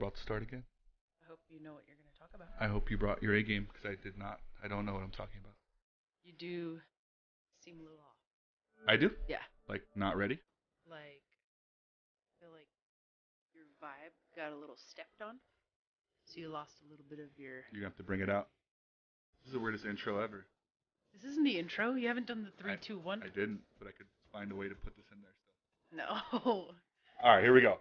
about to start again. I hope you know what you're going to talk about. I hope you brought your A game because I did not. I don't know what I'm talking about. You do seem a little off. I do? Yeah. Like, not ready? Like, I feel like your vibe got a little stepped on. So you lost a little bit of your. You're going to have to bring it out. This is the weirdest intro ever. This isn't the intro. You haven't done the three, two, one. I didn't, but I could find a way to put this in there still. No. All right, here we go.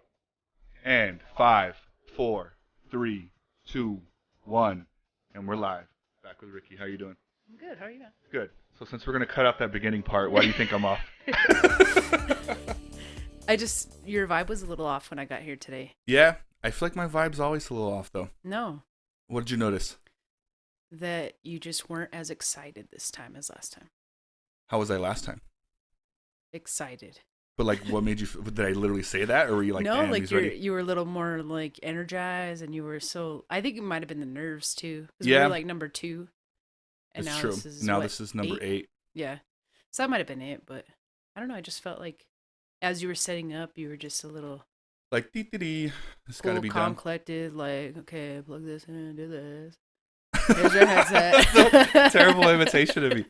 And 5, 4, 3, 2, 1. And we're live. Back with Ricky. How you doing? I'm good. How are you doing? Good. So since we're going to cut out that beginning part, why do you think I'm off? Your vibe was a little off when I got here today. Yeah, I feel like my vibe's always a little off, though. No. What did you notice? That you just weren't as excited this time as last time. How was I last time? Excited. But like, what made you? Did I literally say that, or were you like, no, damn, like he's ready? you were a little more like energized, and you were so. I think it might have been the nerves too. Yeah, we were like number 2, and it's now true. this is now what, this is number 8. Yeah, so that might have been it, but I don't know. I just felt like as you were setting up, you were just a little like dee dee dee. It's got to be calm, done. collected. Like, okay, plug this in, do this. Here's your headset. Terrible imitation of me.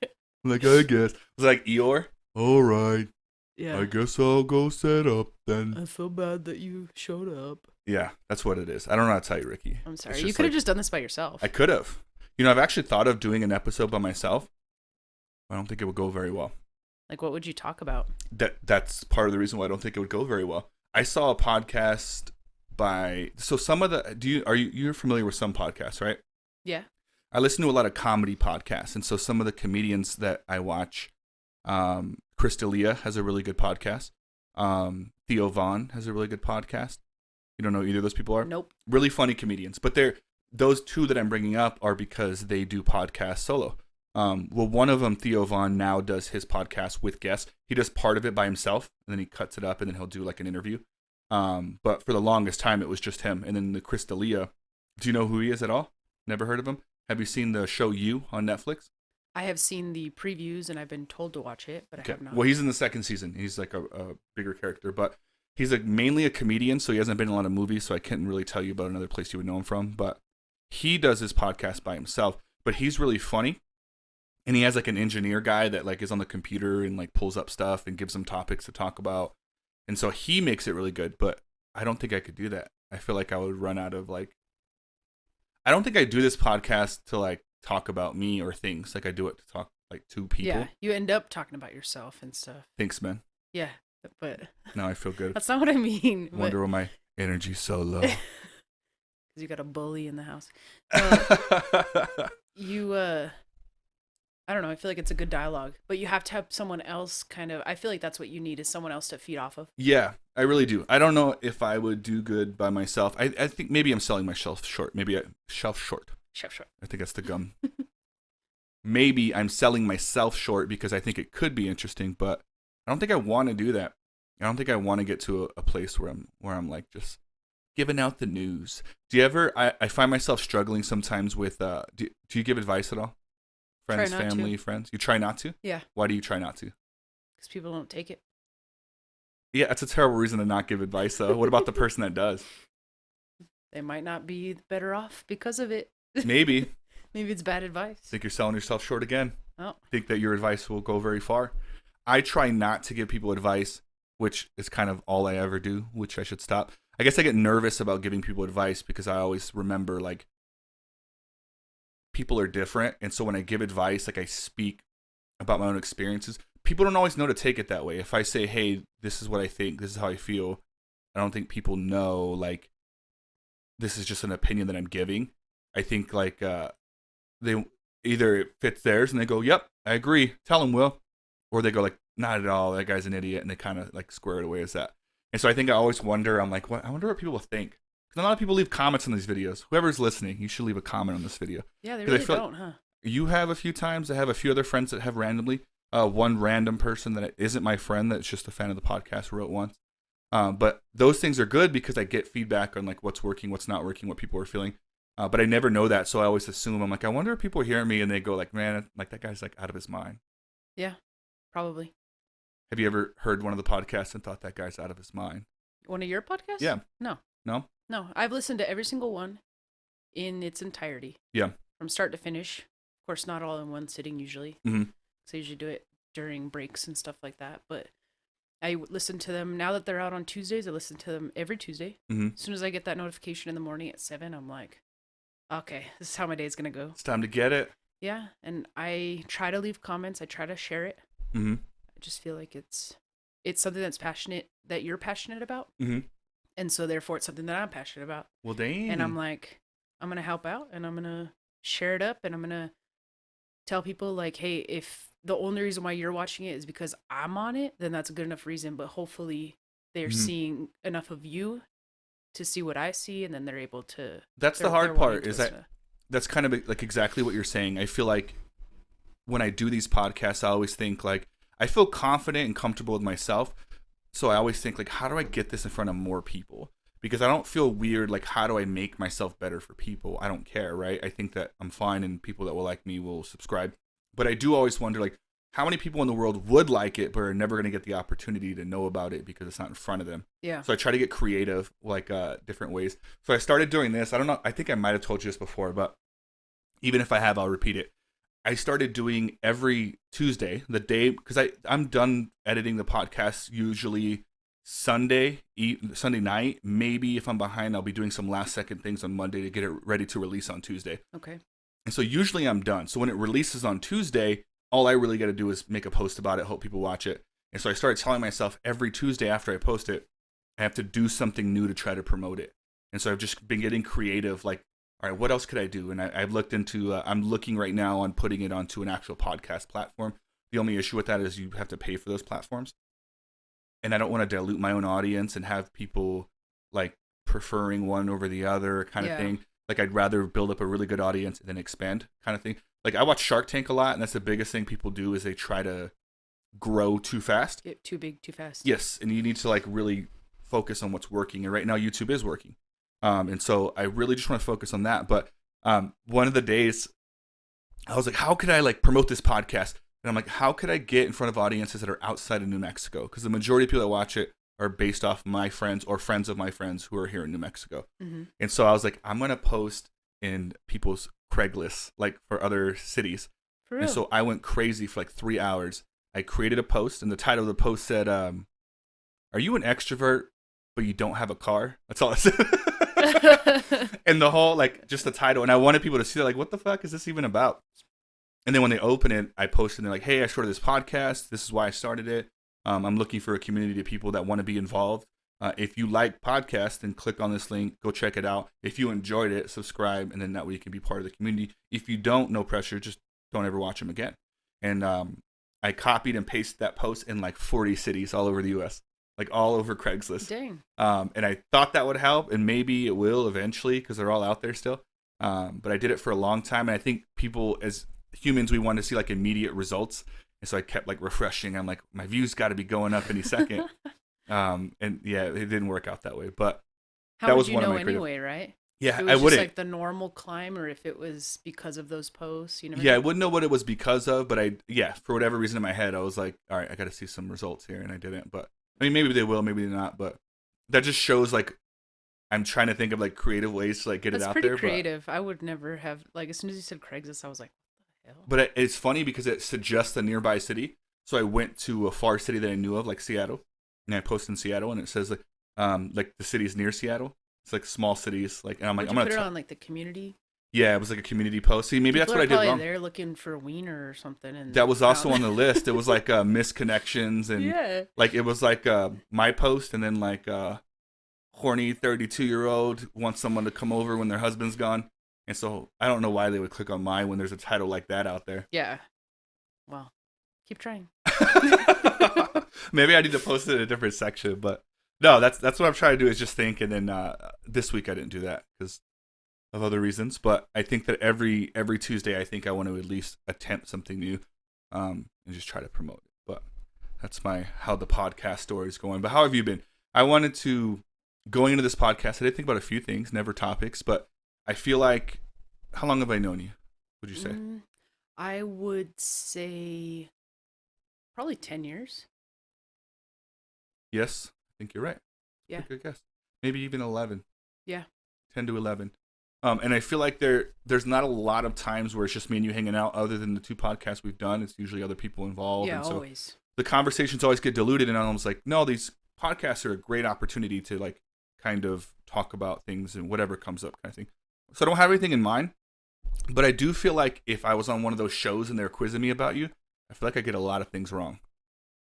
Like, I guess. It was like Eeyore. All right. Yeah. I guess I'll go set up then. I feel bad that you showed up. Yeah, that's what it is. I don't know how to tell you, Ricky. I'm sorry. You could have just done this by yourself. I could have. You know, I've actually thought of doing an episode by myself. I don't think it would go very well. Like, what would you talk about? That's part of the reason why I don't think it would go very well. I saw a podcast by some of the you're familiar with some podcasts, right? Yeah. I listen to a lot of comedy podcasts, and so some of the comedians that I watch, Chris D'Elia has a really good podcast. Theo Vaughn has a really good podcast. You don't know who either of those people are? Nope. Really funny comedians, but those two that I'm bringing up are because they do podcasts solo. Well, one of them, Theo Vaughn, now does his podcast with guests. He does part of it by himself, and then he cuts it up, and then he'll do like an interview. But for the longest time, it was just him. And then the Chris D'Elia, do you know who he is at all? Never heard of him? Have you seen the show You on Netflix? I have seen the previews, and I've been told to watch it, but I have not. Well, he's in the second season. He's like a bigger character, but he's mainly a comedian, so he hasn't been in a lot of movies, so I can't really tell you about another place you would know him from. But he does his podcast by himself, but he's really funny. And he has like an engineer guy that like is on the computer and like pulls up stuff and gives them topics to talk about. And so he makes it really good, but I don't think I could do that. I feel like I would run out of like, I don't think I do this podcast to like talk about me or things. Like I do it to talk like to people. Yeah, you end up talking about yourself and stuff. Thanks, man. Yeah, but now I feel good. That's not what I mean. Wonder why my energy's so low. Because you got a bully in the house. I don't know. I feel like it's a good dialogue, but you have to have someone else kind of. I feel like that's what you need is someone else to feed off of. Yeah, I really do. I don't know if I would do good by myself. I think maybe I'm selling myself short. Shelf short. I think that's the gum. Maybe I'm selling myself short because I think it could be interesting, but I don't think I want to do that. I don't think I want to get to a place where I'm like just giving out the news. Do you ever? I find myself struggling sometimes with. Do you give advice at all? Friends, family, friends. You try not to? Yeah. Why do you try not to? Because people don't take it. Yeah, that's a terrible reason to not give advice, though. What about the person that does? They might not be better off because of it. Maybe. Maybe it's bad advice. Think you're selling yourself short again. Oh. Think that your advice will go very far. I try not to give people advice, which is kind of all I ever do, which I should stop. I guess I get nervous about giving people advice because I always remember, like, people are different, and so when I give advice, like I speak about my own experiences, people don't always know to take it that way. If I say, hey, this is what I think, this is how I feel, I don't think people know, like, this is just an opinion that I'm giving. I think, like, they either it fits theirs, and they go, yep, I agree, tell them, Will. Or they go, like, not at all, that guy's an idiot, and they kind of, like, square it away as that. And so I think I always wonder, I'm like, what? I wonder what people think. Because a lot of people leave comments on these videos. Whoever's listening, you should leave a comment on this video. Yeah, they really don't, huh? You have a few times. I have a few other friends that have randomly. One random person that isn't my friend that's just a fan of the podcast wrote once. But those things are good because I get feedback on like what's working, what's not working, what people are feeling. But I never know that, so I always assume, I'm like, I wonder if people hear me and they go like, man, like that guy's like out of his mind. Yeah, probably. Have you ever heard one of the podcasts and thought that guy's out of his mind? One of your podcasts? Yeah. No. No? No, I've listened to every single one in its entirety. Yeah. From start to finish. Of course, not all in one sitting usually. Mm-hmm. So I usually do it during breaks and stuff like that. But I listen to them now that they're out on Tuesdays. I listen to them every Tuesday. Mm-hmm. As soon as I get that notification in the morning at 7, I'm like, okay, this is how my day's going to go. It's time to get it. Yeah. And I try to leave comments. I try to share it. Mm-hmm. I just feel like it's something that you're passionate about. Mm-hmm. And so therefore it's something that I'm passionate about. Well, dang. And I'm like, I'm going to help out and I'm going to share it up and I'm going to tell people like, hey, if the only reason why you're watching it is because I'm on it, then that's a good enough reason. But hopefully they're seeing enough of you to see what I see, and then they're able to. That's the hard part. Is that that's kind of like exactly what you're saying. I feel like when I do these podcasts, I always think like I feel confident and comfortable with myself, so I always think like, how do I get this in front of more people? Because I don't feel weird. Like, how do I make myself better for people? I don't care, right? I think that I'm fine, and people that will like me will subscribe. But I do always wonder, like, how many people in the world would like it, but are never going to get the opportunity to know about it because it's not in front of them. Yeah. So I try to get creative, like, different ways. So I started doing this. I don't know. I think I might have told you this before, but even if I have, I'll repeat it. I started doing every Tuesday, the day, because I'm done editing the podcast usually Sunday night. Maybe if I'm behind, I'll be doing some last second things on Monday to get it ready to release on Tuesday. Okay. And so usually I'm done. So when it releases on Tuesday, all I really got to do is make a post about it, hope people watch it. And so I started telling myself every Tuesday after I post it, I have to do something new to try to promote it. And so I've just been getting creative, like, all right, what else could I do? And I've looked into, I'm looking right now on putting it onto an actual podcast platform. The only issue with that is you have to pay for those platforms. And I don't want to dilute my own audience and have people like preferring one over the other kind of thing. Like, I'd rather build up a really good audience and then expand kind of thing. Like, I watch Shark Tank a lot, and that's the biggest thing people do is they try to grow too fast. Get too big, too fast. Yes, and you need to, like, really focus on what's working. And right now, YouTube is working. And so I really just want to focus on that. But one of the days, I was like, how could I, like, promote this podcast? And I'm like, how could I get in front of audiences that are outside of New Mexico? Because the majority of people that watch it are based off my friends or friends of my friends who are here in New Mexico. Mm-hmm. And so I was like, I'm going to post in people's Craigslist, like for other cities. For real? And so I went crazy for like 3 hours. I created a post, and the title of the post said, are you an extrovert, but you don't have a car? That's all it said. And the whole, like, just the title. And I wanted people to see that, like, what the fuck is this even about? And then when they open it, I posted, and they're like, hey, I started this podcast. This is why I started it. I'm looking for a community of people that want to be involved. If you like podcasts, then click on this link. Go check it out. If you enjoyed it, subscribe, and then that way you can be part of the community. If you don't, no pressure. Just don't ever watch them again. And I copied and pasted that post in like 40 cities all over the U.S., like all over Craigslist. Dang. And I thought that would help, and maybe it will eventually because they're all out there still. But I did it for a long time, and I think people, as humans, we want to see like immediate results. And so I kept like refreshing. I'm like, my views got to be going up any second. And yeah, it didn't work out that way. But that was one of my anyway, right? Yeah, if it was I wouldn't. Just like the normal climb, or if it was because of those posts, you know. Yeah, I wouldn't know what it was because of, but for whatever reason in my head, I was like, all right, I got to see some results here, and I didn't. But I mean, maybe they will, maybe they're not. But that just shows like I'm trying to think of like creative ways to like get it out there. That's pretty creative. I would never have, like, as soon as you said Craigslist, I was like, what the hell? But it's funny because it suggests a nearby city. So I went to a far city that I knew of, like Seattle, and I posted in Seattle, and it says like the cities near Seattle. It's like small cities, like, and I'm like, I'm gonna put it on like the community. Yeah, it was like a community post. See, maybe that's what I did wrong. They're looking for a wiener or something, and that was also on the list. It was like misconnections, and like it was like my post, and then like horny 32-year-old wants someone to come over when their husband's gone, and so I don't know why they would click on mine when there's a title like that out there. Yeah, well, keep trying. Maybe I need to post it in a different section, but no, that's what I'm trying to do is just think. And then this week I didn't do that because of other reasons. But I think that every Tuesday, I think I want to at least attempt something new, and just try to promote it. But that's how the podcast story is going. But how have you been? I wanted to, going into this podcast, I did think about a few things, never topics, but I feel like, how long have I known you, would you say? I would say probably 10 years. Yes, I think you're right. Yeah. Good guess. Maybe even 11. Yeah. 10 to 11. And I feel like there's not a lot of times where it's just me and you hanging out other than the 2 podcasts we've done. It's usually other people involved. Yeah, And so always. the conversations always get diluted, and I'm almost like, no, these podcasts are a great opportunity to like kind of talk about things and whatever comes up kind of thing. So I don't have anything in mind, but I do feel like if I was on one of those shows and they're quizzing me about you, I feel like I get a lot of things wrong.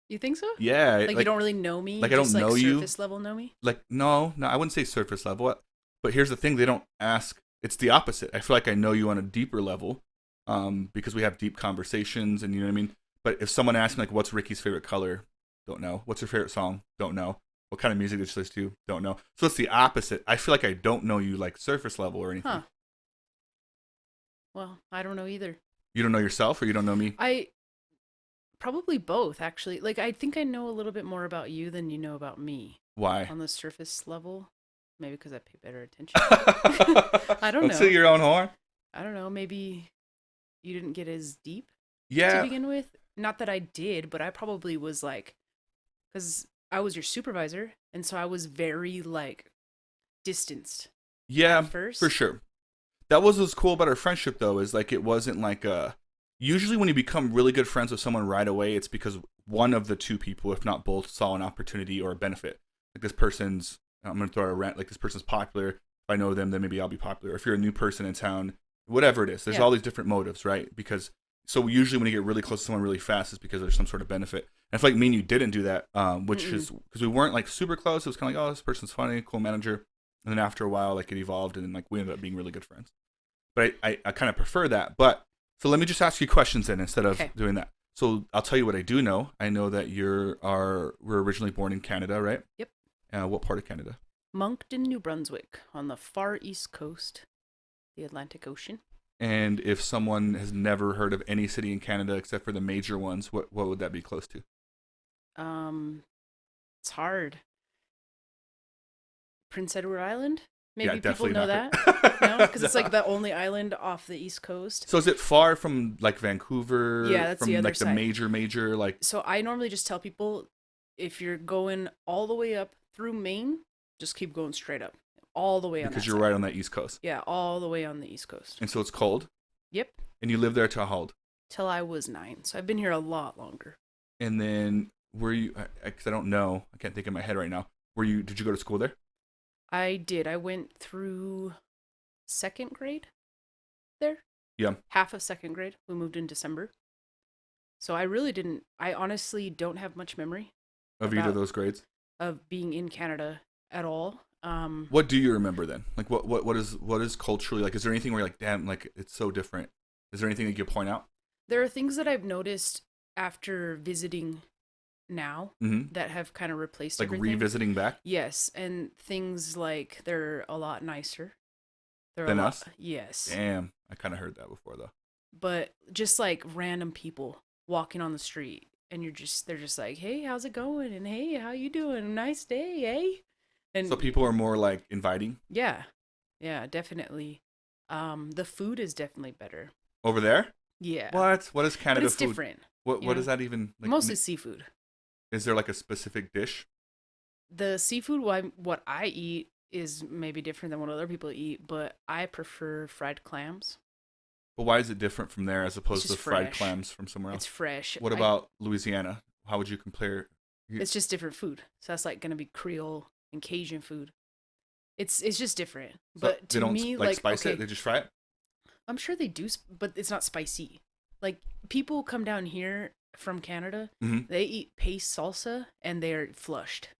You think so? Yeah. Like you don't really know me? Like I don't know you. Surface level know me? Like, no, I wouldn't say surface level. But here's the thing, they don't ask. It's the opposite. I feel like I know you on a deeper level because we have deep conversations, and you know what I mean? But if someone asks me, like, what's Ricky's favorite color? Don't know. What's her favorite song? Don't know. What kind of music does she listen to? Don't know. So it's the opposite. I feel like I don't know you, like, surface level or anything. Huh. Well, I don't know either. You don't know yourself, or you don't know me? I probably both, actually. Like, I think I know a little bit more about you than you know about me. Why? On the surface level. Maybe because I pay better attention. I don't know. Don't toot your own horn. I don't know. Maybe you didn't get as deep Yeah. to begin with. Not that I did, but I probably was like, because I was your supervisor, and so I was very like distanced. Yeah, at first. for sure. That was what's cool about our friendship, though, is like it wasn't like usually when you become really good friends with someone right away, it's because one of the 2 people, if not both, saw an opportunity or a benefit. Like this person's, I'm going to throw a rant, like this person's popular. If I know them, then maybe I'll be popular. If you're a new person in town, whatever it is, there's all these different motives, right? Because, so usually when you get really close to someone really fast, it's because there's some sort of benefit. And I feel like me and you didn't do that, which is, because we weren't like super close. It was kind of like, oh, this person's funny, cool manager. And then after a while, like it evolved, and then like we ended up being really good friends. But I kind of prefer that. But, so let me just ask you questions then instead of doing that. So I'll tell you what I do know. I know that we're originally born in Canada, right? Yep. What part of Canada? Moncton, New Brunswick, on the far east coast, the Atlantic Ocean. And if someone has never heard of any city in Canada except for the major ones, what would that be close to? It's hard. Prince Edward Island? Maybe Yeah, people know that. No, because it's like the only island off the east coast. So is it far from like Vancouver? Yeah, that's from the other like side. the major like. So I normally just tell people, if you're going all the way up through Maine, just keep going straight up, all the way on. Because you're right on that east coast. Yeah, all the way on the east coast. And so it's cold. Yep. And you lived there till how old? Till I was 9, so I've been here a lot longer. And then were you? Because I don't know, I can't think in my head right now. Did you go to school there? I did. I went through 2nd grade there. Yeah. Half of 2nd grade. We moved in December. So I honestly don't have much memory of either of those grades of being in Canada at all. What do you remember then? Like what is culturally, like, is there anything where you're like, damn, like it's so different? Is there anything that you could point out? There are things that I've noticed after visiting now that have kind of replaced like everything. Revisiting back? Yes, and things like they're a lot nicer. Than us? Yes. Damn, I kind of heard that before though. But just like random people walking on the street, and they're just like, hey, how's it going? And hey, how you doing? Nice day, eh? And so people are more like inviting? Yeah, definitely. The food is definitely better. Over there? Yeah. What is Canada but it's food? Different. What is that even? Like, mostly seafood. Is there like a specific dish? The seafood, what I eat is maybe different than what other people eat, but I prefer fried clams. But why is it different from there as opposed to fried fresh. clams from somewhere else? It's fresh. What about Louisiana? How would you compare? It's just different food. So that's like going to be Creole and Cajun food. It's just different. So but to me, like spice it? They just fry it? I'm sure they do, but it's not spicy. Like, people come down here from Canada, they eat paste salsa, and they're flushed.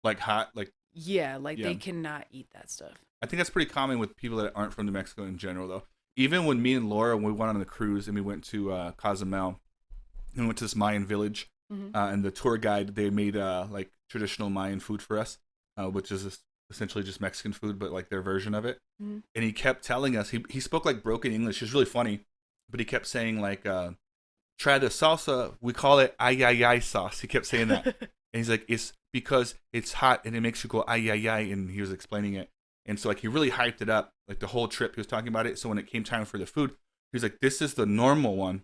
Like hot? Yeah, they cannot eat that stuff. I think that's pretty common with people that aren't from New Mexico in general, though. Even when me and Laura, when we went on the cruise and we went to Cozumel, and we went to this Mayan village, and the tour guide, they made like traditional Mayan food for us, which is essentially just Mexican food, but like their version of it. And he kept telling us, he spoke like broken English. It's really funny, but he kept saying like, try the salsa. We call it ay ay ay sauce. He kept saying that. And he's like, it's because it's hot and it makes you go ay ay ay. And he was explaining it. And so like he really hyped it up, like the whole trip he was talking about it. So when it came time for the food, he was like, this is the normal one.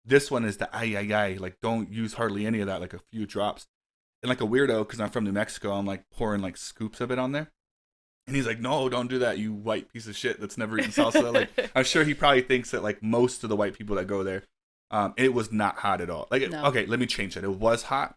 This one is the ay ay ay. Like, don't use hardly any of that, like a few drops. And like a weirdo, because I'm from New Mexico, I'm like pouring like scoops of it on there. And he's like, no, don't do that, you white piece of shit that's never eaten salsa. Like, I'm sure he probably thinks that, like, most of the white people that go there, it was not hot at all. Like, No. okay, let me change that. It was hot,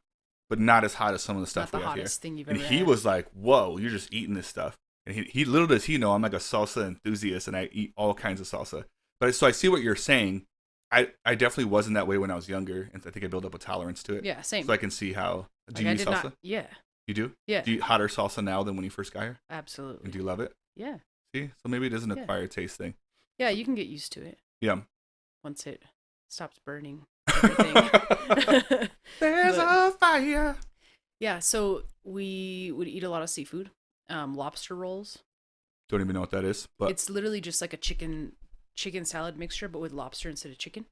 but not as hot as some of the stuff Not the we have here. hottest thing you've And ever he had. was like, whoa, you're just eating this stuff. And he little does he know I'm like a salsa enthusiast and I eat all kinds of salsa. But so I see what you're saying. I definitely wasn't that way when I was younger, and I think I built up a tolerance to it. Yeah, same. So I can see how. Do Like, you I eat did salsa? not. Yeah, You do? yeah, Do you eat hotter salsa now than when you first got here? absolutely. And do you love it? Yeah, See? So maybe it is an Yeah. acquired taste thing. yeah. You can get used to it Yeah. once it stops burning everything. There's But- a fire. Yeah, so we would eat a lot of seafood. Lobster rolls. Don't even know what that is, but It's literally just like a chicken salad mixture, but with lobster instead of chicken.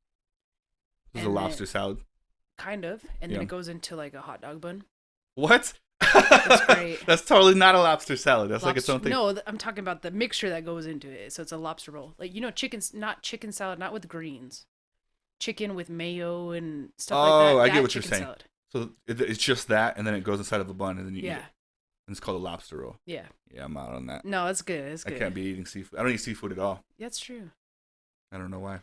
this is a and lobster salad. Kind of, and then Yeah. it goes into like a hot dog bun. What? It's great. That's totally not a lobster salad. That's like its Lobster- own thing. No, I'm talking about the mixture that goes into it. So it's a lobster roll, like not chicken salad, not with greens, chicken with mayo and stuff like that. I get That what you're chicken saying. salad. So it's just that, and then it goes inside of a bun, and then you eat Yeah, it. And it's called a lobster roll. yeah. Yeah, I'm out on that. No, it's good. It's I good. can't be eating seafood. I don't eat seafood at all. That's true. I don't know why.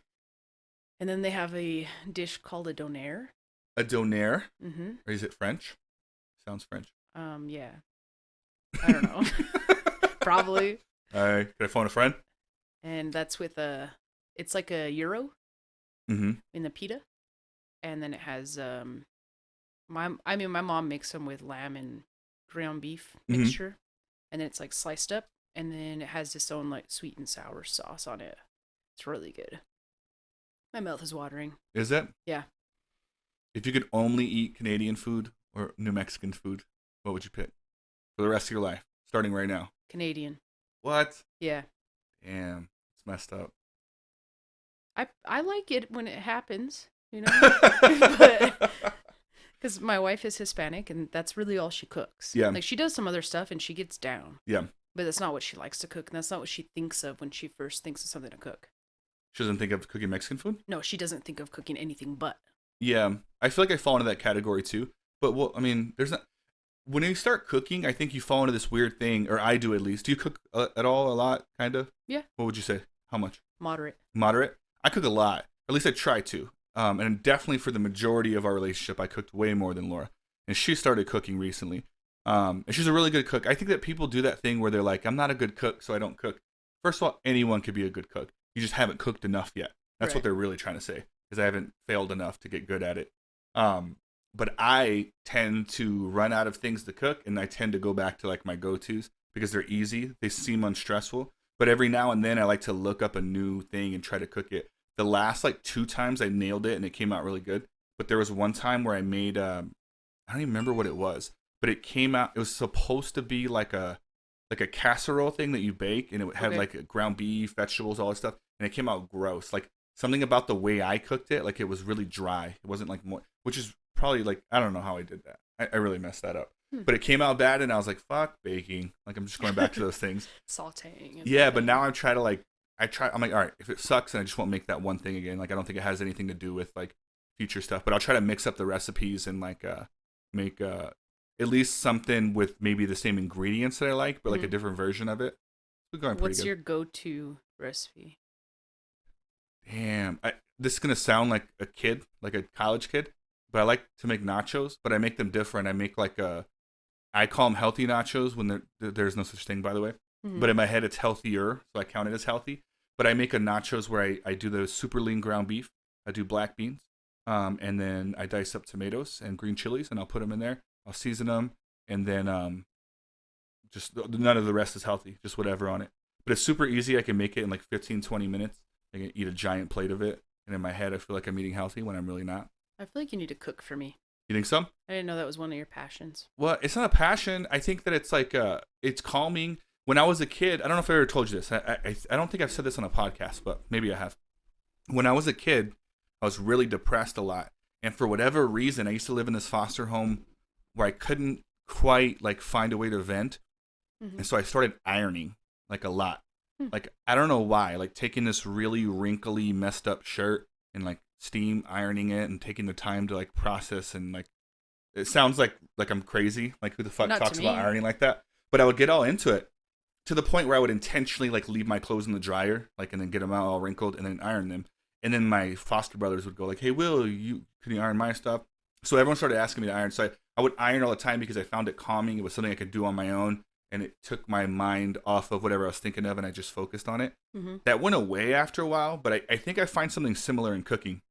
And then they have a dish called a donaire. A donaire, Mm-hmm. or is it French? Sounds French. Yeah. I don't know. Probably. All right, can I phone a friend? And that's with it's like a gyro Mm-hmm. in the pita, and then it has my mom makes them with lamb and ground beef Mhm. mixture, and then it's like sliced up, and then it has its own like sweet and sour sauce on it. It's really good. My mouth is watering. Is that? Yeah. If you could only eat Canadian food or New Mexican food, what would you pick for the rest of your life, starting right now? Canadian. What? Yeah. Damn, it's messed up. I like it when it happens, you know, but because my wife is Hispanic and that's really all she cooks. Yeah. Like she does some other stuff and she gets down. Yeah. But that's not what she likes to cook, and that's not what she thinks of when she first thinks of something to cook. She doesn't think of cooking Mexican food? No, she doesn't think of cooking anything but. Yeah, I feel like I fall into that category too. But well, I mean, there's not. When you start cooking, I think you fall into this weird thing, or I do at least. Do you cook at all? A lot, kind of. Yeah. What would you say? How much? Moderate. Moderate. I cook a lot. At least I try to. And definitely for the majority of our relationship, I cooked way more than Laura, and she started cooking recently. And she's a really good cook. I think that people do that thing where they're like, I'm not a good cook, so I don't cook. First of all, anyone could be a good cook. You just haven't cooked enough yet. That's what Right. they're really trying to say, because I haven't failed enough to get good at it. But I tend to run out of things to cook, and I tend to go back to like my go-tos because they're easy. They seem unstressful. But every now and then I like to look up a new thing and try to cook it. The last like 2 times I nailed it and it came out really good. But there was one time where I made I don't even remember what it was, but it came out. It was supposed to be like a casserole thing that you bake, and it had Okay. like ground beef, vegetables, all that stuff, and it came out gross. Like something about the way I cooked it, like it was really dry. It wasn't like more, which is probably like I don't know how I did that. I really messed that up. But it came out bad, and I was like, "Fuck baking!" Like I'm just going back to those things. Sauteing. And Yeah, but everything. now I'm like, all right, if it sucks, then I just won't make that one thing again. Like I don't think it has anything to do with like future stuff, but I'll try to mix up the recipes and like make at least something with maybe the same ingredients that I like, but like a different version of it. We're going pretty What's good. your go-to recipe? Damn, this is gonna sound like a kid, like a college kid, but I like to make nachos, but I make them different. I make I call them healthy nachos when there's no such thing, by the way. Mhm. But in my head, it's healthier, so I count it as healthy. But I make a nachos where I do the super lean ground beef. I do black beans, and then I dice up tomatoes and green chilies, and I'll put them in there. I'll season them, and then just none of the rest is healthy, just whatever on it. But it's super easy. I can make it in like 15, 20 minutes. I can eat a giant plate of it, and in my head, I feel like I'm eating healthy when I'm really not. I feel like you need to cook for me. You think so? I didn't know that was one of your passions. Well, it's not a passion. I think that it's like it's calming. When I was a kid, I don't know if I ever told you this. I don't think I've said this on a podcast, but maybe I have. When I was a kid, I was really depressed a lot, and for whatever reason, I used to live in this foster home where I couldn't quite like find a way to vent, Mhm. and so I started ironing like a lot. Hmm. Like I don't know why, like taking this really wrinkly, messed up shirt and like steam ironing it and taking the time to like process and like it sounds like I'm crazy. Like who the fuck Not to talks about me. ironing like that? But I would get all into it. to the point where I would intentionally like leave my clothes in the dryer, like, and then get them out all wrinkled and then iron them. And then my foster brothers would go like, "Hey, Will, can you iron my stuff?" So everyone started asking me to iron. So I would iron all the time because I found it calming. It was something I could do on my own, and it took my mind off of whatever I was thinking of, and I just focused on it. Mm-hmm. That went away after a while, but I think I find something similar in cooking,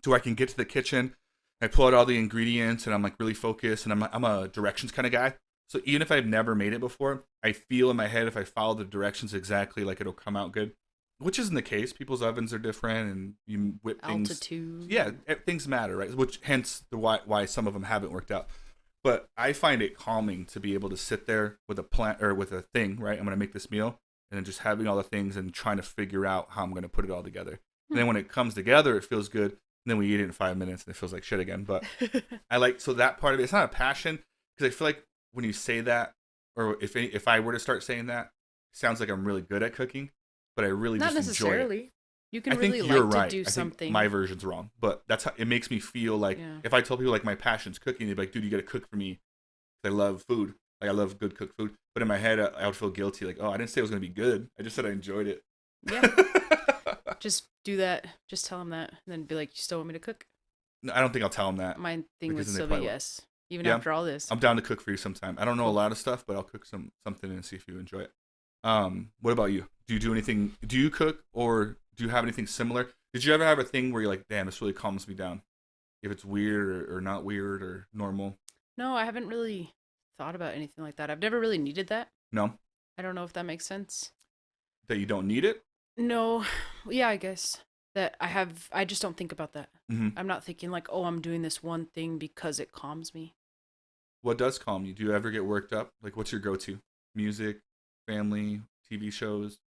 to where I can get to the kitchen, I pull out all the ingredients, and I'm like really focused, and I'm a directions kind of guy. So even if I've never made it before, I feel in my head if I follow the directions exactly, like it'll come out good. Which isn't the case. People's ovens are different, and you whip things. Altitude. Yeah, things matter, right? Which hence why some of them haven't worked out. But I find it calming to be able to sit there with a plant or with a thing, right? I'm gonna make this meal, and then just having all the things and trying to figure out how I'm gonna put it all together. And then when it comes together, it feels good. And then we eat it in 5 minutes, and it feels like shit again. But I like so that part of it. It's not a passion because I feel like when you say that, or if I were to start saying that, it sounds like I'm really good at cooking. But I really Not just enjoy it. necessarily. You can I think really you're like right. to do I think something. my version's wrong, but that's how it makes me feel. Like if I tell people like my passion's cooking, they'd be like, "Dude, you got to cook for me." I love food. Like I love good cooked food. But in my head, I would feel guilty. Like, oh, I didn't say it was gonna be good. I just said I enjoyed it. Yeah. Just do that. Just tell them that, and then be like, "You still want me to cook?" No, I don't think I'll tell them that. My thing would because then they still be probably yes, even after all this. I'm down to cook for you sometime. I don't know a Cool. lot of stuff, but I'll cook something and see if you enjoy it. What about you? Do you do anything? Do you cook or do you have anything similar? Did you ever have a thing where you're like, damn, this really calms me down? If it's weird or not weird or normal? No, I haven't really thought about anything like that. I've never really needed that. No? I don't know if that makes sense. That you don't need it? No. Yeah, I guess. That I just don't think about that. Mm-hmm. I'm not thinking like, oh, I'm doing this one thing because it calms me. What does calm you? Do you ever get worked up? Like, what's your go-to? Music, family, TV shows,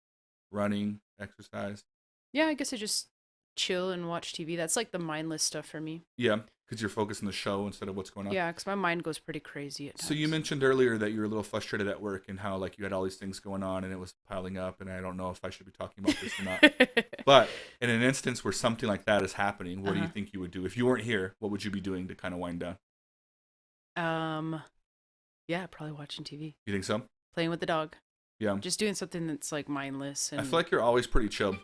running, exercise? Yeah, I guess I just chill and watch TV. That's like the mindless stuff for me. Yeah, because you're focused on the show instead of what's going on. Yeah, because my mind goes pretty crazy at times. So you mentioned earlier that you were a little frustrated at work and how like you had all these things going on and it was piling up, and I don't know if I should be talking about this or not. But in an instance where something like that is happening, what do you think you would do? If you weren't here, what would you be doing to kind of wind down? Yeah, probably watching TV. You think so? Playing with the dog. Yeah. Just doing something that's like mindless. And I feel like you're always pretty chill.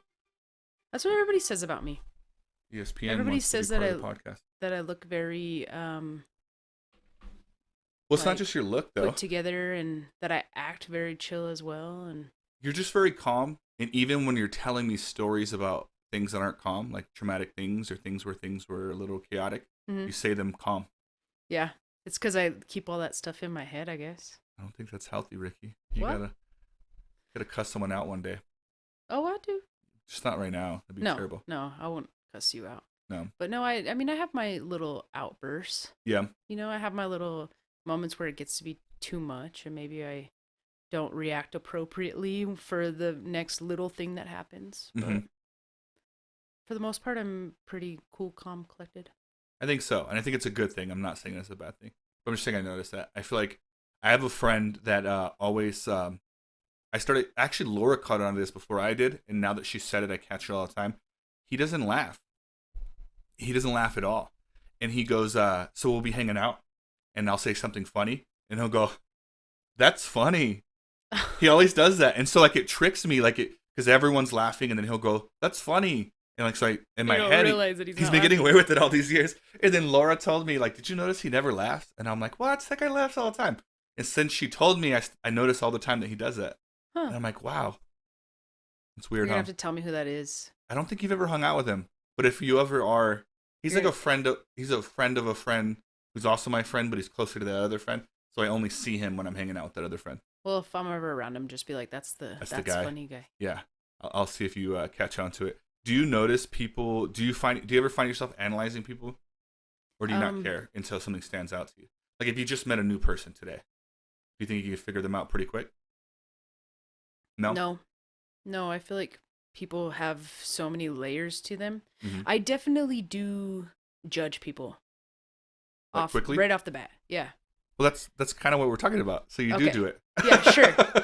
that's what everybody says about me. ESPN Everybody wants says to be that part of the podcast. That I look very Well, it's not like, just your look though. put together, and that I act very chill as well. And You're just very calm, and even when you're telling me stories about things that aren't calm, like traumatic things or things where were a little chaotic, you say them calm. yeah, it's because I keep all that stuff in my head, I guess. I don't think that's healthy, Ricky. You What? gotta cuss someone out one day. Oh, I do. Just not right now. That'd be terrible. No, I won't cuss you out. No. But no, I mean, I have my little outbursts. Yeah. You know, I have my little moments where it gets to be too much, and maybe I don't react appropriately for the next little thing that happens. But for the most part, I'm pretty cool, calm, collected. I think so. And I think it's a good thing. I'm not saying that's a bad thing. But I'm just saying I noticed that. I feel like I have a friend that always, actually Laura caught on to this before I did. And now that she said it, I catch it all the time. He doesn't laugh. He doesn't laugh at all. And he goes, so we'll be hanging out and I'll say something funny. And he'll go, that's funny. He always does that. And so like it tricks me because everyone's laughing and then he'll go, that's funny. And like, so in my head, he's been getting away with it all these years. And then Laura told me, like, did you notice he never laughs? And I'm like, what? That guy laughs all the time. And since she told me, I notice all the time that he does that. Huh. And I'm like, wow. It's weird, You're going to have to tell me who that is. I don't think you've ever hung out with him. But if you ever are, he's like a friend of a friend who's also my friend, but he's closer to that other friend. So I only see him when I'm hanging out with that other friend. Well, if I'm ever around him, just be like, that's the guy. Funny guy. Yeah. I'll see if you catch on to it. Do you notice people? Do you ever find yourself analyzing people, or do you not care until something stands out to you? Like if you just met a new person today, do you think you could figure them out pretty quick? No. I feel like people have so many layers to them. Mm-hmm. I definitely do judge people quickly, right off the bat. Yeah. Well, that's kind of what we're talking about. So you do it. Yeah,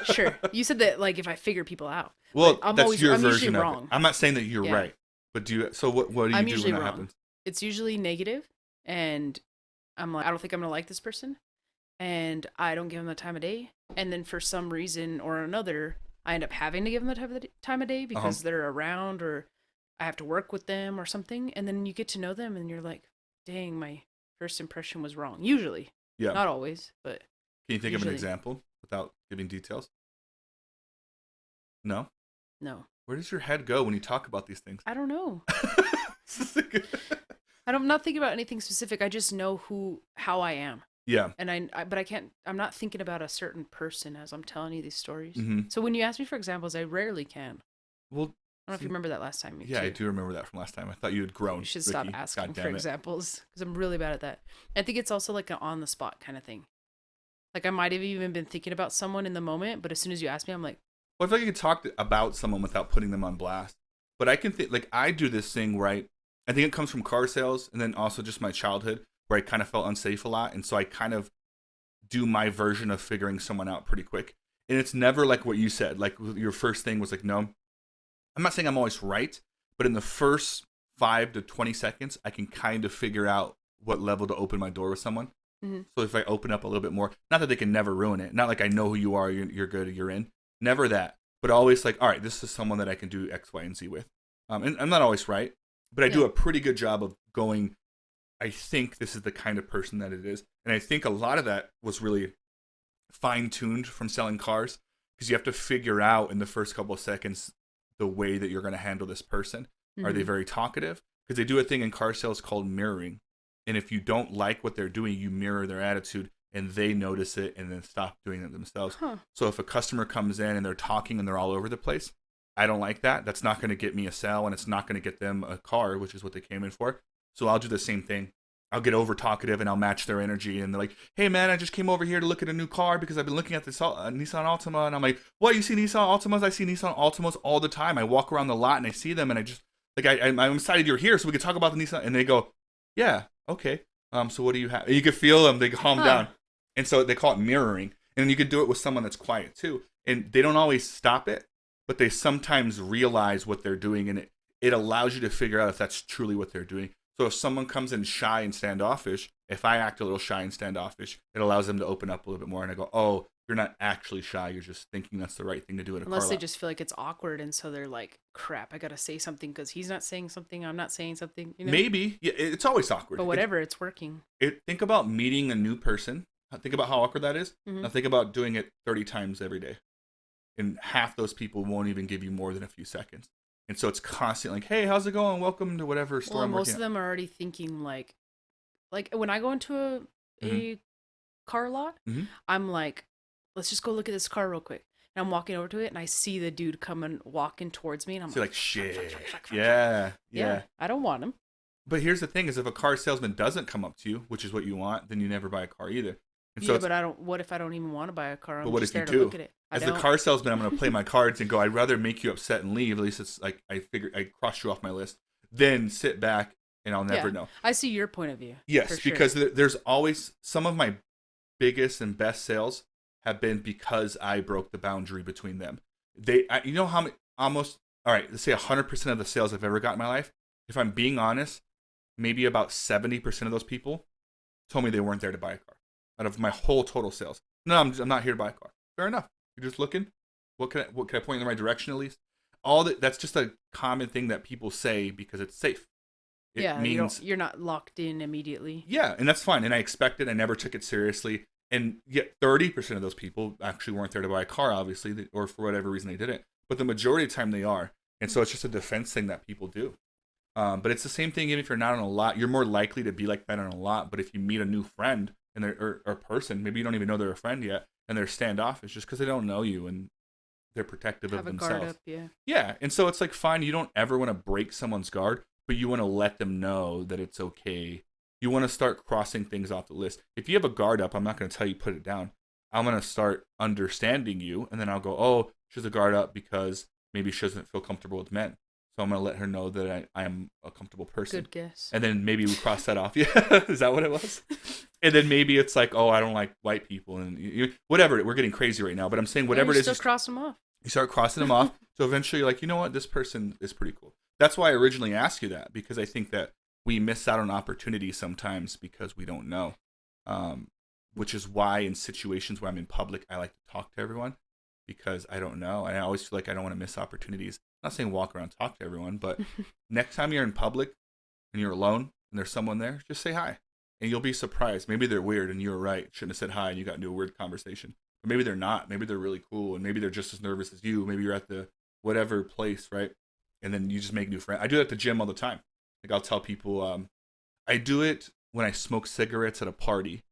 sure. You said that like if I figure people out. Well, that's your version of wrong. it. I'm not saying that you're right, but do you? So what do you do when that happens? It's usually negative, and I'm like, I don't think I'm gonna like this person, and I don't give them the time of day, and then for some reason or another, I end up having to give them the time of day because they're around or I have to work with them or something. And then you get to know them and you're like, dang, my first impression was wrong. Usually. Yeah. Not always, but Can you think of an usually. example without giving details? No? No. Where does your head go when you talk about these things? I don't know. I'm not thinking about anything specific. I just know how I am. Yeah. And but I can't, I'm not thinking about a certain person as I'm telling you these stories. Mm-hmm. So when you ask me for examples, I rarely can. Well, I don't know if you remember that last time. Yeah, I do remember that from last time. I thought you had grown. You should Riki. stop asking for examples because I'm really bad at that. I think it's also like an on the spot kind of thing. Like I might have even been thinking about someone in the moment, but as soon as you ask me, I'm like, well, I feel like you can talk about someone without putting them on blast. But I can think, like, I do this thing where I think it comes from car sales and then also just my childhood where I kind of felt unsafe a lot. And so I kind of do my version of figuring someone out pretty quick. And it's never like what you said. Like your first thing was like, no, I'm not saying I'm always right, but in the first 5 to 20 seconds, I can kind of figure out what level to open my door with someone. Mm-hmm. So if I open up a little bit more, not that they can never ruin it. Not like I know who you are, you're good, you're in. Never that. But always like, all right, this is someone that I can do X, Y, and Z with. And I'm not always right, but I do a pretty good job of going, I think this is the kind of person that it is. And I think a lot of that was really fine-tuned from selling cars because you have to figure out in the first couple of seconds the way that you're going to handle this person. Mm-hmm. Are they very talkative? Because they do a thing in car sales called mirroring. And if you don't like what they're doing, you mirror their attitude and they notice it and then stop doing it themselves. Huh. So if a customer comes in and they're talking and they're all over the place, I don't like that. That's not going to get me a sale and it's not going to get them a car, which is what they came in for. So I'll do the same thing. I'll get over talkative and I'll match their energy. And they're like, hey, man, I just came over here to look at a new car because I've been looking at this Nissan Altima. And I'm like, what, you see Nissan Altimas? I see Nissan Altimas all the time. I walk around the lot and I see them and I just, like, I'm excited you're here so we can talk about the Nissan. And they go, yeah, okay. So what do you have? And you can feel them. They calm down. And so they call it mirroring. And you can do it with someone that's quiet too. And they don't always stop it, but they sometimes realize what they're doing. And it allows you to figure out if that's truly what they're doing. So if someone comes in shy and standoffish, if I act a little shy and standoffish, it allows them to open up a little bit more. And I go, oh, you're not actually shy. You're just thinking that's the right thing to do in a car lot. Unless they just feel like it's awkward. And so they're like, crap, I got to say something because he's not saying something. I'm not saying something. You know? Maybe. Yeah, it's always awkward. But whatever, it's working. Think about meeting a new person. Think about how awkward that is. Mm-hmm. Now think about doing it 30 times every day. And half those people won't even give you more than a few seconds. And so it's constantly like, hey, how's it going? Welcome to whatever store I'm working most of them are already thinking like when I go into a car lot, I'm like, let's just go look at this car real quick. And I'm walking over to it and I see the dude coming, walking towards me. And I'm like, shit. Yeah. I don't want him. But here's the thing is if a car salesman doesn't come up to you, which is what you want, then you never buy a car either. And so but what if I don't even want to buy a car? I'm just there to look at it. As the car salesman, I'm going to play my cards and go, I'd rather make you upset and leave. At least it's like I crossed you off my list. Then sit back and I'll never know. I see your point of view. Yes, because there's always some of my biggest and best sales have been because I broke the boundary between them. You know how many, almost, all right, let's say 100% of the sales I've ever got in my life, if I'm being honest, maybe about 70% of those people told me they weren't there to buy a car. Out of my whole total sales. No, I'm not here to buy a car. Fair enough. You're just looking. What can I point in the right direction at least? That's just a common thing that people say because it's safe. It means you're not locked in immediately. Yeah, and that's fine. And I expected. I never took it seriously. And yet 30% of those people actually weren't there to buy a car, obviously, or for whatever reason they didn't. But the majority of the time they are. And so it's just a defense thing that people do. But it's the same thing even if you're not on a lot. You're more likely to be like that on a lot. But if you meet a new friend, and or a person, maybe you don't even know they're a friend yet, and they're standoffish just because they don't know you and they're protective of themselves. Have a guard up, yeah, and so it's like fine. You don't ever want to break someone's guard, but you want to let them know that it's okay. You want to start crossing things off the list. If you have a guard up, I'm not going to tell you put it down. I'm going to start understanding you, and then I'll go, oh, she has a guard up because maybe she doesn't feel comfortable with men. So I'm going to let her know that I am a comfortable person. Good guess. And then maybe we cross that off. Yeah, is that what it was? And then maybe it's like, oh, I don't like white people. And whatever. We're getting crazy right now. But I'm saying whatever it is. You still cross them off. You start crossing them off. So eventually you're like, you know what? This person is pretty cool. That's why I originally asked you that. Because I think that we miss out on opportunities sometimes because we don't know. which is why in situations where I'm in public, I like to talk to everyone because I don't know. And I always feel like I don't want to miss opportunities. I'm not saying walk around and talk to everyone, but next time you're in public and you're alone and there's someone there, just say hi. And you'll be surprised. Maybe they're weird and you were right. Shouldn't have said hi and you got into a weird conversation. But maybe they're not. Maybe they're really cool and maybe they're just as nervous as you. Maybe you're at the whatever place, right? And then you just make new friends. I do that at the gym all the time. Like I'll tell people, I do it when I smoke cigarettes at a party.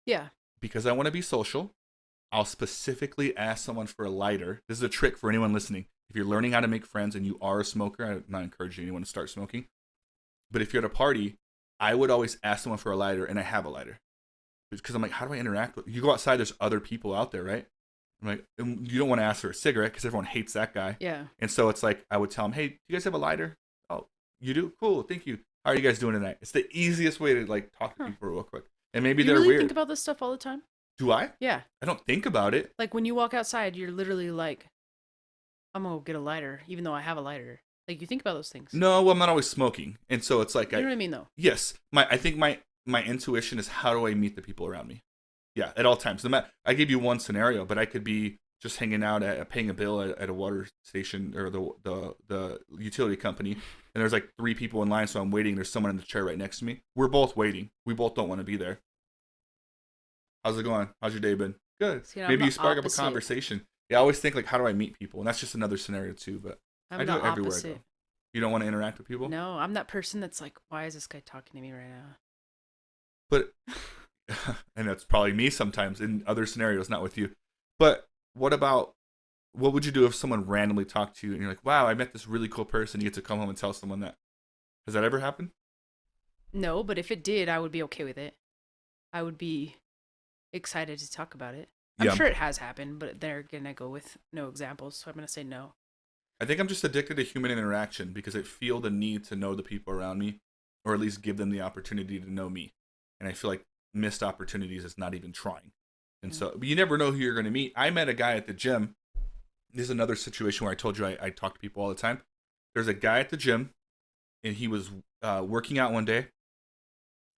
Yeah. Because I want to be social. I'll specifically ask someone for a lighter. This is a trick for anyone listening. If you're learning how to make friends and you are a smoker, I'm not encouraging anyone to start smoking. But if you're at a party, I would always ask someone for a lighter, and I have a lighter. Because I'm like, how do I interact with you? Go outside, there's other people out there, right? I'm like, you don't want to ask for a cigarette because everyone hates that guy. Yeah. And so it's like, I would tell them, hey, do you guys have a lighter? Oh, you do? Cool, thank you. How are you guys doing tonight? It's the easiest way to like talk to people real quick. And maybe you they're really weird. Think about this stuff all the time? Do I? Yeah. I don't think about it. Like when you walk outside, you're literally like, I'm gonna go get a lighter, even though I have a lighter. Like you think about those things. No, well, I'm not always smoking, and so it's like You know what I mean, though. Yes, I think my intuition is how do I meet the people around me? Yeah, at all times. I gave you one scenario, but I could be just hanging out paying a bill at a water station or the utility company, and there's like 3 people in line, so I'm waiting. There's someone in the chair right next to me. We're both waiting. We both don't want to be there. How's it going? How's your day been? Good. See, maybe you spark up a conversation. Yeah, I always think like, how do I meet people? And that's just another scenario too. But I do it everywhere I go. You don't want to interact with people? No, I'm that person that's like, why is this guy talking to me right now? But, and that's probably me sometimes in other scenarios, not with you. But what would you do if someone randomly talked to you and you're like, wow, I met this really cool person. You get to come home and tell someone that. Has that ever happened? No, but if it did, I would be okay with it. I would be excited to talk about it. I'm sure it has happened, but they're going to go with no examples. So I'm going to say no. I think I'm just addicted to human interaction because I feel the need to know the people around me, or at least give them the opportunity to know me. And I feel like missed opportunities is not even trying. And so, but you never know who you're going to meet. I met a guy at the gym. This is another situation where I told you I talk to people all the time. There's a guy at the gym, and he was working out one day.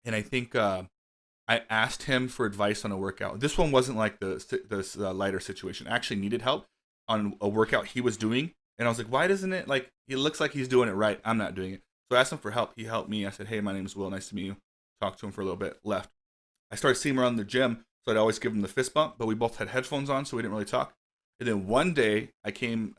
And I think I asked him for advice on a workout. This one wasn't like the lighter situation. I actually needed help on a workout he was doing. And I was like, why doesn't it, like, he looks like he's doing it right. I'm not doing it. So I asked him for help. He helped me. I said, hey, my name is Will. Nice to meet you. Talked to him for a little bit. Left. I started seeing him around the gym, so I'd always give him the fist bump, but we both had headphones on, so we didn't really talk. And then one day, I came,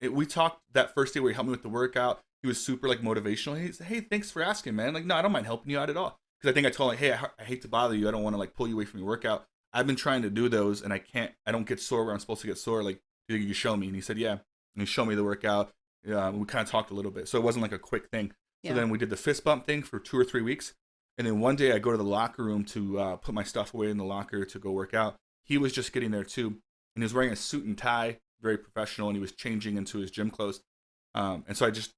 we talked that first day where he helped me with the workout. He was super, like, motivational. He said, hey, thanks for asking, man. Like, no, I don't mind helping you out at all. Because I think I told him, like, hey, I hate to bother you. I don't want to, like, pull you away from your workout. I've been trying to do those, and I don't get sore where I'm supposed to get sore. Like, you can show me. And he said, yeah. And he showed me the workout. We kind of talked a little bit. So it wasn't like a quick thing. So then we did the fist bump thing for 2 or 3 weeks. And then one day I go to the locker room to put my stuff away in the locker to go work out. He was just getting there too. And he was wearing a suit and tie, very professional, and he was changing into his gym clothes. And so I just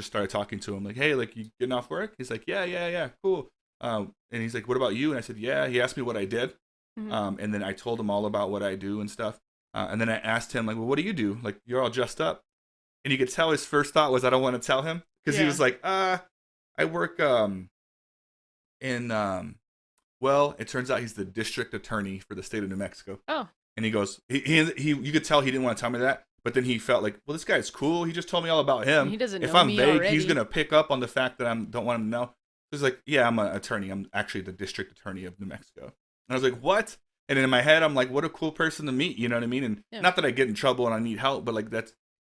started talking to him like, hey, like, you getting off work? He's like, yeah, cool. And he's like, what about you? And I said, yeah. He asked me what I did. Mm-hmm. And then I told him all about what I do and stuff. And then I asked him, like, well, what do you do? Like, you're all dressed up. And you could tell his first thought was, I don't want to tell him. Because he was like, I work well, it turns out he's the district attorney for the state of New Mexico. Oh. And he goes, you could tell he didn't want to tell me that. But then he felt like, well, this guy's cool. He just told me all about him. He doesn't know if I'm me vague, already. He's going to pick up on the fact that I don't want him to know. He's like, yeah, I'm an attorney. I'm actually the district attorney of New Mexico. And I was like, what? And in my head, I'm like, what a cool person to meet. You know what I mean? And not that I get in trouble and I need help, but like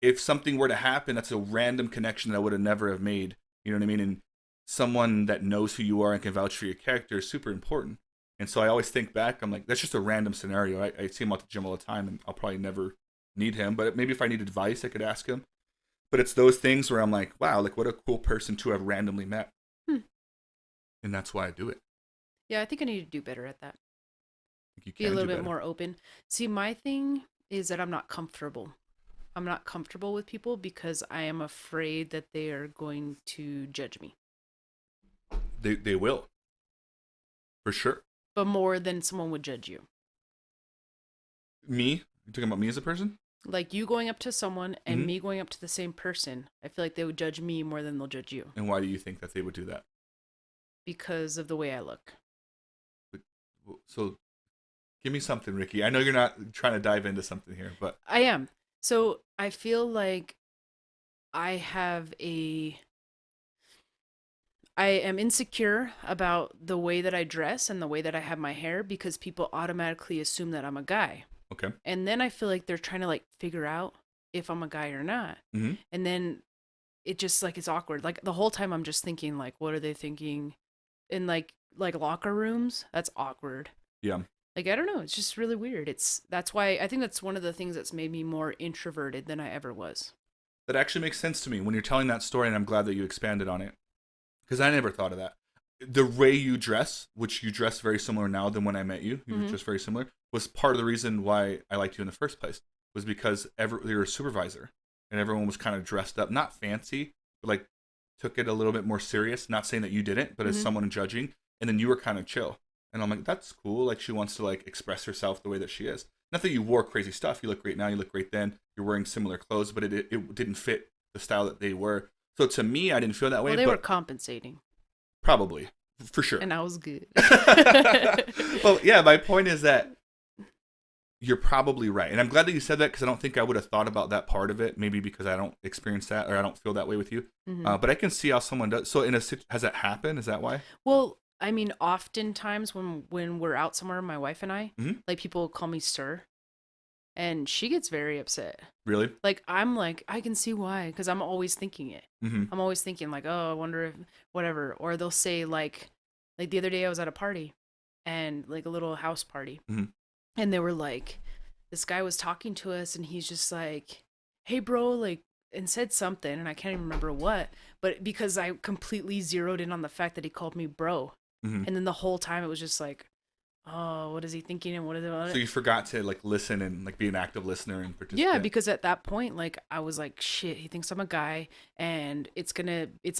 if something were to happen, that's a random connection that I would have never have made. You know what I mean? And someone that knows who you are and can vouch for your character is super important. And so I always think back, I'm like, that's just a random scenario. I see him at the gym all the time, and I'll probably never need him. But maybe if I need advice, I could ask him. But it's those things where I'm like, wow, like, what a cool person to have randomly met. And that's why I do it. Yeah, I think I need to do better at that. You be a little bit more open. See, my thing is that I'm not comfortable. I'm not comfortable with people because I am afraid that they are going to judge me. They will. For sure. But more than someone would judge you. Me? You're talking about me as a person? Like you going up to someone and me going up to the same person. I feel like they would judge me more than they'll judge you. And why do you think that they would do that? Because of the way I look. So give me something, Ricky. I know you're not trying to dive into something here, but I am. So I feel like I have I am insecure about the way that I dress and the way that I have my hair because people automatically assume that I'm a guy. okay. And then I feel like they're trying to like figure out if I'm a guy or not. Mm-hmm. And then it just like it's awkward. Like the whole time I'm just thinking like what are they thinking in like locker rooms? That's awkward. Yeah. Like I don't know, it's just really weird. That's why I think that's one of the things that's made me more introverted than I ever was. That actually makes sense to me when you're telling that story, and I'm glad that you expanded on it because I never thought of that. The way you dress, which you dress very similar now than when I met you, you were just very similar, was part of the reason why I liked you in the first place. Was because you were a supervisor, and everyone was kind of dressed up, not fancy, but like took it a little bit more serious. Not saying that you didn't, but as someone judging, and then you were kind of chill. And I'm like, that's cool. Like she wants to like express herself the way that she is. Not that you wore crazy stuff. You look great now. You look great then. You're wearing similar clothes, but it didn't fit the style that they were. So to me, I didn't feel that way. Well, they but were compensating. probably, for sure. And I was good. Well, yeah, my point is that you're probably right. And I'm glad that you said that because I don't think I would have thought about that part of it. Maybe because I don't experience that or I don't feel that way with you. But I can see how someone does. So has that happened? Is that why? Well, I mean, oftentimes when we're out somewhere, my wife and I, Mhm. like people call me sir, and she gets very upset. Really? Like I'm like, I can see why, because I'm always thinking it. Mm-hmm. I'm always thinking like, oh, I wonder if whatever. Or they'll say like the other day I was at a party, and like a little house party, and they were like, this guy was talking to us, and he's just like, hey, bro, like, and said something, and I can't even remember what, but because I completely zeroed in on the fact that he called me bro. And then the whole time it was just like, oh, what is he thinking and what is it? So you forgot to like listen and like be an active listener and participate. Yeah, because at that point, like I was like, shit, he thinks I'm a guy, and it's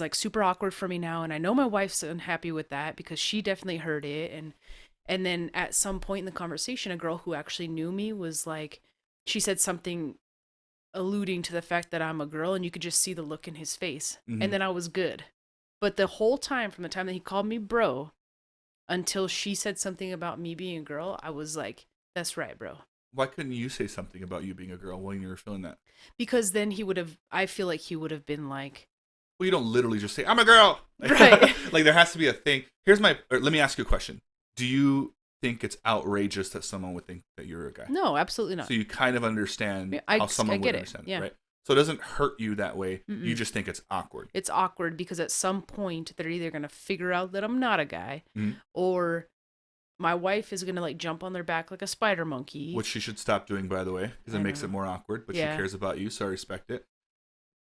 like super awkward for me now, and I know my wife's unhappy with that because she definitely heard it, and then at some point in the conversation, a girl who actually knew me was like, she said something alluding to the fact that I'm a girl, and you could just see the look in his face, and then I was good. But the whole time, from the time that he called me bro until she said something about me being a girl, I was like, that's right, bro. Why couldn't you say something about you being a girl when you were feeling that? Because then I feel like he would have been like, well, you don't literally just say, I'm a girl. Right. Like there has to be a thing. Let me ask you a question. Do you think it's outrageous that someone would think that you're a guy? no, absolutely not. So you kind of understand how someone would understand it, right? So it doesn't hurt you that way. You just think it's awkward. It's awkward because at some point they're either going to figure out that I'm not a guy or my wife is going to like jump on their back like a spider monkey. Which she should stop doing, by the way, because it makes it more awkward. But she cares about you, so I respect it.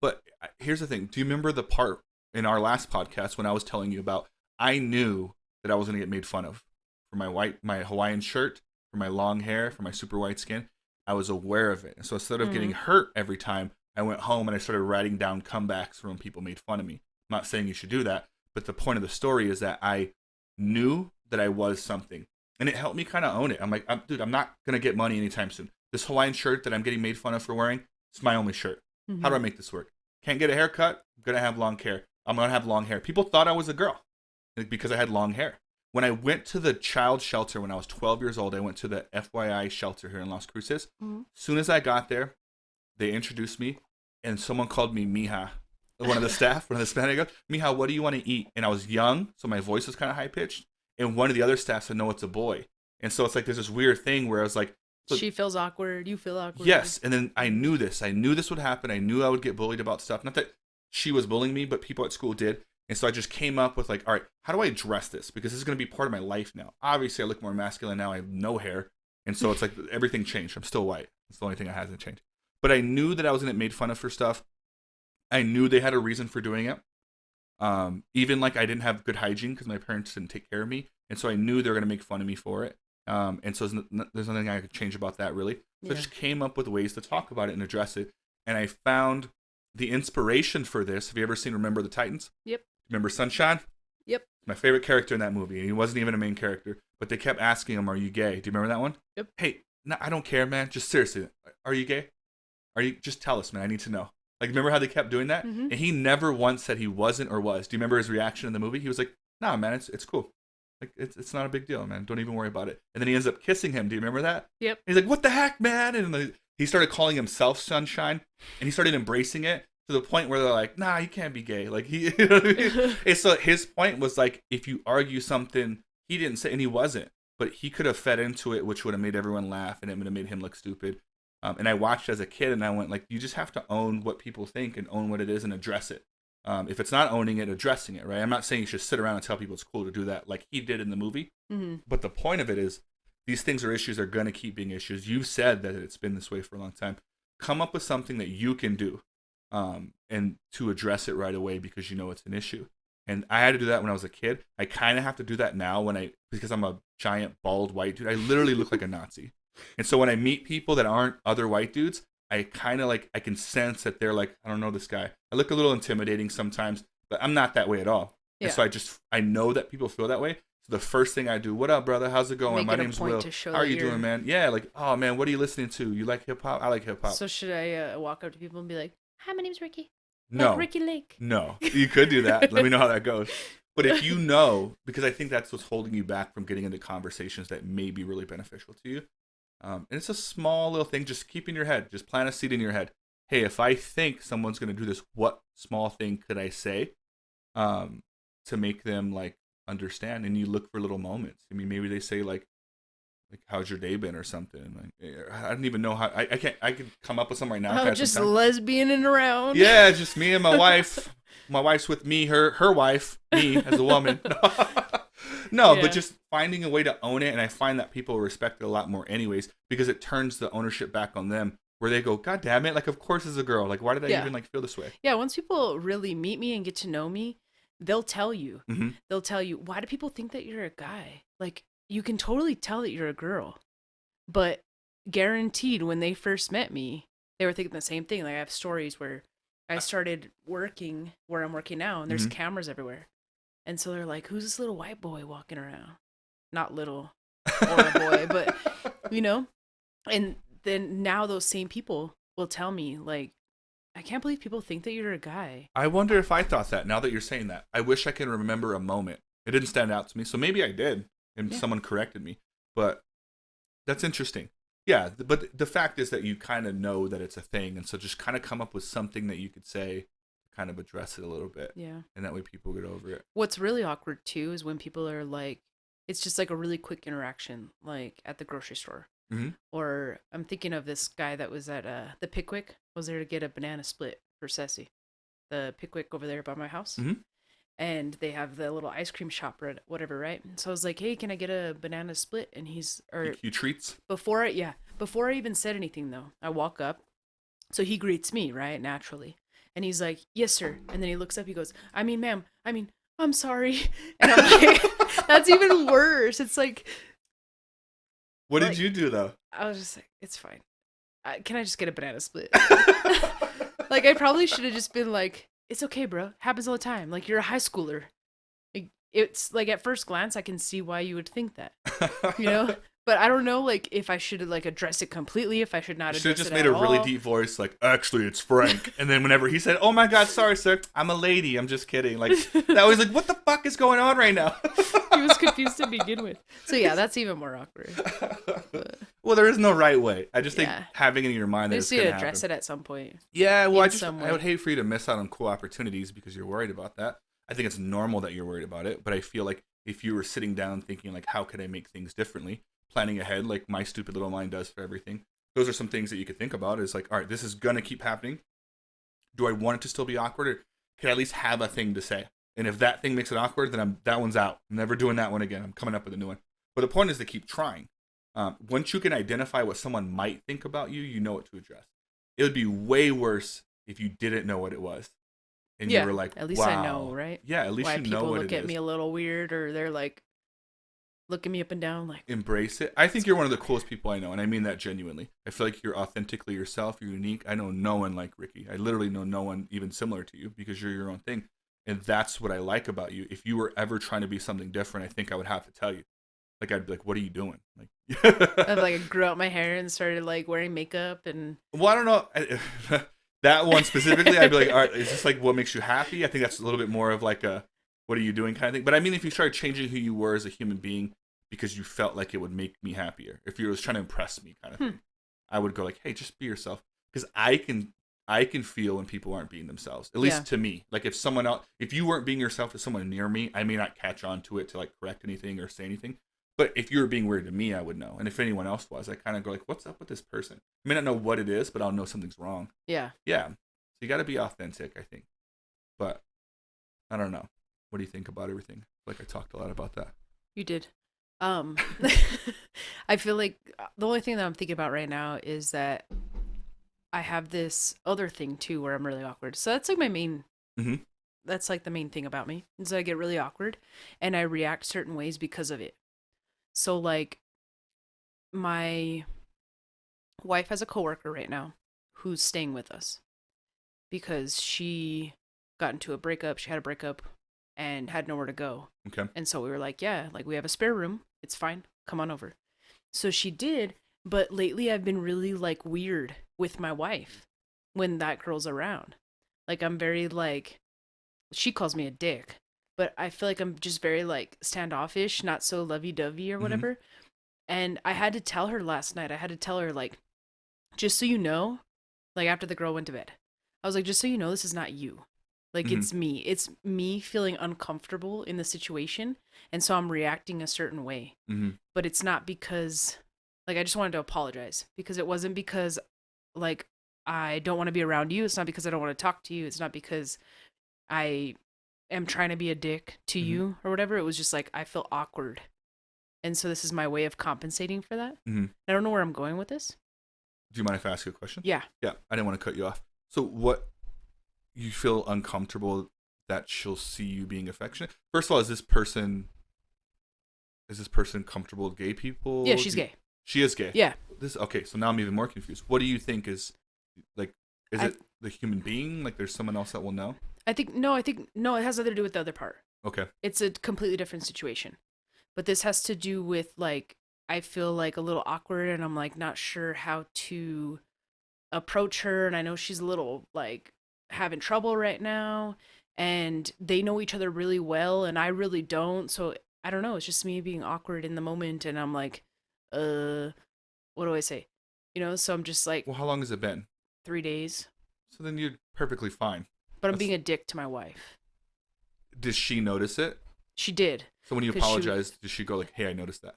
But here's the thing. Do you remember the part in our last podcast when I was telling you about I knew that I was going to get made fun of for my Hawaiian shirt, for my long hair, for my super white skin? I was aware of it. So instead of getting hurt every time, I went home and I started writing down comebacks from when people made fun of me. I'm not saying you should do that, but the point of the story is that I knew that I was something. And it helped me kind of own it. I'm like, dude, I'm not going to get money anytime soon. This Hawaiian shirt that I'm getting made fun of for wearing, it's my only shirt. How do I make this work? Can't get a haircut? I'm going to have long hair. I'm going to have long hair. People thought I was a girl because I had long hair. When I went to the child shelter when I was 12 years old, I went to the FYI shelter here in Las Cruces. As soon as I got there, they introduced me, and someone called me Mija. One of the staff, one of the Spanish guys, Mija, what do you want to eat? And I was young, so my voice was kind of high-pitched. And one of the other staff said, no, it's a boy. And so it's like there's this weird thing where I was like... she feels awkward, you feel awkward. Yes, and then I knew this. I knew this would happen. I knew I would get bullied about stuff. Not that she was bullying me, but people at school did. And so I just came up with like, all right, how do I address this? Because this is going to be part of my life now. Obviously, I look more masculine now. I have no hair. And so it's like everything changed. I'm still white. It's the only thing that hasn't changed. But I knew that I was going to get made fun of for stuff. I knew they had a reason for doing it. Even like I didn't have good hygiene because my parents didn't take care of me. And so I knew they were going to make fun of me for it. And so there's nothing I could change about that really. So I just came up with ways to talk about it and address it. And I found the inspiration for this. Have you ever seen Remember the Titans? Yep. Remember Sunshine? Yep. My favorite character in that movie. And he wasn't even a main character. But they kept asking him, are you gay? Do you remember that one? Yep. Hey, no, I don't care, man. Just seriously, are you gay? Just tell us, man. I need to know. Like, remember how they kept doing that? And he never once said he wasn't or was. Do you remember his reaction in the movie? He was like, nah, man, it's cool. Like, it's not a big deal, man. Don't even worry about it. And then he ends up kissing him. Do you remember that? Yep. He's like, what the heck, man? And he started calling himself Sunshine, and he started embracing it to the point where they're like, nah, he can't be gay. Like, he, you know what I mean? And so his point was like, if you argue something, he didn't say, and he wasn't, but he could have fed into it, which would have made everyone laugh, and it would have made him look stupid. And I watched as a kid, and I went like, you just have to own what people think and own what it is and address it. If it's not owning it, addressing it, right? I'm not saying you should sit around and tell people it's cool to do that like he did in the movie. Mm-hmm. But the point of it is these things are issues. They're going to keep being issues. You've said that it's been this way for a long time. Come up with something that you can do and to address it right away because you know it's an issue. And I had to do that when I was a kid. I kind of have to do that now because I'm a giant bald white dude. I literally look like a Nazi. And so when I meet people that aren't other white dudes, I kind of like, I can sense that they're like, I don't know this guy. I look a little intimidating sometimes, but I'm not that way at all. Yeah. And so I know that people feel that way. So the first thing I do, what up, brother? How's it going? My name's Will. How are you doing, man? Yeah, like, oh, man, what are you listening to? You like hip hop? I like hip hop. So should I walk up to people and be like, hi, my name's Ricky. No. Like Ricky Lake. No. You could do that. Let me know how that goes. But if you know, because I think that's what's holding you back from getting into conversations that may be really beneficial to you. And it's a small little thing. Just keep in your head. Just plant a seed in your head. Hey, if I think someone's going to do this, what small thing could I say to make them like understand? And you look for little moments. I mean, maybe they say like how's your day been or something. Like, I don't even know how. I could come up with something right now. Oh, just lesbianing around. Yeah, just me and my wife. My wife's with me. Her wife. Me as a woman. No, yeah. But just finding a way to own it, and I find that people respect it a lot more anyways, because it turns the ownership back on them, where they go, God damn it, like, of course as a girl, like, why did I even, like, feel this way? Yeah, once people really meet me and get to know me, they'll tell you. Mm-hmm. They'll tell you, why do people think that you're a guy? Like, you can totally tell that you're a girl, but guaranteed when they first met me, they were thinking the same thing. Like, I have stories where I started working where I'm working now, and there's cameras everywhere. And so they're like, who's this little white boy walking around? Not little or a boy, but, you know? And then now those same people will tell me, like, I can't believe people think that you're a guy. I wonder if I thought that now that you're saying that. I wish I could remember a moment. It didn't stand out to me. So maybe I did, and someone corrected me. But that's interesting. Yeah, but the fact is that you kind of know that it's a thing. And so just kind of come up with something that you could say, kind of address it a little bit. Yeah. And that way people get over it. What's really awkward too is when people are like, it's just like a really quick interaction, like at the grocery store. Mm-hmm. Or I'm thinking of this guy that was at the Pickwick, was there to get a banana split for Ceci. The Pickwick over there by my house. Mm-hmm. And they have the little ice cream shop or whatever, right? So I was like, hey, can I get a banana split? And you treats? Before I even said anything though, I walk up. So he greets me, right? Naturally. And he's like, yes, sir. And then he looks up, he goes, ma'am, I'm sorry. And I'm like, that's even worse. It's like. What did you do, though? I was just like, it's fine. Can I just get a banana split? Like, I probably should have just been like, it's okay, bro. Happens all the time. Like, you're a high schooler. Like, it's like, at first glance, I can see why you would think that. You know? But I don't know, like, if I should like address it completely, if I should not address it at all. Should have just made a really deep voice, like, actually, it's Frank. And then whenever he said, oh my God, sorry, sir, I'm a lady, I'm just kidding. Like, that was like, what the fuck is going on right now? He was confused to begin with. So yeah, that's even more awkward. But, well, there is no right way. I just think having it in your mind that it's going to happen. address it at some point. Yeah, well, I would hate for you to miss out on cool opportunities because you're worried about that. I think it's normal that you're worried about it, but I feel like if you were sitting down thinking, like, how could I make things differently? Planning ahead, like my stupid little mind does for everything. Those are some things that you could think about. Is like, all right, this is gonna keep happening. Do I want it to still be awkward, or can I at least have a thing to say? And if that thing makes it awkward, then that one's out. I'm never doing that one again. I'm coming up with a new one. But the point is to keep trying. Once you can identify what someone might think about you, you know what to address. It would be way worse if you didn't know what it was, and you were like, at least I know, right? Yeah, at least you know what it is. Why people look at me a little weird, or they're like, looking me up and down, like, embrace it. I think you're one of the coolest people I know, and I mean that genuinely. I feel like you're authentically yourself. You're unique. I know no one like Ricky. I literally know no one even similar to you because you're your own thing, and that's what I like about you. If you were ever trying to be something different, I think I would have to tell you. Like, I'd be like, "What are you doing?" Like, I grew out my hair and started like wearing makeup and. Well, I don't know. That one specifically, I'd be like, "All right, is this like what makes you happy?" I think that's a little bit more of like a what are you doing kind of thing. But I mean, if you started changing who you were as a human being because you felt like it would make me happier, if you was trying to impress me kind of thing, I would go like, hey, just be yourself. Because I can feel when people aren't being themselves, at least to me. Like if you weren't being yourself to someone near me, I may not catch on to it to like correct anything or say anything. But if you were being weird to me, I would know. And if anyone else was, I kind of go like, what's up with this person? I may not know what it is, but I'll know something's wrong. Yeah. Yeah. So you got to be authentic, I think. But I don't know. What do you think about everything? Like I talked a lot about that. You did. I feel like the only thing that I'm thinking about right now is that I have this other thing too where I'm really awkward. So that's like my main. Mm-hmm. That's like the main thing about me is I get really awkward and I react certain ways because of it. So like my wife has a coworker right now who's staying with us because she got into a breakup. She had a breakup and had nowhere to go. Okay. And so we were like, yeah, like we have a spare room. It's fine. Come on over. So she did. But lately I've been really like weird with my wife when that girl's around. Like I'm very like, she calls me a dick, but I feel like I'm just very like standoffish, not so lovey-dovey or whatever. Mm-hmm. And I had to tell her last night, like, just so you know, like after the girl went to bed, I was like, just so you know, this is not you. Like, it's me. It's me feeling uncomfortable in the situation. And so I'm reacting a certain way. But it's not because, like, I just wanted to apologize. Because it wasn't because, like, I don't want to be around you. It's not because I don't want to talk to you. It's not because I am trying to be a dick to you or whatever. It was just like, I feel awkward. And so this is my way of compensating for that. I don't know where I'm going with this. Do you mind if I ask you a question? Yeah. Yeah, I didn't want to cut you off. So what... You feel uncomfortable that she'll see you being affectionate? First of all, is this person comfortable with gay people? Yeah, she's gay. She is gay. Yeah. Okay, so now I'm even more confused. What do you think is like? Is it the human being? Like, there's someone else that will know? I think no. It has nothing to do with the other part. Okay. It's a completely different situation, but this has to do with like I feel like a little awkward, and I'm like not sure how to approach her, and I know she's a little like having trouble right now, and they know each other really well and I really don't, so I don't know, it's just me being awkward in the moment, and I'm like what do I say, so I'm just like, well, how long has it been? 3 days. So then you're perfectly fine, but I'm being a dick to my wife. Does she notice it? She did. So when you apologized, did she go like, hey, I noticed that?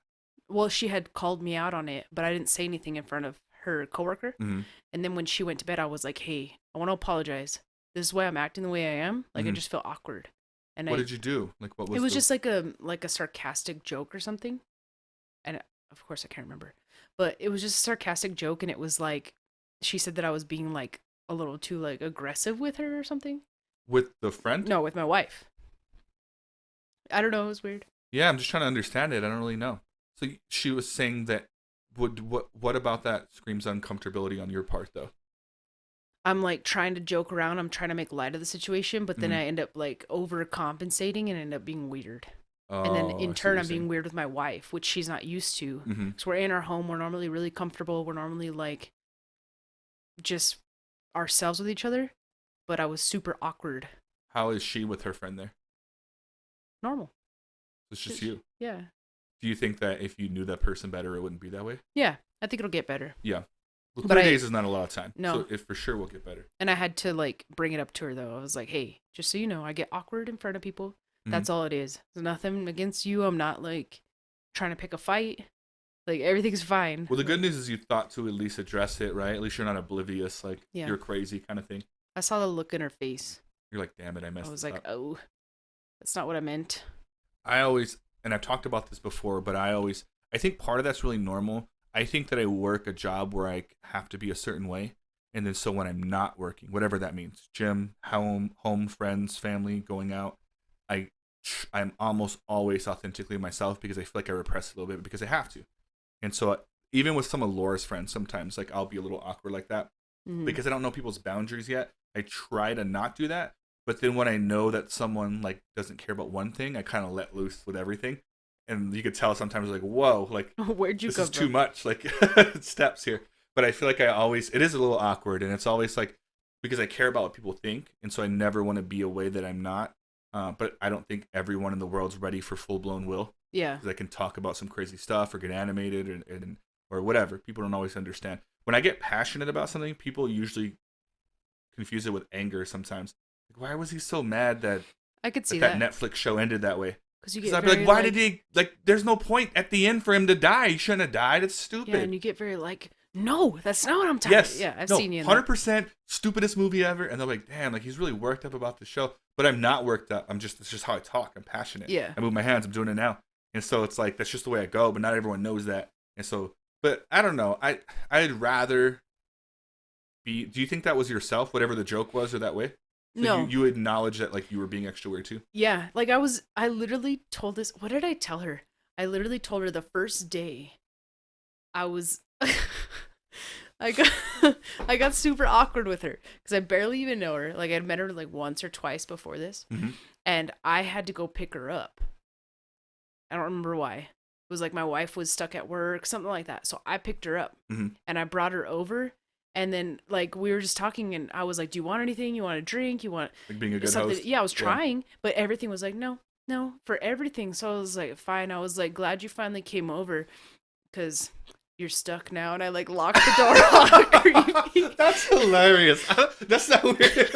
Well, she had called me out on it, but I didn't say anything in front of her coworker. And then when she went to bed, I was like, hey, I want to apologize. This is why I'm acting the way I am. Like, I just feel awkward. And what did you do? Like, what was it? Was just like a sarcastic joke or something. And of course, I can't remember. But it was just a sarcastic joke, and it was like, she said that I was being like a little too like aggressive with her or something. With the friend? No, with my wife. I don't know. It was weird. Yeah, I'm just trying to understand it. I don't really know. So she was saying that. What about that screams uncomfortability on your part, though? I'm like trying to joke around. I'm trying to make light of the situation, but then I end up like overcompensating and end up being weird. And then in turn, I'm being weird with my wife, which she's not used to. So we're in our home. We're normally really comfortable. We're normally like just ourselves with each other. But I was super awkward. How is she with her friend there? Normal. It's just you. Yeah. Do you think that if you knew that person better, it wouldn't be that way? Yeah, I think it'll get better. Yeah. Well, 3 days is not a lot of time. No. So it for sure will get better. And I had to like bring it up to her though. I was like, hey, just so you know, I get awkward in front of people. That's all it is. There's nothing against you. I'm not like trying to pick a fight. Like everything's fine. Well, the good news is you thought to at least address it, right? At least you're not oblivious, like you're crazy kind of thing. I saw the look in her face. You're like, damn it, I messed up. I was like, oh, that's not what I meant. And I've talked about this before, but I think part of that's really normal. I think that I work a job where I have to be a certain way. And then so when I'm not working, whatever that means, gym, home, friends, family, going out, I'm almost always authentically myself because I feel like I repress a little bit because I have to. And so even with some of Laura's friends, sometimes like I'll be a little awkward like that because I don't know people's boundaries yet. I try to not do that. But then when I know that someone like doesn't care about one thing, I kind of let loose with everything. And you could tell sometimes like, whoa, like where'd you this go is from? too much, like steps here. But I feel like it is a little awkward, and it's always like because I care about what people think, and so I never want to be a way that I'm not. But I don't think everyone in the world's ready for full blown will. Yeah. Because I can talk about some crazy stuff or get animated or whatever. People don't always understand. When I get passionate about something, people usually confuse it with anger sometimes. Like, why was he so mad that I could see that Netflix show ended that way? Because you Because get I'd be like, why did he, like, there's no point at the end for him to die. He shouldn't have died. It's stupid. Yeah, and you get very like, no, that's not what I'm talking about. Yeah, I've seen you in 100% stupidest movie ever. And they're like, damn, like, he's really worked up about the show. But I'm not worked up. It's just how I talk. I'm passionate. Yeah. I move my hands. I'm doing it now. And so it's like, that's just the way I go. But not everyone knows that. And so, but I don't know. I'd rather be, do you think that was yourself, whatever the joke was, or that way? So No. You acknowledge that, like, you were being extra weird too? Yeah, like I literally told this, what did I tell her? I literally told her the first day I was, I got, I got super awkward with her because I barely even know her. Like I'd met her like once or twice before this, and I had to go pick her up. I don't remember why. It was like my wife was stuck at work, something like that. So I picked her up and I brought her over. And then, like, we were just talking, and I was like, do you want anything? You want a drink? You want like being a good something? host? Yeah, I was trying, but everything was like, no, for everything. So I was like, fine. I was like, glad you finally came over because you're stuck now. And I, like, locked the door on. Creepy. That's hilarious. That's not weird.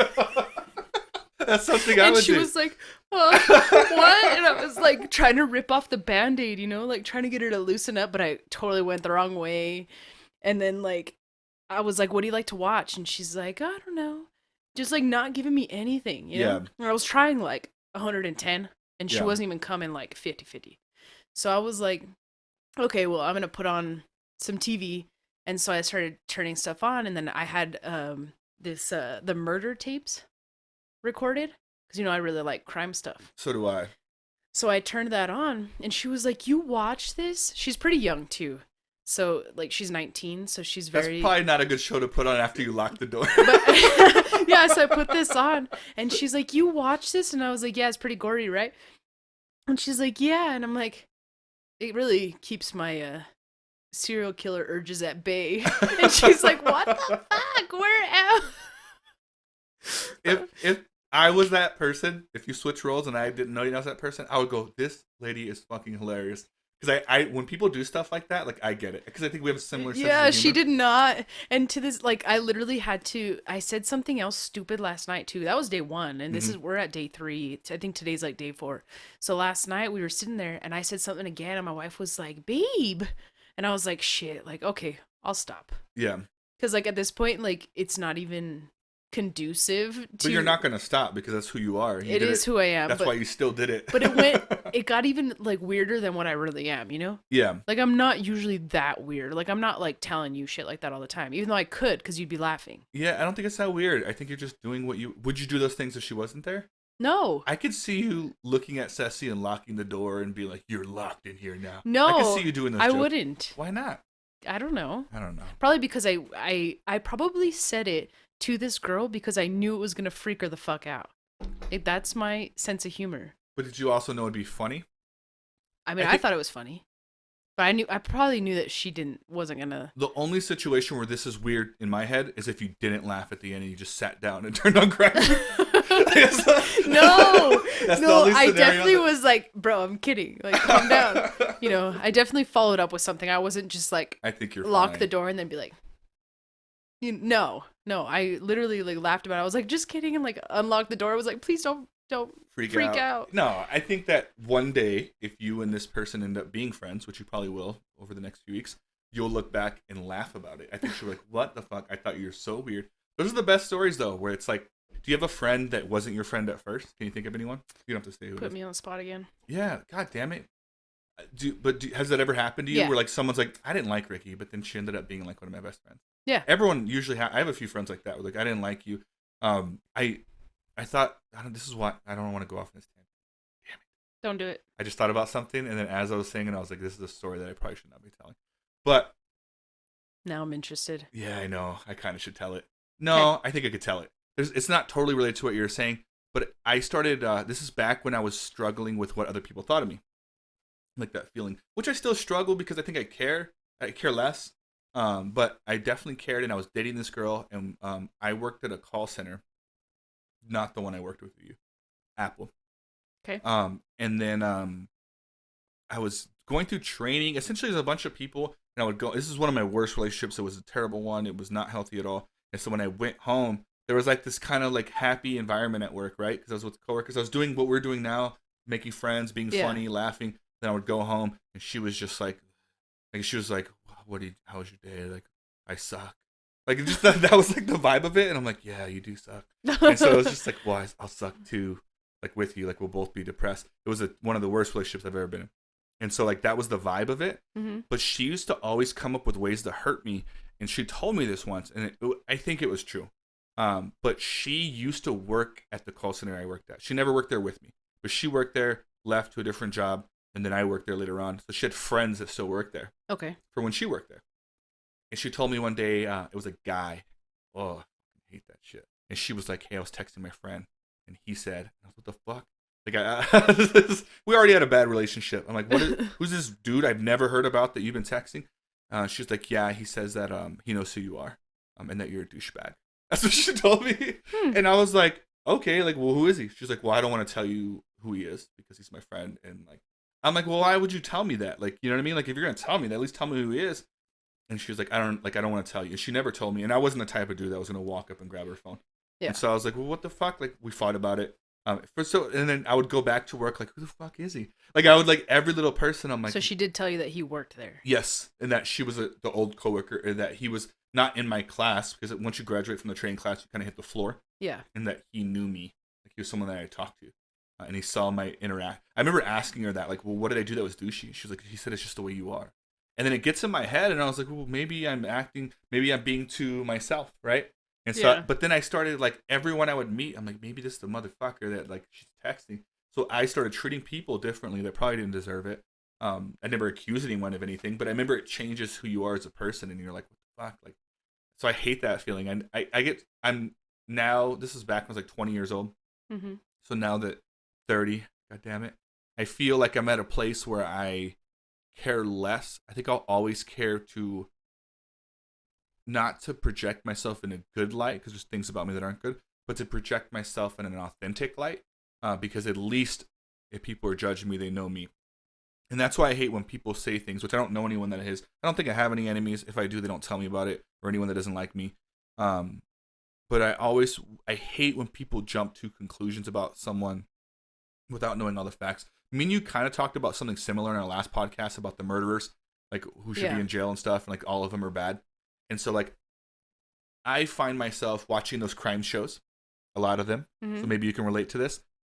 That's something I would do. And she was like, what? And I was, like, trying to rip off the Band-Aid, you know, like, trying to get her to loosen up, but I totally went the wrong way. And then, like, I was like, what do you like to watch? And she's like, I don't know. Just like not giving me anything, you know? And I was trying like 110 and she wasn't even coming like 50-50. So I was like, okay, well, I'm going to put on some TV. And so I started turning stuff on. And then I had the murder tapes recorded because, you know, I really like crime stuff. So do I. So I turned that on and she was like, you watch this? She's pretty young too. So, like, she's 19, so she's very... That's probably not a good show to put on after you lock the door. But, yeah, so I put this on, and she's like, you watch this? And I was like, yeah, it's pretty gory, right? And she's like, yeah. And I'm like, it really keeps my serial killer urges at bay. And she's like, what the fuck? Where am If I was that person, if you switch roles and I didn't know you was that person, I would go, this lady is fucking hilarious. Because I when people do stuff like that, like, I get it. Because I think we have a similar sense of humor. She did not. And to this, like, I literally had to, I said something else stupid last night, too. That was day 1. And this is, we're at day 3. I think today's, like, day 4. So last night we were sitting there and I said something again and my wife was like, babe. And I was like, shit, like, okay, I'll stop. Yeah. Because, like, at this point, like, it's not even conducive to... But you're not going to stop because that's who you are. It is who I am. That's why you still did it. But it got even, like, weirder than what I really am, you know? Yeah. Like, I'm not usually that weird. Like, I'm not, like, telling you shit like that all the time. Even though I could, because you'd be laughing. Yeah, I don't think it's that weird. I think you're just doing what you... Would you do those things if she wasn't there? No. I could see you looking at Ceci and locking the door and be like, you're locked in here now. No. I could see you doing those jokes. I wouldn't. Why not? I don't know. I don't know. Probably because I probably said it to this girl because I knew it was going to freak her the fuck out. That's my sense of humor. But did you also know it'd be funny? I mean, I thought it was funny. But I probably knew that she wasn't gonna. The only situation where this is weird in my head is if you didn't laugh at the end and you just sat down and turned on gravity. No, no, I definitely was like, bro, I'm kidding. Like, calm down. You know, I definitely followed up with something. I wasn't just like, I think you're lock fine. the door and then be like, no. I literally like laughed about it. I was like, just kidding, and like unlocked the door. I was like, please don't freak out. No, I think that one day, if you and this person end up being friends, which you probably will over the next few weeks, you'll look back and laugh about it. I think she'll be like, what the fuck? I thought you were so weird. Those are the best stories, though, where it's like, do you have a friend that wasn't your friend at first? Can you think of anyone? You don't have to say who it is. Put me on the spot again. Yeah, god damn it. Has that ever happened to you? Yeah. Where like someone's like, I didn't like Riki, but then she ended up being like one of my best friends. Yeah. Everyone usually I have a few friends like that. Where like, I didn't like you. I thought, this is what, I don't want to go off on this tangent. Damn it. Don't do it. I just thought about something, and then as I was saying it, I was like, this is a story that I probably should not be telling. But now I'm interested. yeah, I know. I kind of should tell it. No, I think I could tell it. It's not totally related to what you're saying, but I started, this is back when I was struggling with what other people thought of me. Like that feeling, which I still struggle because I think I care less. But I definitely cared, and I was dating this girl, and I worked at a call center, not the one I worked with you, Apple. Okay. And then I was going through training. Essentially, there's a bunch of people, and I would go. This is one of my worst relationships. It was a terrible one. It was not healthy at all. And so when I went home, there was like this kind of like happy environment at work, right? Because I was with coworkers. I was doing what we're doing now, making friends, being Yeah. funny, laughing. Then I would go home, and she was just like she was like, "What do you? How was your day?" Like, I suck. Like it just that was like the vibe of it, and I'm like, "Yeah, you do suck." And so it was just like, "Well, I'll suck too." Like with you, like we'll both be depressed. It was one of the worst relationships I've ever been in. And so like that was the vibe of it. Mm-hmm. But she used to always come up with ways to hurt me. And she told me this once, and I think it was true. But she used to work at the call center I worked at. She never worked there with me, but she worked there, left to a different job, and then I worked there later on. So she had friends that still worked there. Okay. For when she worked there. And she told me one day, it was a guy. Oh, I hate that shit. And she was like, "Hey, I was texting my friend, and he said, what the fuck?" Like, we already had a bad relationship. I'm like, who's this dude I've never heard about that you've been texting? She's like, yeah, he says that he knows who you are, and that you're a douchebag. That's what she told me. And I was like, okay, like, well, who is he? She's like, well, I don't want to tell you who he is because he's my friend. And like, I'm like, well, why would you tell me that? Like, you know what I mean? Like, if you're gonna tell me that, at least tell me who he is. And she was like, I don't want to tell you. And she never told me. And I wasn't the type of dude that was gonna walk up and grab her phone. Yeah. And so I was like, well, what the fuck? Like, we fought about it. And then I would go back to work like, who the fuck is he? Like, I would like every little person. I'm like, so she did tell you that he worked there. Yes, and that she was the old coworker, and that he was not in my class because once you graduate from the training class, you kind of hit the floor. Yeah. And that he knew me, like he was someone that I talked to, and he saw my interact. I remember asking her that, like, well, what did I do that was douchey? She was like, he said it's just the way you are. And then it gets in my head, and I was like, well, maybe I'm being to myself, right? And so, but then I started, like, everyone I would meet, I'm like, maybe this is the motherfucker that, like, she's texting. So I started treating people differently that probably didn't deserve it. I never accused anyone of anything, but I remember it changes who you are as a person, and you're like, what the fuck? Like, so I hate that feeling. And I'm now, this is back when I was, like, 20 years old. Mm-hmm. So now that 30, God damn it, I feel like I'm at a place where I care less. I think I'll always care to not to project myself in a good light because there's things about me that aren't good, but to project myself in an authentic light because at least if people are judging me, they know me. And that's why I hate when people say things, which I don't know anyone that is. I don't think I have any enemies. If I do, they don't tell me about it, or anyone that doesn't like me. But I hate when people jump to conclusions about someone without knowing all the facts. Me and you kind of talked about something similar in our last podcast about the murderers, like who should be in jail and stuff, and like all of them are bad. And so, like, I find myself watching those crime shows, a lot of them. Mm-hmm. So maybe you can relate to this.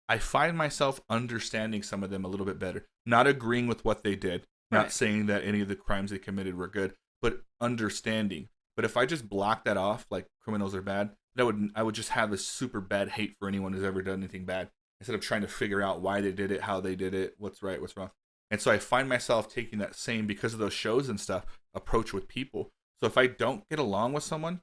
I find myself understanding some of them a little bit better. Not agreeing with what they did. Not saying that any of the crimes they committed were good, but understanding. But if I just block that off, like criminals are bad, I would just have a super bad hate for anyone who's ever done anything bad. Instead of trying to figure out why they did it, how they did it, what's right, what's wrong. And so I find myself taking that same, because of those shows and stuff, approach with people. So if I don't get along with someone,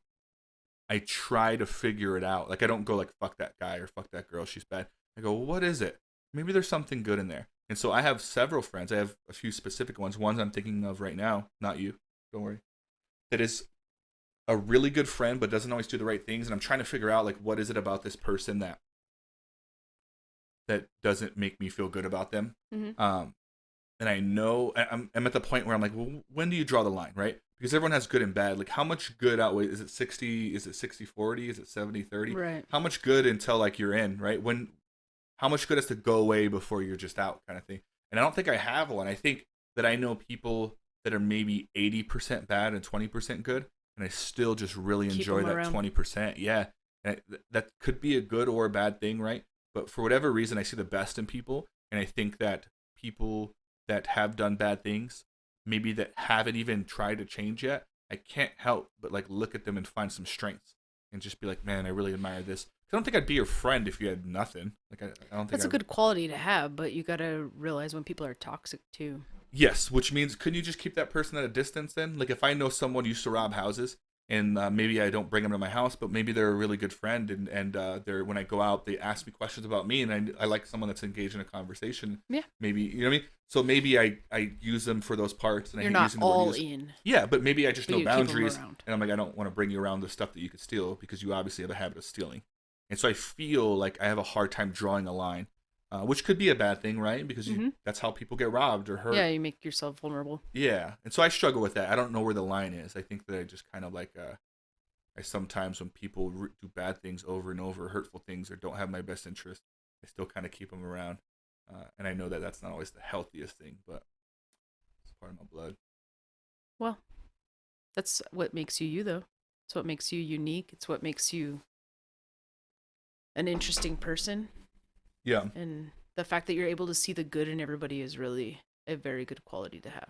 I try to figure it out. Like, I don't go like, fuck that guy or fuck that girl, she's bad. I go, what is it? Maybe there's something good in there. And so I have several friends. I have a few specific ones. Ones I'm thinking of right now, not you, don't worry. That is a really good friend, but doesn't always do the right things. And I'm trying to figure out, like, what is it about this person that doesn't make me feel good about them. Mm-hmm. And I know I'm at the point where I'm like, well, when do you draw the line, right? Because everyone has good and bad. Like, how much good outweighs? Is it 60? Is it 60-40? Is it 70-30? Right. How much good until, like, you're in, right? How much good has to go away before you're just out, kind of thing? And I don't think I have one. I think that I know people that are maybe 80% bad and 20% good, and I still just really enjoy that around. 20%. Yeah, and that could be a good or a bad thing, right? But for whatever reason, I see the best in people, and I think that people that have done bad things, maybe that haven't even tried to change yet, I can't help but, like, look at them and find some strengths and just be like, man, I really admire this. I don't think I'd be your friend if you had nothing. Like, I don't think that's a good quality to have, but you gotta realize when people are toxic too. Yes, which means, couldn't you just keep that person at a distance then? Like, if I know someone used to rob houses, and maybe I don't bring them to my house, but maybe they're a really good friend, and they're, when I go out, they ask me questions about me, and I like someone that's engaged in a conversation. Yeah. Maybe, you know what I mean? So maybe I use them for those parts, and you're not all in. Yeah, but maybe I just know boundaries, and I'm like, I don't want to bring you around the stuff that you could steal, because you obviously have a habit of stealing. And so I feel like I have a hard time drawing a line. which could be a bad thing, right? Because Mm-hmm. that's how people get robbed or hurt. Yeah, you make yourself vulnerable. Yeah, and so I struggle with that. I don't know where the line is. I think that I just kind of like I sometimes when people do bad things over and over, hurtful things, or don't have my best interest, I still kind of keep them around. And I know that that's not always the healthiest thing, but it's part of my blood. Well, that's what makes you you, though. It's what makes you unique. It's what makes you an interesting person. Yeah. And the fact that you're able to see the good in everybody is really a very good quality to have.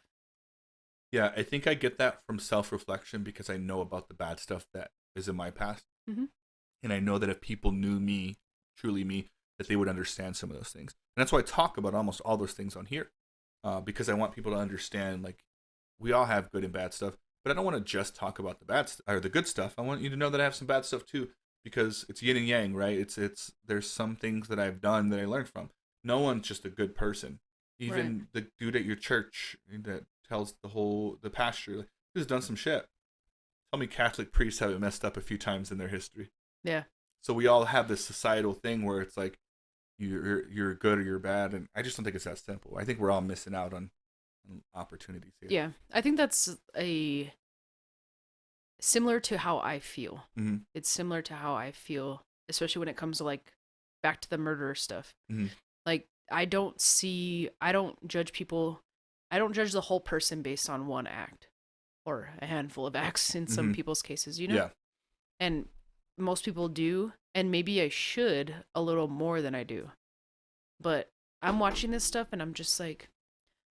Yeah, I think I get that from self-reflection because I know about the bad stuff that is in my past. Mm-hmm. And I know that if people knew me, truly me, that they would understand some of those things. And that's why I talk about almost all those things on here. Because I want people to understand, like, we all have good and bad stuff, but I don't want to just talk about the or the good stuff. I want you to know that I have some bad stuff too, because it's yin and yang, right? It's there's some things that I've done that I learned from. No one's just a good person. Even the dude at your church that tells the pastor, like, who's done some shit. Tell me Catholic priests haven't messed up a few times in their history. Yeah. So we all have this societal thing where it's like you're good or you're bad, and I just don't think it's that simple. I think we're all missing out on opportunities here. Yeah, I think that's similar to how I feel. Mm-hmm. It's similar to how I feel, especially when it comes to like back to the murder stuff. Mm-hmm. Like I don't judge people. I don't judge the whole person based on one act or a handful of acts in some people's cases, you know? Yeah. And most people do, and maybe I should a little more than I do. But I'm watching this stuff and I'm just like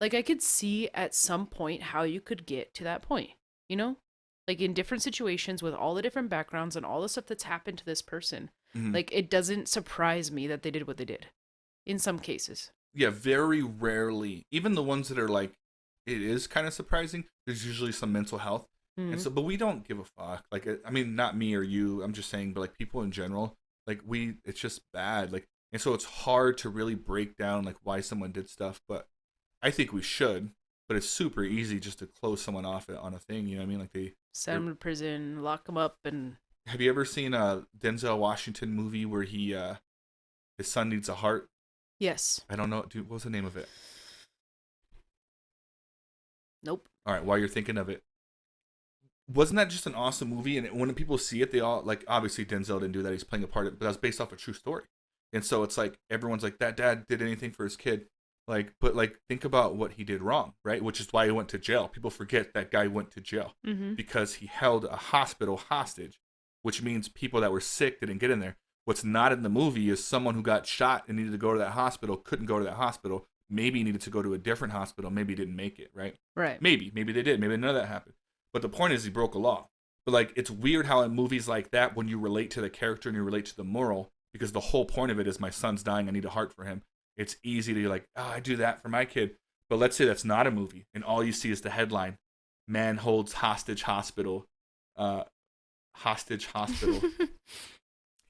I could see at some point how you could get to that point, you know? Like in different situations with all the different backgrounds and all the stuff that's happened to this person. Mm-hmm. Like it doesn't surprise me that they did what they did in some cases. Yeah, very rarely. Even the ones that are like, it is kind of surprising. There's usually some mental health. Mm-hmm. And so, but we don't give a fuck. Like, I mean, not me or you. I'm just saying, but like people in general, like it's just bad. Like, and so it's hard to really break down like why someone did stuff. But I think we should. But it's super easy just to close someone off on a thing. You know what I mean? Like send them to prison, lock them up, and. Have you ever seen a Denzel Washington movie where his son needs a heart? Yes. I don't know, dude. What's the name of it? Nope. All right, while you're thinking of it, wasn't that just an awesome movie? And when people see it, they all like. Obviously, Denzel didn't do that; he's playing a part of it, but that was based off a true story. And so it's like everyone's like, that dad did anything for his kid, like. But like, think about what he did wrong, right? Which is why he went to jail. People forget that guy went to jail because he held a hospital hostage, which means people that were sick didn't get in there. What's not in the movie is someone who got shot and needed to go to that hospital, couldn't go to that hospital. Maybe needed to go to a different hospital. Maybe didn't make it, right? Right. Maybe they did. Maybe none of that happened. But the point is he broke a law. But like, it's weird how in movies like that, when you relate to the character and you relate to the moral, because the whole point of it is my son's dying, I need a heart for him. It's easy to like, oh, I do that for my kid. But let's say that's not a movie and all you see is the headline, man holds hostage hospital. Hostage hospital.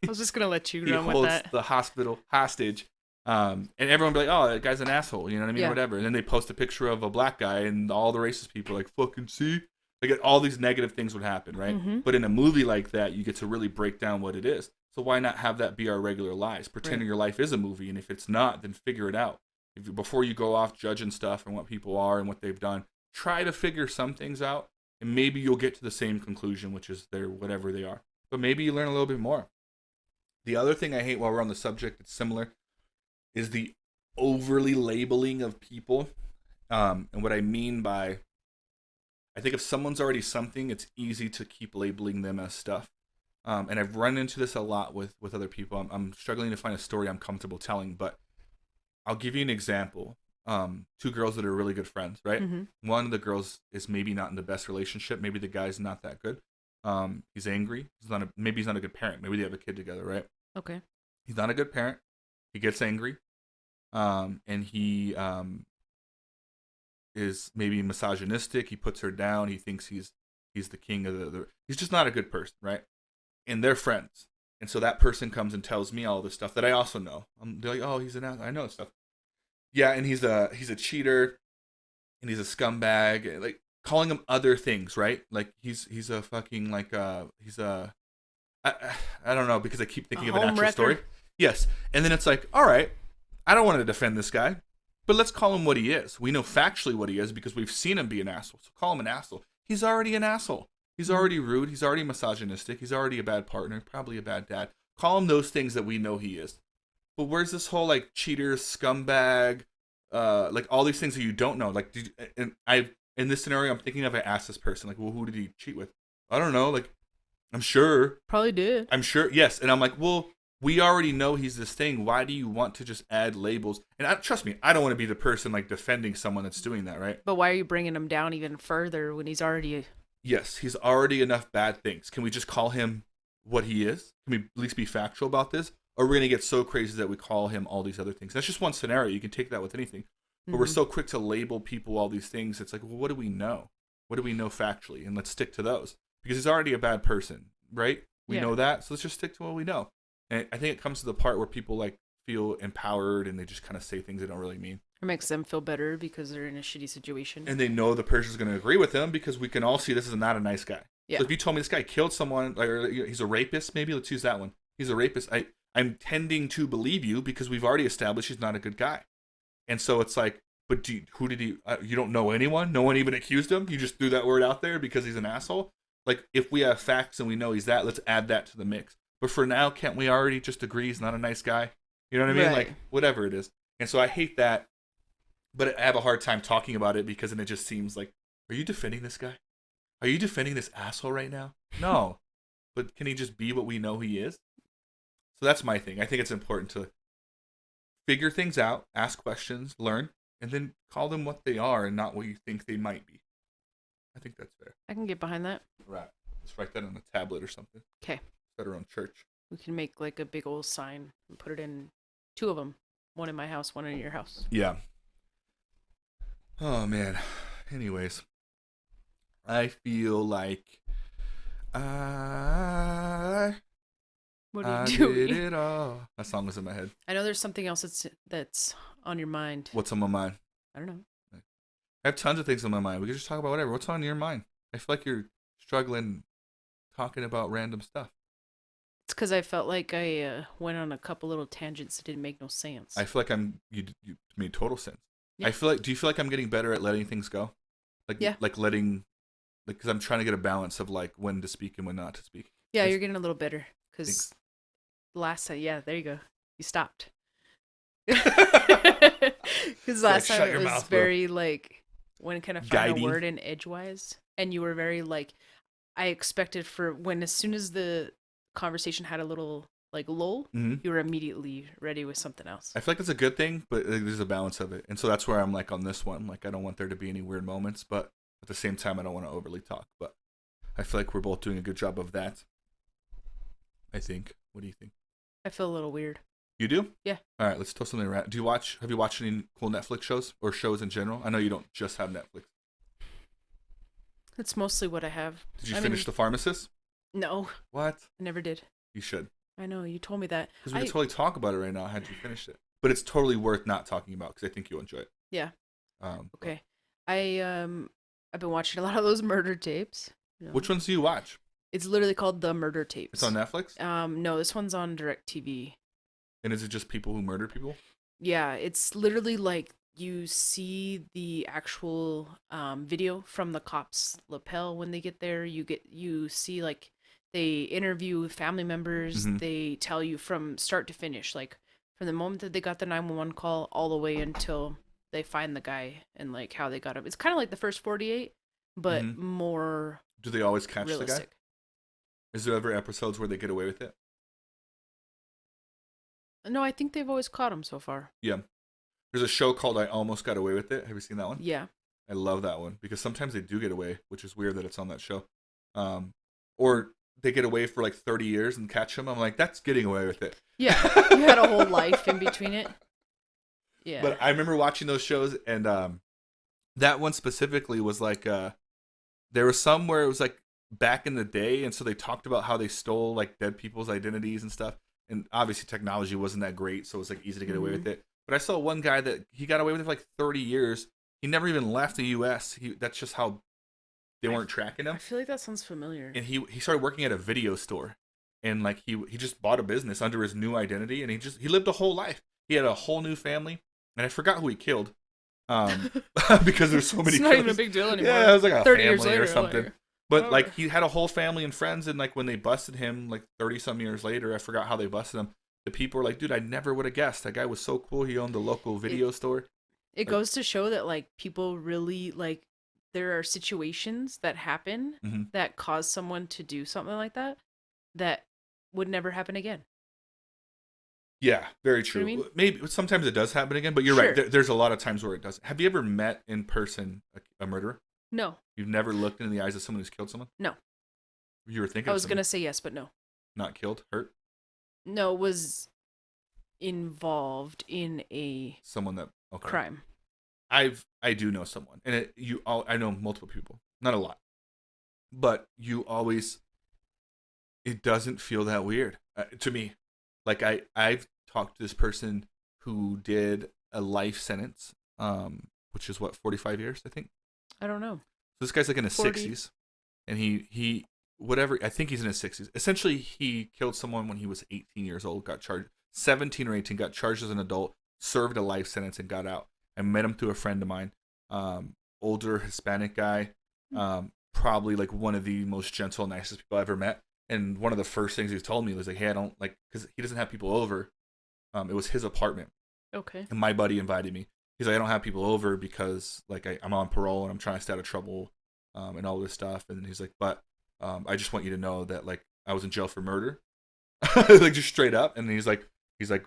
I was just going to let you he run with holds that. the hospital hostage. And everyone be like, oh, that guy's an asshole. You know what I mean? Yeah. Whatever. And then they post a picture of a black guy and all the racist people are like, fucking see? Like all these negative things would happen, right? Mm-hmm. But in a movie like that, you get to really break down what it is. So why not have that be our regular lives? Pretending your life is a movie. And if it's not, then figure it out. Before you go off judging stuff and what people are and what they've done, try to figure some things out. And maybe you'll get to the same conclusion, which is they're whatever they are. But maybe you learn a little bit more. The other thing I hate while we're on the subject, it's similar, is the overly labeling of people. And what I mean by, I think if someone's already something, it's easy to keep labeling them as stuff. And I've run into this a lot with other people. I'm struggling to find a story I'm comfortable telling, but I'll give you an example. Two girls that are really good friends, right? Mm-hmm. One of the girls is maybe not in the best relationship. Maybe the guy's not that good. He's angry. Maybe he's not a good parent. Maybe they have a kid together, right? Okay. He's not a good parent. He gets angry. And he is maybe misogynistic. He puts her down. He thinks he's the king of the he's just not a good person, right? And they're friends. And so that person comes and tells me all this stuff that I also know. They're like, oh, he's an asshole. I know stuff. Yeah, and he's a cheater, and he's a scumbag, like calling him other things, right? Like he's a fucking like he's a I don't know because I keep thinking of an actual story. Yes, and then it's like, all right, I don't want to defend this guy, but let's call him what he is. We know factually what he is because we've seen him be an asshole. So call him an asshole. He's already an asshole. He's already rude. He's already misogynistic. He's already a bad partner, probably a bad dad. Call him those things that we know he is. But where's this whole like cheater, scumbag, like all these things that you don't know? Like, in this scenario, I'm thinking of, I asked this person, like, well, who did he cheat with? I don't know. Like, I'm sure. Probably did. I'm sure. Yes. And I'm like, well, we already know he's this thing. Why do you want to just add labels? And trust me, I don't want to be the person like defending someone that's doing that, right? But why are you bringing him down even further when he's already... Yes, he's already enough bad things. Can we just call him what he is? Can we at least be factual about this? Or are we going to get so crazy that we call him all these other things? That's just one scenario. You can take that with anything. But we're so quick to label people all these things. It's like, well, what do we know? What do we know factually? And let's stick to those. Because he's already a bad person, right? We know that. So let's just stick to what we know. And I think it comes to the part where people like feel empowered and they just kind of say things they don't really mean. It makes them feel better because they're in a shitty situation. And they know the person's going to agree with them because we can all see this is not a nice guy. Yeah. So if you told me this guy killed someone, or he's a rapist, maybe let's use that one. He's a rapist. I'm tending to believe you because we've already established he's not a good guy. And so it's like, but who did he, you don't know anyone? No one even accused him? You just threw that word out there because he's an asshole? Like, if we have facts and we know he's that, let's add that to the mix. But for now, can't we already just agree he's not a nice guy? You know what I mean? Right. Like, whatever it is. And so I hate that, but I have a hard time talking about it because then it just seems like, are you defending this guy? Are you defending this asshole right now? No. But can he just be what we know he is? So that's my thing. I think it's important to figure things out, ask questions, learn, and then call them what they are and not what you think they might be. I think that's fair. I can get behind that. Right. Let's write that on a tablet or something. Okay. Set our own church. We can make like a big old sign and put it in 2 of them. One in my house, one in your house. Yeah. Oh, man. Anyways. I feel like What are you doing? Did it all. That song was in my head. I know there's something else that's on your mind. What's on my mind? I don't know. I have tons of things on my mind. We can just talk about whatever. What's on your mind? I feel like you're struggling talking about random stuff. It's because I felt like I went on a couple little tangents that didn't make no sense. I feel like you made total sense. Yeah. Do you feel like I'm getting better at letting things go? Like, yeah. Like letting, like, because I'm trying to get a balance of like when to speak and when not to speak. Yeah, you're getting a little better. Because last time, yeah, there you go. You stopped. Because last time it was very like, when can I find a word in edgewise? And you were very like, I expected for when as soon as the conversation had a little like lull, you were immediately ready with something else. I feel like it's a good thing, but there's a balance of it. And so that's where I'm like on this one. Like, I don't want there to be any weird moments, but at the same time, I don't want to overly talk. But I feel like we're both doing a good job of that. I think. What do you think? I feel a little weird. You do? Yeah. All right, let's tell something around. Have you watched any cool Netflix shows or shows in general? I know you don't just have Netflix. That's mostly what I have. Did you finish The Pharmacist? No. What? I never did. You should. I know, you told me that. Because we could totally talk about it right now had you finished it. But it's totally worth not talking about because I think you'll enjoy it. Yeah. Okay. I've been watching a lot of those murder tapes. You know? Which ones do you watch? It's literally called The Murder Tapes. It's on Netflix? No, this one's on DirecTV. And is it just people who murder people? Yeah, it's literally like you see the actual video from the cops' lapel when they get there. You see like they interview family members. Mm-hmm. They tell you from start to finish, like from the moment that they got the 911 call all the way until they find the guy and like how they got him. It's kind of like the first 48, but more. Do they always catch realistic. The guy? Is there ever episodes where they get away with it? No, I think they've always caught him so far. Yeah. There's a show called I Almost Got Away With It. Have you seen that one? Yeah. I love that one because sometimes they do get away, which is weird that it's on that show. Or they get away for like 30 years and catch them. I'm like, that's getting away with it. Yeah. You had a whole life in between it. Yeah. But I remember watching those shows and that one specifically was like, there was some where it was like back in the day. And so they talked about how they stole like dead people's identities and stuff. And obviously technology wasn't that great, so it was like easy to get away with it. But I saw one guy that he got away with it for like 30 years. He never even left the U.S. That's just how they weren't tracking him. I feel like that sounds familiar. And he started working at a video store, and like he just bought a business under his new identity, and he lived a whole life. He had a whole new family, and I forgot who he killed. Because there's so many. It's not even a big deal anymore. Yeah, it was like a 30 years family later, or something. like, But like he had a whole family and friends, and like when they busted him, like 30 some years later, I forgot how they busted him. The people were like, "Dude, I never would have guessed. That guy was so cool. He owned the local video store." It goes to show that like people really like there are situations that happen that cause someone to do something like that would never happen again. Yeah, very true. You know what I mean? Maybe sometimes it does happen again, but you're right. There's a lot of times where it doesn't. Have you ever met in person a murderer? No. You've never looked into the eyes of someone who's killed someone? No. You were thinking. I was gonna say yes, but no. Not killed, hurt. No, was involved in a someone that crime. I do know someone, and I know multiple people, not a lot, but you always. It doesn't feel that weird to me. Like I've talked to this person who did a life sentence, which is what 45 years I think. I don't know. So this guy's like in his 40. 60s, and he whatever I think he's in his 60s. Essentially, he killed someone when he was 18 years old. Got charged 17 or 18. Got charged as an adult. Served a life sentence and got out. I met him through a friend of mine, older Hispanic guy, probably like one of the most gentle, nicest people I ever met. And one of the first things he told me was like, "Hey, I don't like because he doesn't have people over. It was his apartment. Okay. And my buddy invited me. He's like, I don't have people over because like I'm on parole and I'm trying to stay out of trouble, and all this stuff. And he's like, but I just want you to know that like I was in jail for murder, like just straight up. And he's like,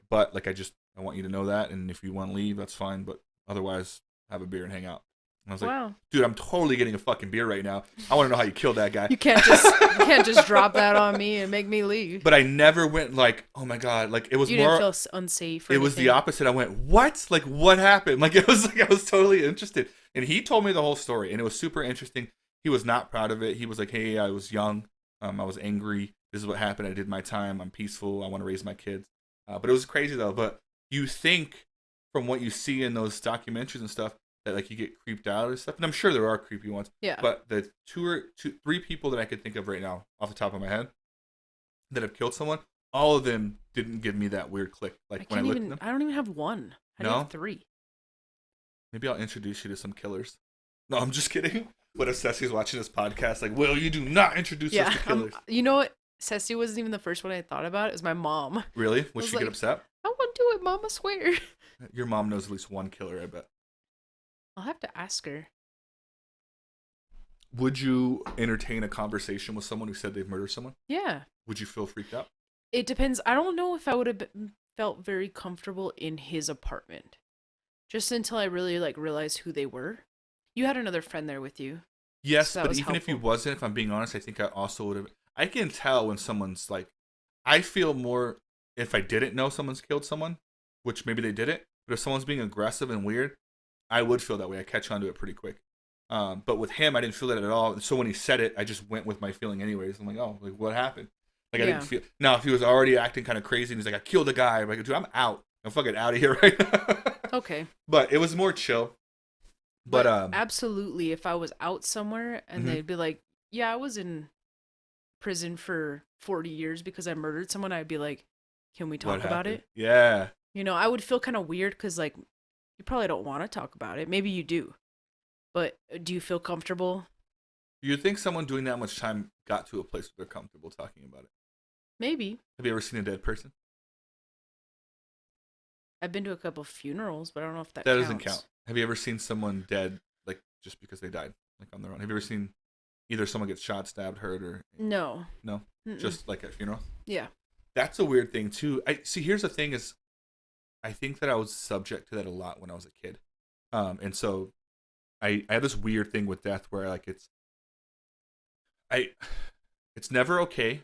but like I want you to know that. And if you want to leave, that's fine. But otherwise, have a beer and hang out." And I was like, dude, I'm totally getting a fucking beer right now. I want to know how you killed that guy. You can't just drop that on me and make me leave. But I never went like, oh my God, like it was you more. You didn't feel unsafe. It was the opposite. I went, what? Like what happened? Like it was like I was totally interested. And he told me the whole story, and it was super interesting. He was not proud of it. He was like, hey, I was young. I was angry. This is what happened. I did my time. I'm peaceful. I want to raise my kids. But it was crazy though. But you think from what you see in those documentaries and stuff, that like you get creeped out and stuff, and I'm sure there are creepy ones. Yeah. But the three people that I could think of right now, off the top of my head, that have killed someone, all of them didn't give me that weird click. Like when I looked at them. I don't even have one. I have three. Maybe I'll introduce you to some killers. No, I'm just kidding. What if Ceci's watching this podcast? Like, Will, you do not introduce us to killers. You know what? Ceci wasn't even the first one I thought about. It was my mom. Really? Would she get upset? I won't do it, Mom. I swear. Your mom knows at least one killer, I bet. I'll have to ask her. Would you entertain a conversation with someone who said they've murdered someone? Yeah. Would you feel freaked out? It depends. I don't know if I would have felt very comfortable in his apartment. Just until I really like realized who they were. You had another friend there with you. Yes, so but even if you wasn't, if I'm being honest, I think I also would have. I can tell when someone's like, I feel more if I didn't know someone's killed someone, which maybe they didn't, but if someone's being aggressive and weird, I would feel that way. I catch on to it pretty quick. But with him, I didn't feel that at all. So when he said it, I just went with my feeling anyways. I'm like, oh, like what happened? Like I didn't feel. Now, if he was already acting kind of crazy and he's like, I killed a guy, I'm like, dude, I'm out. I'm fucking out of here right now. Okay. But it was more chill. But absolutely, if I was out somewhere and they'd be like, yeah, I was in prison for 40 years because I murdered someone, I'd be like, can we talk about it? Yeah. You know, I would feel kind of weird because like, you probably don't want to talk about it. Maybe you do. But do you feel comfortable? Do you think someone doing that much time got to a place where they're comfortable talking about it? Maybe. Have you ever seen a dead person? I've been to a couple funerals, but I don't know if that counts. Doesn't count. Have you ever seen someone dead, like, just because they died, like, on their own? Have you ever seen either someone get shot, stabbed, hurt, or... No. No? Mm-mm. Just, like, at a funeral? Yeah. That's a weird thing, too. See, here's the thing is, I think that I was subject to that a lot when I was a kid. And so I have this weird thing with death where like it's never okay,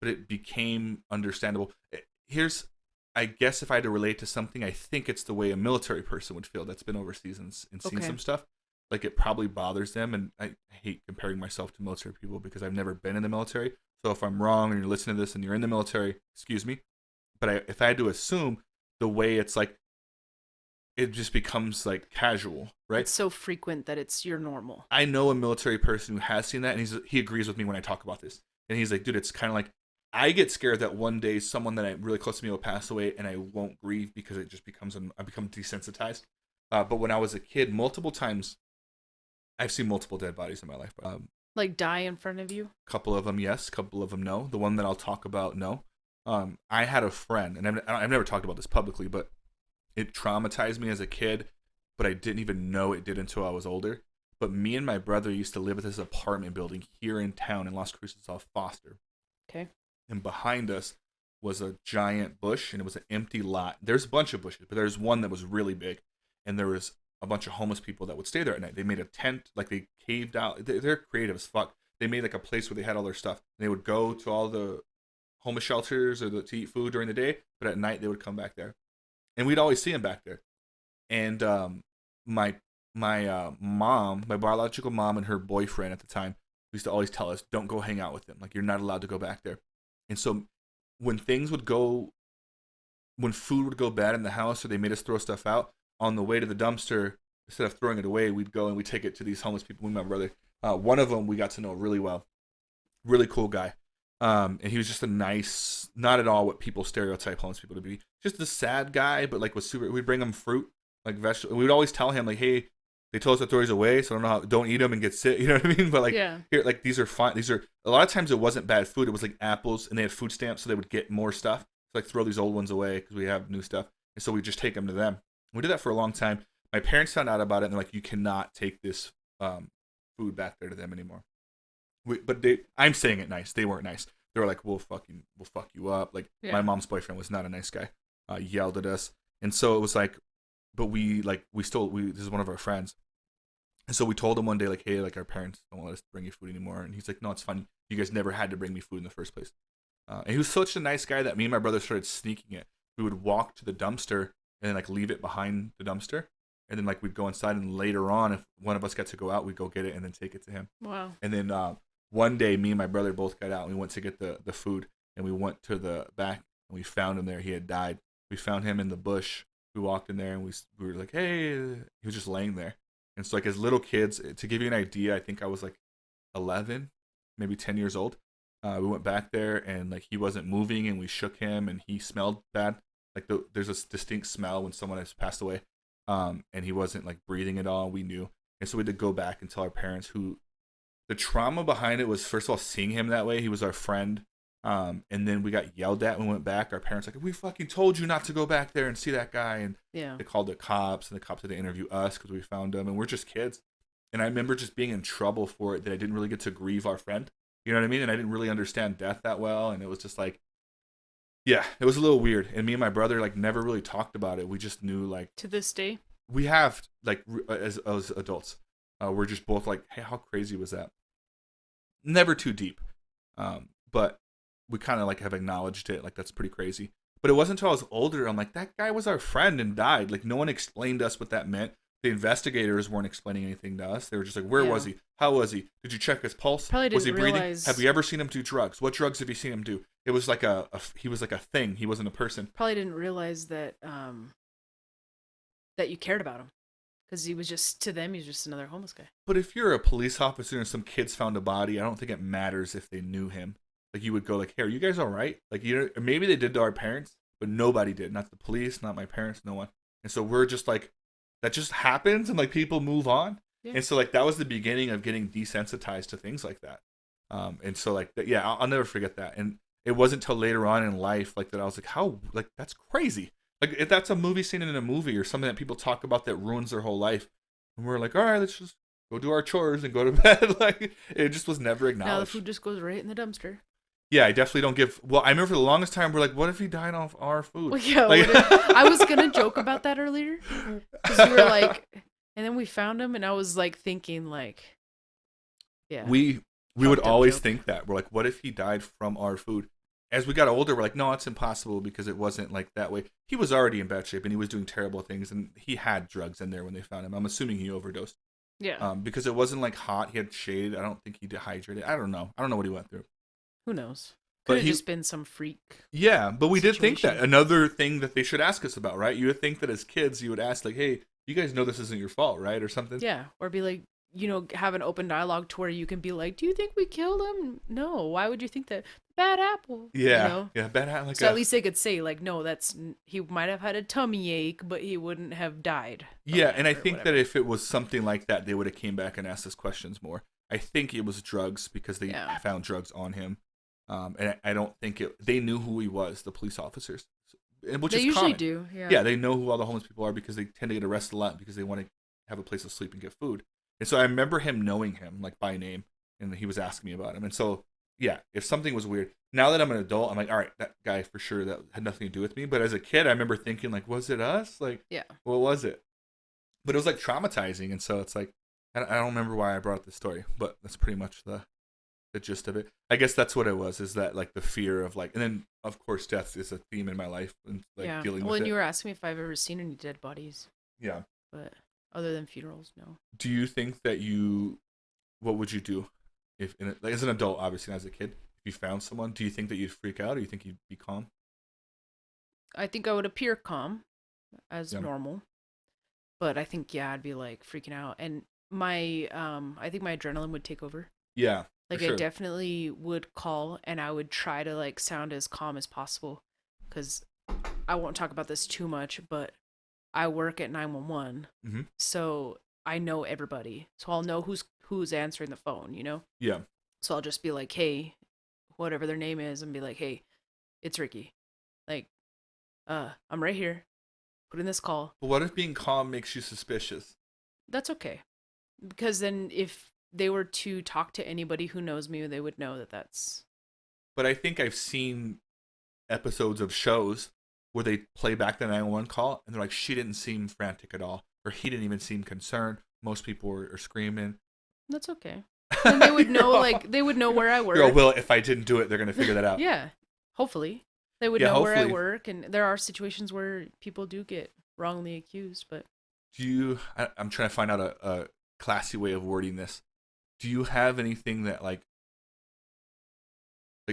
but it became understandable. I guess if I had to relate to something, I think it's the way a military person would feel that's been overseas and seen some stuff. Like it probably bothers them. And I hate comparing myself to military people because I've never been in the military. So if I'm wrong and you're listening to this and you're in the military, excuse me. But if I had to assume, the way it's like, it just becomes like casual, right? It's so frequent that it's your normal. I know a military person who has seen that, and he agrees with me when I talk about this. And he's like, dude, it's kind of like, I get scared that one day someone that I'm really close to me will pass away, and I won't grieve because it just becomes I become desensitized. But when I was a kid, multiple times I've seen multiple dead bodies in my life. Like die in front of you? Couple of them, yes. Couple of them, no. The one that I'll talk about, no. I had a friend, and I've never talked about this publicly, but it traumatized me as a kid, but I didn't even know it did until I was older. But me and my brother used to live at this apartment building here in town in Las Cruces off Foster. Okay. And behind us was a giant bush, and it was an empty lot. There's a bunch of bushes, but there's one that was really big, and there was a bunch of homeless people that would stay there at night. They made a tent, like they caved out. They're creative as fuck. They made like a place where they had all their stuff. And they would go to all the homeless shelters or to eat food during the day, but at night they would come back there, and we'd always see them back there. And my mom, my biological mom, and her boyfriend at the time used to always tell us, "Don't go hang out with them. Like you're not allowed to go back there." And so when food would go bad in the house, or they made us throw stuff out, on the way to the dumpster, instead of throwing it away, we'd go and we'd take it to these homeless people. My brother, one of them we got to know really well, really cool guy. And he was just a nice, not at all what people stereotype homeless people to be. Just a sad guy, but like was super. We'd bring him fruit, like vegetables. We would always tell him like, "Hey, they told us to throw these away, so I don't know how. Don't eat them and get sick." You know what I mean? But like, yeah. Here, like these are fine. These are a lot of times it wasn't bad food. It was like apples, and they had food stamps, so they would get more stuff. So like throw these old ones away because we have new stuff, and so we just take them to them. We did that for a long time. My parents found out about it, and they're like, "You cannot take this food back there to them anymore." I'm saying it nice. They weren't nice. They were like, we'll fuck you up. Like my mom's boyfriend was not a nice guy. Yelled at us, and so it was like, but we this is one of our friends, and so we told him one day like, "Hey, like our parents don't let us bring you food anymore," and he's like, "No, it's fine. You guys never had to bring me food in the first place." And he was such a nice guy that me and my brother started sneaking it. We would walk to the dumpster and then like leave it behind the dumpster, and then like we'd go inside, and later on, if one of us got to go out, we'd go get it and then take it to him. Wow. And then one day, me and my brother both got out, and we went to get the food, and we went to the back, and we found him there. He had died. We found him in the bush. We walked in there, and we were like, "Hey," he was just laying there. And so like as little kids, to give you an idea, I think I was like 11, maybe 10 years old. We went back there, and like he wasn't moving, and we shook him, and he smelled bad. Like there's a distinct smell when someone has passed away, and he wasn't like breathing at all. We knew, and so we had to go back and tell our parents. Who the trauma behind it was, first of all, seeing him that way. He was our friend, and then we got yelled at when we went back. Our parents like, "We fucking told you not to go back there and see that guy," and they called the cops, and the cops had to interview us because we found him, and we're just kids. And I remember just being in trouble for it, that I didn't really get to grieve our friend. You know what I mean? And I didn't really understand death that well, and it was just like, yeah, it was a little weird. And me and my brother like never really talked about it. We just knew, like, to this day we have, like, as adults, we're just both like, "Hey, how crazy was that?" Never too deep, but we kind of like have acknowledged it, like that's pretty crazy. But it wasn't until I was older I'm like, that guy was our friend and died. Like no one explained to us what that meant. The investigators weren't explaining anything to us. They were just like, "Where was he? How was he? Did you check his pulse? Probably Was he didn't breathing? realize- Have you ever seen him do drugs? What drugs have you seen him do?" It was like he was like a thing. He wasn't a person. Probably didn't realize that that you cared about him, because he was just, to them, he's just another homeless guy. But if you're a police officer and some kids found a body, I don't think it matters if they knew him. Like you would go like, "Hey, are you guys all right?" Like, you know, maybe they did to our parents, but nobody did. Not the police, not my parents, no one. And so we're just like, that just happens, and like people move on. Yeah. And so like that was the beginning of getting desensitized to things like that. And so like yeah, I'll never forget that. And it wasn't till later on in life like that I was like, how, like that's crazy. Like if that's a movie scene in a movie or something that people talk about that ruins their whole life, and we're like, all right, let's just go do our chores and go to bed. Like it just was never acknowledged. Now the food just goes right in the dumpster. Yeah, I definitely don't give. Well, I remember for the longest time we're like, what if he died off our food? Well, yeah, like, I was gonna joke about that earlier, because you were like, and then we found him, and I was like thinking like, yeah, we would always think that. We're like, what if he died from our food? As we got older, we're like, no, it's impossible, because it wasn't like that way. He was already in bad shape, and he was doing terrible things, and he had drugs in there when they found him. I'm assuming he overdosed. Yeah. Because it wasn't like hot. He had shade. I don't think he dehydrated. I don't know what he went through. Who knows? Could have just been some freak. Yeah, but we situation. did think that. Another thing that they should ask us about, right? You would think that as kids, you would ask like, "Hey, you guys know this isn't your fault, right?" Or something. Yeah, or be like, you know, have an open dialogue to where you can be like, "Do you think we killed him?" No. Why would you think that? bad apple, Yeah, yeah, bad like So at a least they could say like, no, he might have had a tummy ache, but he wouldn't have died from yeah, that and I or think that whatever. if it was something like that, they would have came back and asked us questions more. I think it was drugs because they Yeah, found drugs on him, and I don't think it. They knew who he was, the police officers, which they is usually common. do. Yeah, Yeah, they know who all the homeless people are because they tend to get arrested a lot because they want to have a place to sleep and get food. And so I remember him knowing him like by name, and he was asking me about him. And so yeah, if something was weird, now that I'm an adult, I'm like, all right, that guy for sure that had nothing to do with me. But as a kid, I remember thinking like, was it us? Like, yeah. what was it? But it was like traumatizing, and so it's like I don't remember why I brought up this story, but that's pretty much the gist of it. I guess that's what it was. Is that like the fear of like, and then of course death is a theme in my life and like Yeah. dealing Well, with and it. you were asking me if I've ever seen any dead bodies, Yeah. but other than funerals, no. Do you think that you what would you do if like as an adult, obviously not as a kid, if you found someone? Do you think that you'd freak out, or you think you'd be calm? I think I would appear calm as Yeah. normal, but I think yeah, I'd be like freaking out, and I think my adrenaline would take over. Yeah, for Like I sure. definitely would call, and I would try to like sound as calm as possible, because I won't talk about this too much, but I work at 911, Mm-hmm. so I know everybody, so I'll know who's answering the phone. Yeah. So I'll just be like, hey, whatever their name is, and be like, hey, it's Ricky. Like, I'm right here. Put in this call. But what if being calm makes you suspicious? That's okay. Because then if they were to talk to anybody who knows me, they would know that that's. But I think I've seen episodes of shows where they play back the 911 call and they're like, she didn't seem frantic at all, or he didn't even seem concerned. Most people are screaming. That's okay. Then they would know, like, they would know where I You're all, work. well, if I didn't do it, they're going to figure that out. Yeah. Hopefully. They would Yeah, know where I hopefully. work. And there are situations where people do get wrongly accused, but. I'm trying to find out a classy way of wording this. Do you have anything that like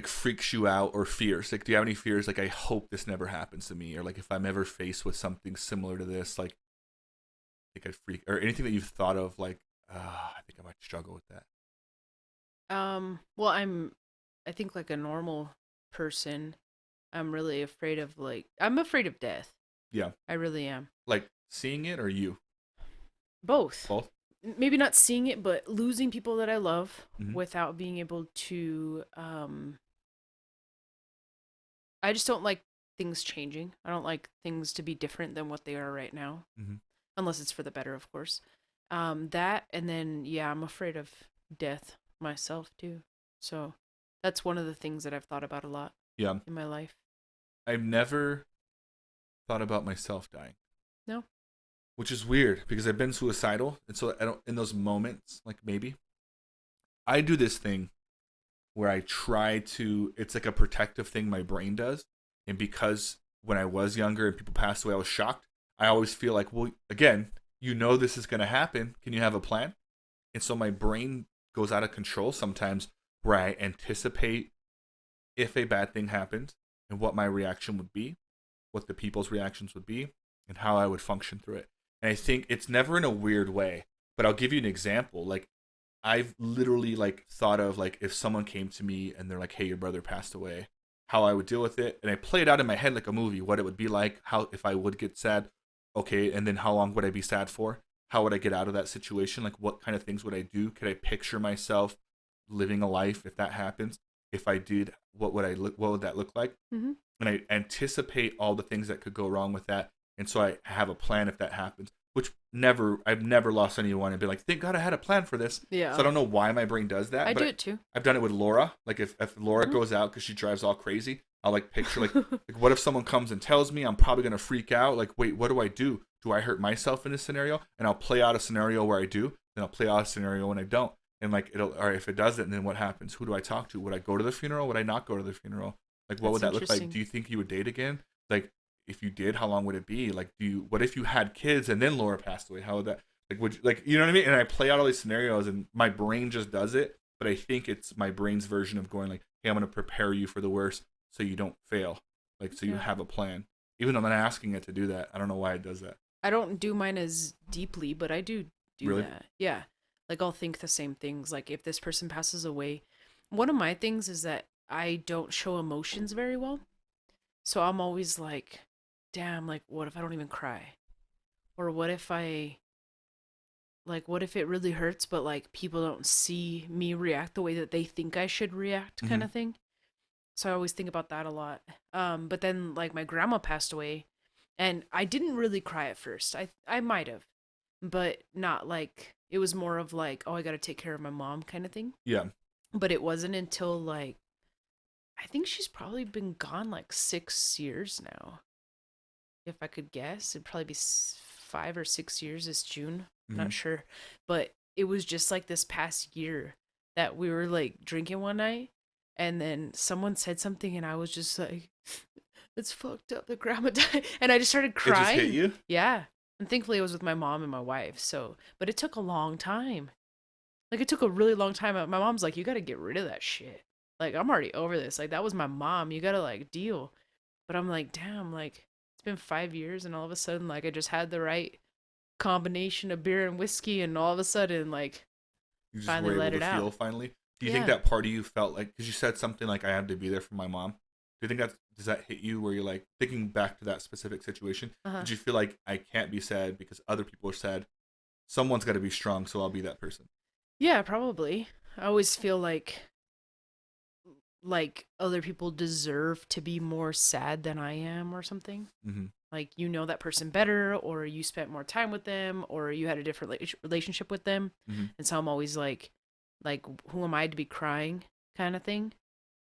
freaks you out or fears? Like, do you have any fears? Like, I hope this never happens to me, or like if I'm ever faced with something similar to this, like, I think I'd freak, or anything that you've thought of, like, I think I might struggle with that. Well, I think like a normal person, I'm really afraid of I'm afraid of death. Yeah, I really am. like seeing it or you Both. both. Maybe not seeing it, but losing people that I love Mm-hmm. without being able to. I just don't like things changing. I don't like things to be different than what they are right now, Mm-hmm. unless it's for the better, of course. That and then yeah, I'm afraid of death myself too. So that's one of the things that I've thought about a lot Yeah, in my life. I've never thought about myself dying, No. which is weird because I've been suicidal, and so I don't. In those moments, like maybe I do this thing where I try to, it's like a protective thing my brain does. And because when I was younger and people passed away, I was shocked. I always feel like, well, again, this is going to happen. Can you have a plan? And so my brain goes out of control sometimes where I anticipate if a bad thing happened and what my reaction would be, what the people's reactions would be, and how I would function through it. And I think it's never in a weird way, but I'll give you an example. Like, I've literally like thought of like if someone came to me and they're like, "Hey, your brother passed away," how I would deal with it, and I play it out in my head like a movie, what it would be like, how if I would get sad, okay, and then how long would I be sad for? How would I get out of that situation? Like, what kind of things would I do? Could I picture myself living a life if that happens? If I did, what would I look? What would that look like? Mm-hmm. And I anticipate all the things that could go wrong with that, and so I have a plan if that happens. Which I've never lost anyone and been like, thank God I had a plan for this. Yeah. So I don't know why my brain does that. I but do it too. I've done it with Laura. Like if Laura Mhm. goes out because she drives all crazy, I'll like picture like what if someone comes and tells me, I'm probably gonna freak out. Like, wait, what do I do? Do I hurt myself in this scenario? And I'll play out a scenario where I do, then I'll play out a scenario when I don't. And like or if it doesn't, then what happens? Who do I talk to? Would I go to the funeral? Would I not go to the funeral? Like, what would That's that look like? interesting. Do you think you would date again? Like, if you did, how long would it be? Like, what if you had kids and then Laura passed away? How would that, like, would you, like, you know what I mean? And I play out all these scenarios and my brain just does it. But I think it's my brain's version of going like, hey, I'm going to prepare you for the worst so you don't fail. Like, so you Yeah. have a plan. Even though I'm not asking it to do that. I don't know why it does that. I don't do mine as deeply, but I do Really? that. Yeah. Like I'll think the same things. Like if this person passes away, one of my things is that I don't show emotions very well. So I'm always like, damn, like what if I don't even cry? Or what if it really hurts but like people don't see me react the way that they think I should react kind Mm-hmm. of thing. So I always think about that a lot. But then like my grandma passed away and I didn't really cry at first. I might have, but not like it was more of like, oh, I got to take care of my mom kind of thing. Yeah. But it wasn't until like I think she's probably been gone like 6 years now. If I could guess, it'd probably be 5 or 6 years this June. I'm Mm-hmm. not sure. But it was just like this past year that we were like drinking one night and then someone said something and I was just like, it's fucked up that grandma died. And I just started It just hit crying. you. Yeah. And thankfully it was with my mom and my wife. So, but it took a long time. Like it took a really long time. My mom's like, you got to get rid of that shit. Like I'm already over this. Like that was my mom. You got to like deal. But I'm like, damn, like it's been 5 years and all of a sudden like I just had the right combination of beer and whiskey and all of a sudden like You just finally were able let to it feel out. finally. Do you think Yeah. that part of you felt like, because you said something like, I had to be there for my mom? Do you think that, does that hit you where you're like, thinking back to that specific situation, Uh-huh. did you feel like I can't be sad because other people are sad? Someone's got to be strong, so I'll be that person. Yeah, probably. I always feel like other people deserve to be more sad than I am or something. Mm-hmm. Like you know that person better or you spent more time with them or you had a different relationship with them. Mm-hmm. And so I'm always like who am I to be crying kind of thing?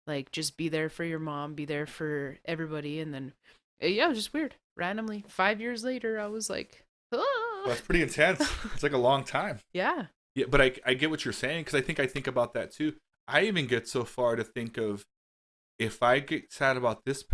Like just be there for your mom, be there for everybody and then yeah, it was just weird. Randomly 5 years later I was like, Well, "Ah." that's pretty intense. It's like a long time. Yeah. Yeah, but I get what you're saying because I think about that too. I even get so far to think of, if I get sad about this,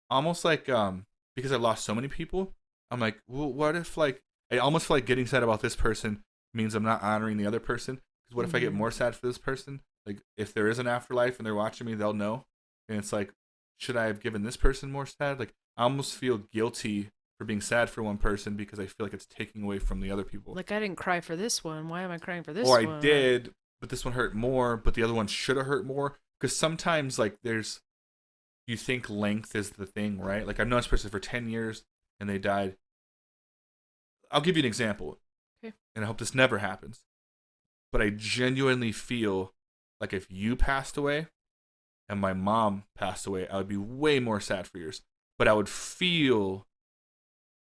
almost like because I lost so many people, I'm like, well, what if like I almost feel like getting sad about this person means I'm not honoring the other person. Because what if I get Mhm. more sad for this person? Like if there is an afterlife and they're watching me, they'll know. And it's like, should I have given this person more sad? Like I almost feel guilty for being sad for one person because I feel like it's taking away from the other people. Like I didn't cry for this one. Why am I crying for Or this I one? did, but this one hurt more, but the other one should have hurt more. Because sometimes like there's, you think length is the thing, right? Like I've known this person for 10 years and they died. I'll give you an example, Okay. and I hope this never happens. But I genuinely feel like if you passed away and my mom passed away, I would be way more sad for yours. But I would feel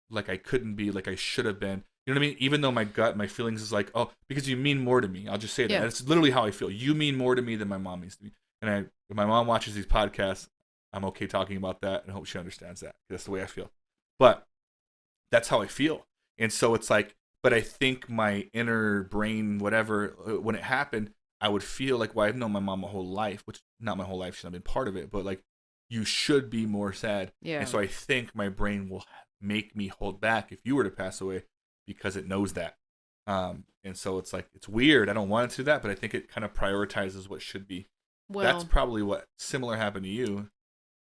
like I couldn't be, like I should have been. You know what I mean? Even though my gut, my feelings is like, oh, because you mean more to me. I'll just say that. Yeah. And it's literally how I feel. You mean more to me than my mom means to me. And if my mom watches these podcasts, I'm okay talking about that, and I hope she understands that. That's the way I feel. But that's how I feel. And so it's like, but I think my inner brain, whatever, when it happened, I would feel like, well, I've known my mom my whole life, which not my whole life, she's not been part of it, but like, you should be more sad. Yeah. And so I think my brain will make me hold back if you were to pass away because it knows that. And so it's like, it's weird. I don't want it to do that, but I think it kind of prioritizes what should be. That's Well, probably what similar happened to you.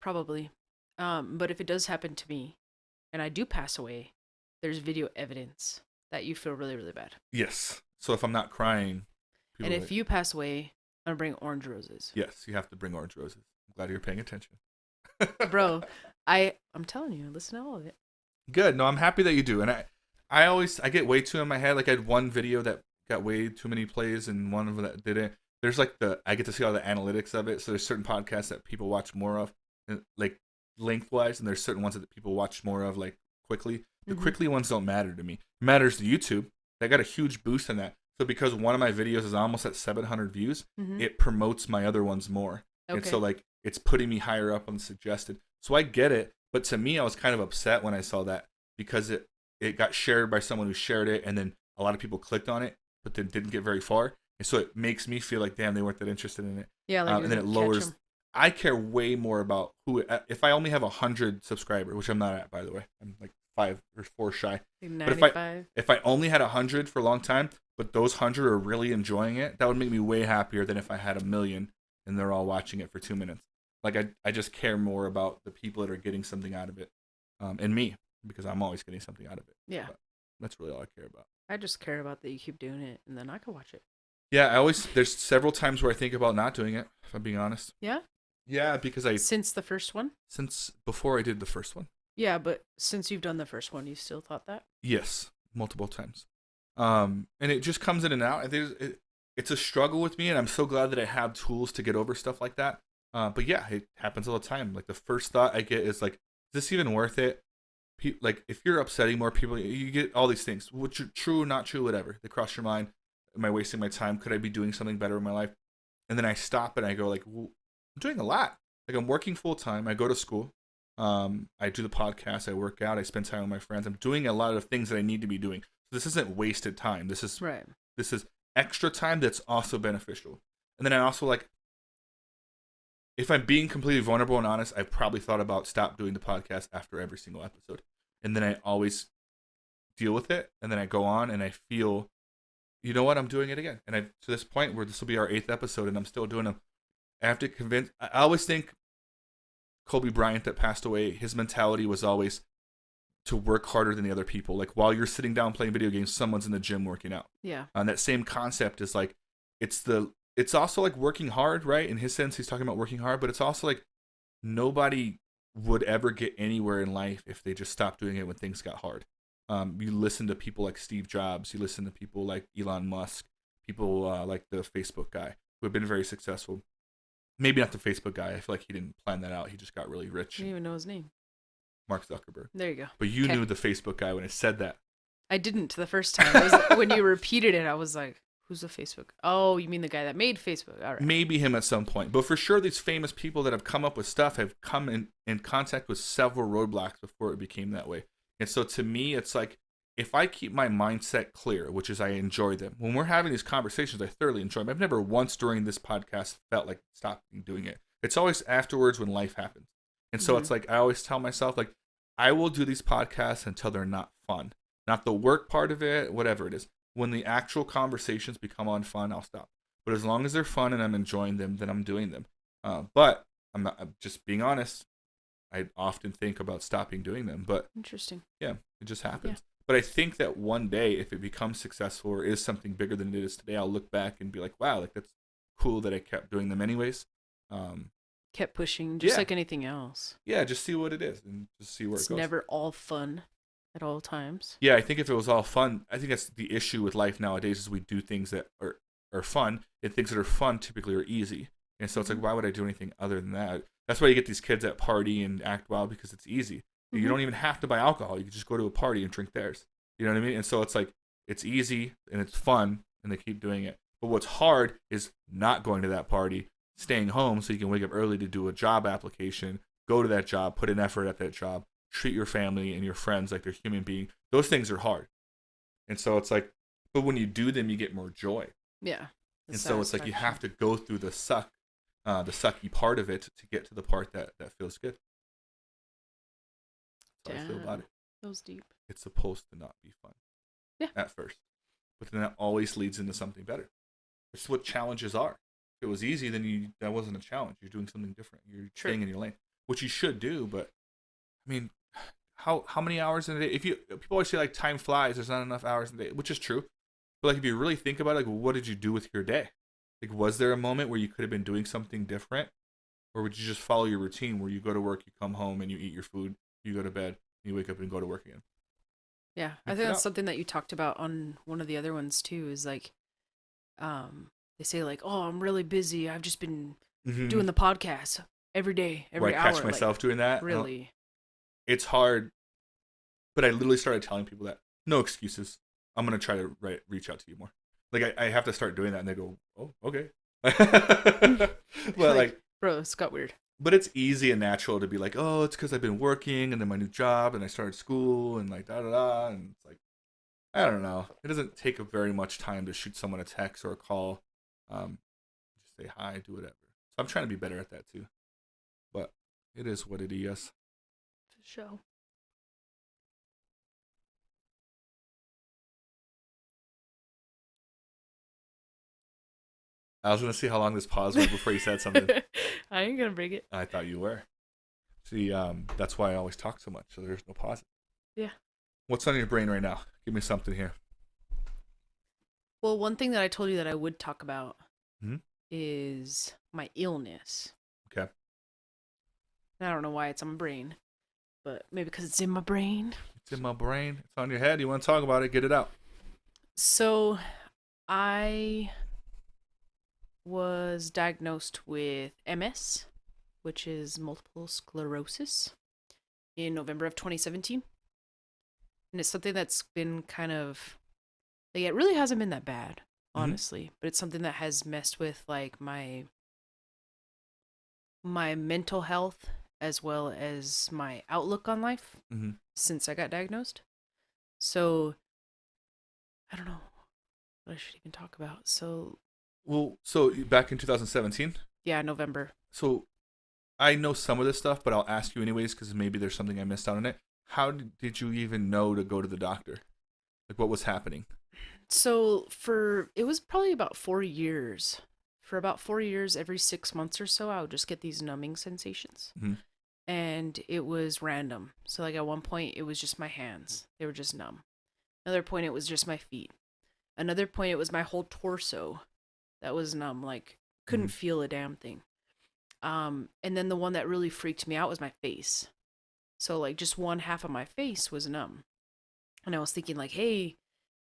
probably. But if it does happen to me and I do pass away, there's video evidence that you feel really, really bad. Yes. So if I'm not crying, And people if you pass away, I'm gonna bring orange roses. yes, you have to bring orange roses. I'm glad you're paying attention. Bro, I'm telling you, listen to all of it. Good. No, I'm happy that you do. And I get way too in my head. Like I had one video that got way too many plays and one of them that didn't. There's like I get to see all the analytics of it. So there's certain podcasts that people watch more of, like lengthwise, and there's certain ones that people watch more of, like quickly. The Mhm. quickly ones don't matter to me. It matters to YouTube. They got a huge boost in that. So because one of my videos is almost at 700 views, Mhm. it promotes my other ones more. And so Okay. like it's putting me higher up on the suggested. So I get it, but to me I was kind of upset when I saw that because it got shared by someone who shared it and then a lot of people clicked on it but then didn't get very far. And so it makes me feel like damn, they weren't that interested in it. Yeah, like And then it catch lowers. 'em. I care way more about who. If I only have 100 subscribers, which I'm not at, by the way, I'm like 5 or 4 shy. Like But 95. if I only had 100 for a long time, but those 100 are really enjoying it, that would make me way happier than if I had 1 million and they're all watching it for 2 minutes. Like I just care more about the people that are getting something out of it, and me because I'm always getting something out of it. Yeah. But that's really all I care about. I just care about that you keep doing it and then I can watch it. Yeah, there's several times where I think about not doing it. If I'm being honest. Yeah? Yeah, because Since the first one? since before I did the first one. Yeah, but since you've done the first one, you still thought that? Yes, multiple times. And it just comes in and out. It's a struggle with me, and I'm so glad that I have tools to get over stuff like that. But yeah, it happens all the time. Like the first thought I get is like, is this even worth it? Like if you're upsetting more people, you get all these things, which are true, not true, whatever. They cross your mind. Am I wasting my time? Could I be doing something better in my life? And then I stop and I go like, well, I'm doing a lot. Like I'm working full time. I go to school. I do the podcast. I work out. I spend time with my friends. I'm doing a lot of things that I need to be doing. So this isn't wasted time. Right. This is extra time that's also beneficial. And then I also like, if I'm being completely vulnerable and honest, I've probably thought about stop doing the podcast after every single episode. And then I always deal with it. And then I go on and I feel, you know what, I'm doing it again. And I to this point where this will be our 8th episode and I'm still doing them. I have to convince, I always think Kobe Bryant that passed away, his mentality was always to work harder than the other people. Like while you're sitting down playing video games, someone's in the gym working out. Yeah. And that same concept is like, it's also like working hard, right? In his sense, he's talking about working hard, but it's also like nobody would ever get anywhere in life if they just stopped doing it when things got hard. You listen to people like Steve Jobs, you listen to people like Elon Musk, people like the Facebook guy who have been very successful. Maybe not the Facebook guy. I feel like he didn't plan that out. He just got really rich. I didn't even know his name. Mark Zuckerberg. There you go. But you knew the Facebook guy when I said that. I didn't the first time. It was, when you repeated it, I was like, who's the Facebook? Oh, you mean the guy that made Facebook. All right. Maybe him at some point. But for sure, these famous people that have come up with stuff have come in contact with several roadblocks before it became that way. And so to me, it's like, if I keep my mindset clear, which is I enjoy them, when we're having these conversations, I thoroughly enjoy them. I've never once during this podcast felt like stopping doing it. It's always afterwards when life happens. And so it's like, I always tell myself, like, I will do these podcasts until they're not fun. Not the work part of it, whatever it is. When the actual conversations become unfun, I'll stop. But as long as they're fun and I'm enjoying them, then I'm doing them. But I'm just being honest. I often think about stopping doing them. But interesting. Yeah, it just happens. Yeah. But I think that one day, if it becomes successful or is something bigger than it is today, I'll look back and be like, wow, like that's cool that I kept doing them anyways. Kept pushing, just like anything else. Yeah, just see what it is and just see where it goes. It's never all fun at all times. Yeah, I think if it was all fun, I think that's the issue with life nowadays is we do things that are fun, and things that are fun typically are easy. And so it's like, why would I do anything other than that? That's why you get these kids that party and act wild because it's easy. You don't even have to buy alcohol. You can just go to a party and drink theirs. You know what I mean? And so it's like, it's easy and it's fun and they keep doing it. But what's hard is not going to that party, staying home so you can wake up early to do a job application, go to that job, put an effort at that job, treat your family and your friends like they're human beings. Those things are hard. And so it's like, but when you do them, you get more joy. Yeah. And so it's like you have to go through the sucky part of it to get to the part that feels good. That's how I feel about it. That was deep. It's supposed to not be fun. Yeah. At first. But then that always leads into something better. It's what challenges are. If it was easy, then that wasn't a challenge. You're doing something different. You're staying in your lane, which you should do. But I mean, how many hours in a day? People always say like time flies. There's not enough hours in a day, which is true. But like if you really think about it, like what did you do with your day? Like was there a moment where you could have been doing something different, or would you just follow your routine where you go to work, you come home, and you eat your food, you go to bed, and you wake up and go to work again? Yeah, I think that's something that you talked about on one of the other ones too. Is like, they say like, "Oh, I'm really busy. I've just been doing the podcast every day, every hour." I catch myself doing that. Really, it's hard. But I literally started telling people that no excuses. I'm gonna try to reach out to you more. Like I have to start doing that, and they go, "Oh, okay." But like, bro, it's got weird. But it's easy and natural to be like, oh, it's because I've been working and then my new job and I started school and like da-da-da. And it's like, I don't know. It doesn't take very much time to shoot someone a text or a call. Just say hi, do whatever. So I'm trying to be better at that too. But it is what it is. For sure. I was going to see how long this pause was before you said something. I ain't going to break it. I thought you were. See, that's why I always talk so much, so there's no pause. Yeah. What's on your brain right now? Give me something here. Well, one thing that I told you that I would talk about is my illness. Okay. I don't know why it's on my brain, but maybe because it's in my brain. It's in my brain. It's on your head. You want to talk about it? Get it out. So I was diagnosed with MS, which is multiple sclerosis, in November of 2017. And it's something that's been kind of, like, it really hasn't been that bad, honestly, but it's something that has messed with like my mental health as well as my outlook on life since I got diagnosed. So I don't know what I should even talk about. So back in 2017. yeah, November. So I know some of this stuff, but I'll ask you anyways because maybe there's something I missed out on it. How did you even know to go to the doctor? Like, what was happening? So it was probably about 4 years. For about 4 years, every 6 months or so, I would just get these numbing sensations. And it was random. So like at one point, it was just my hands. They were just numb. Another point, it was just my feet. Another point, it was my whole torso that was numb. Like, couldn't feel a damn thing. And then the one that really freaked me out was my face. So like just one half of my face was numb. And I was thinking like, hey,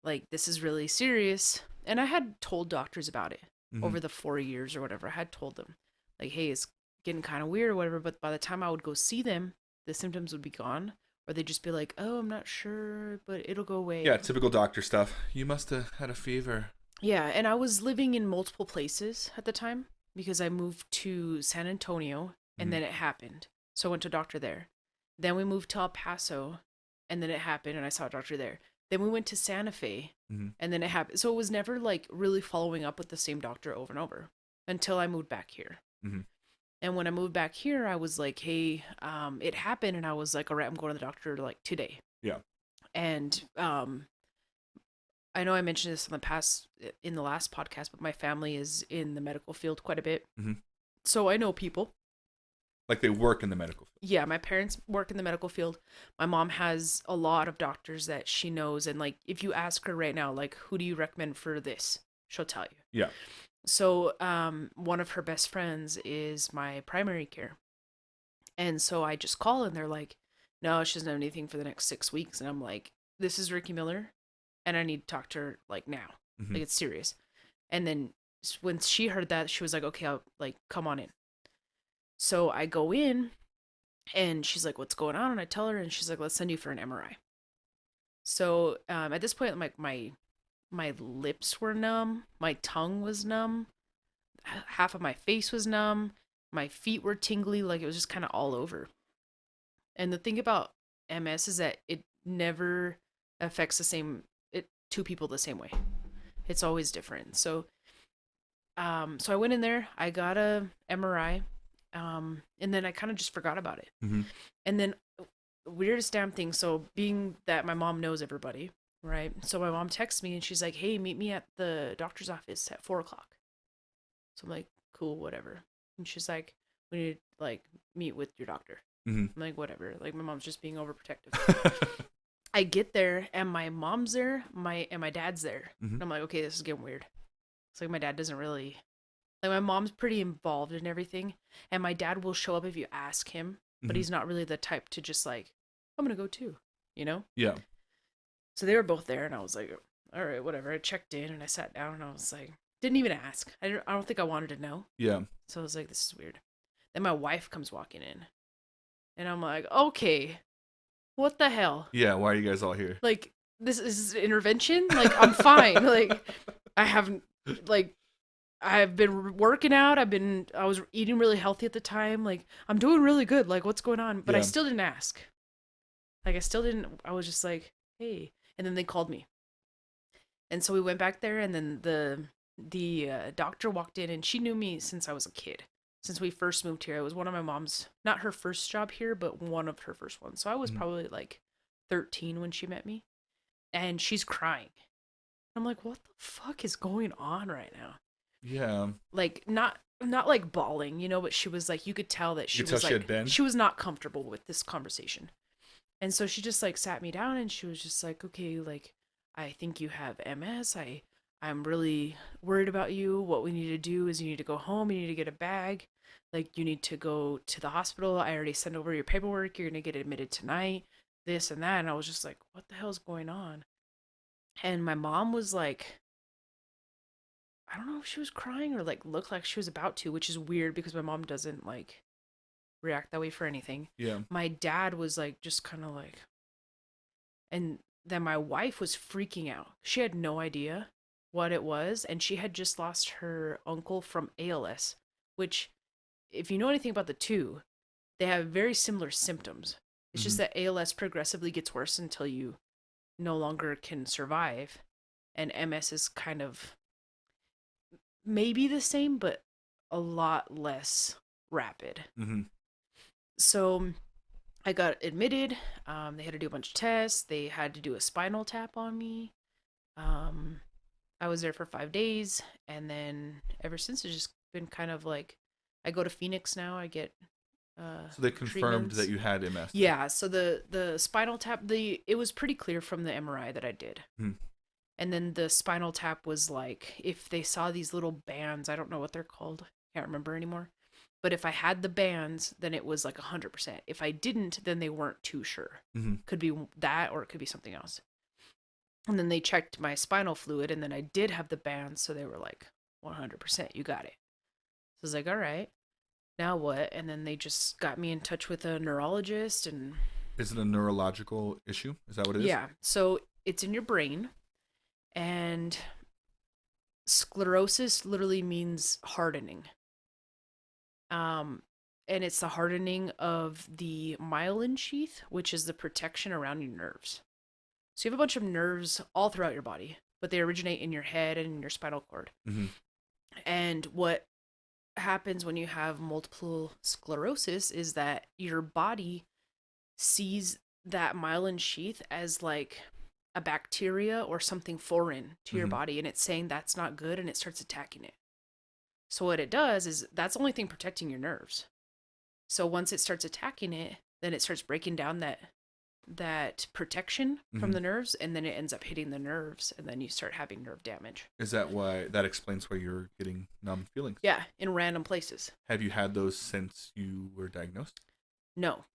like this is really serious. And I had told doctors about it over the 4 years or whatever. I had told them like, hey, it's getting kind of weird or whatever. But by the time I would go see them, the symptoms would be gone. Or they'd just be like, oh, I'm not sure, but it'll go away. Yeah, typical doctor stuff. You must have had a fever. Yeah, and I was living in multiple places at the time because I moved to San Antonio and then it happened. So I went to a doctor there. Then we moved to El Paso and then it happened and I saw a doctor there. Then we went to Santa Fe and then it happened. So it was never like really following up with the same doctor over and over until I moved back here. And when I moved back here, I was like, hey, it happened. And I was like, all right, I'm going to the doctor like today. Yeah. And I know I mentioned this in the last podcast, but my family is in the medical field quite a bit. So I know people. Like they work in the medical field. Yeah, my parents work in the medical field. My mom has a lot of doctors that she knows. And like, if you ask her right now, like, who do you recommend for this? She'll tell you. Yeah. So one of her best friends is my primary care. And so I just call and they're like, no, she doesn't have anything for the next 6 weeks. And I'm like, this is Riki Miller and I need to talk to her like now. Like it's serious. And then when she heard that, she was like, okay, I'll like come on in. So I go in and she's like, what's going on? And I tell her and she's like, let's send you for an MRI. So at this point, like my lips were numb, my tongue was numb, half of my face was numb, my feet were tingly, like it was just kind of all over. And the thing about MS is that it never affects two people the same way. It's always different. So so I went in there, I got a MRI, and then I kind of just forgot about it. And then weirdest damn thing, so being that my mom knows everybody, right? So my mom texts me and she's like, hey, meet me at the doctor's office at 4:00. So I'm like, cool, whatever. And she's like, we need to like meet with your doctor. I'm like, whatever. Like my mom's just being overprotective. I get there and my mom's there, my dad's there. And I'm like, okay, this is getting weird. It's like my dad doesn't really, like my mom's pretty involved in everything. And my dad will show up if you ask him, but he's not really the type to just like, I'm going to go too, you know? Yeah. So they were both there and I was like, all right, whatever. I checked in and I sat down and I was like, didn't even ask. I don't think I wanted to know. Yeah. So I was like, this is weird. Then my wife comes walking in and I'm like, okay, what the hell? Yeah. Why are you guys all here? Like, this is intervention? Like, I'm fine. Like, I've been working out. I was eating really healthy at the time. Like, I'm doing really good. Like, what's going on? But I still didn't ask. Like, I was just like, hey. And then they called me. And so we went back there and then the doctor walked in and she knew me since I was a kid. Since we first moved here. It was one of my mom's, not her first job here, but one of her first ones. So I was probably like 13 when she met me. And she's crying. I'm like, what the fuck is going on right now? Yeah. Like, not like bawling, you know, but she was like, you could tell that she was not comfortable with this conversation. And so she just like sat me down and she was just like, okay, like, I think you have MS. I'm really worried about you. What we need to do is you need to go home. You need to get a bag. Like, you need to go to the hospital. I already sent over your paperwork. You're going to get admitted tonight, this and that. And I was just like, what the hell's going on? And my mom was like, I don't know if she was crying or like looked like she was about to, which is weird because my mom doesn't like react that way for anything. Yeah. My dad was like, just kind of like, and then my wife was freaking out. She had no idea what it was. And she had just lost her uncle from ALS, which, if you know anything about the two, they have very similar symptoms. It's just that ALS progressively gets worse until you no longer can survive. And MS is kind of maybe the same, but a lot less rapid. Mm-hmm. So I got admitted. They had to do a bunch of tests. They had to do a spinal tap on me. I was there for 5 days. And then ever since, it's just been kind of like, I go to Phoenix now. I get So they confirmed treatments. that you had MS. Yeah, so the spinal tap, it was pretty clear from the MRI that I did. Hmm. And then the spinal tap was like, if they saw these little bands, I don't know what they're called, can't remember anymore. But if I had the bands, then it was like 100%. If I didn't, then they weren't too sure. Mm-hmm. Could be that or it could be something else. And then they checked my spinal fluid, and then I did have the bands, so they were like, 100%, you got it. So I was like, all right, now what? And then they just got me in touch with a neurologist. And Is it a neurological issue? Is that what it is? yeah, so it's in your brain. And sclerosis literally means hardening. And it's the hardening of the myelin sheath, which is the protection around your nerves. So you have a bunch of nerves all throughout your body, but they originate in your head and in your spinal cord. Mm-hmm. And what happens when you have multiple sclerosis is that your body sees that myelin sheath as like a bacteria or something foreign to your body, and it's saying that's not good, and it starts attacking it. So what it does is that's the only thing protecting your nerves. So once it starts attacking it, then it starts breaking down that protection from the nerves, and then it ends up hitting the nerves, and then you start having nerve damage. Is that why that explains why you're getting numb feelings? Yeah, in random places. Have you had those since you were diagnosed? No.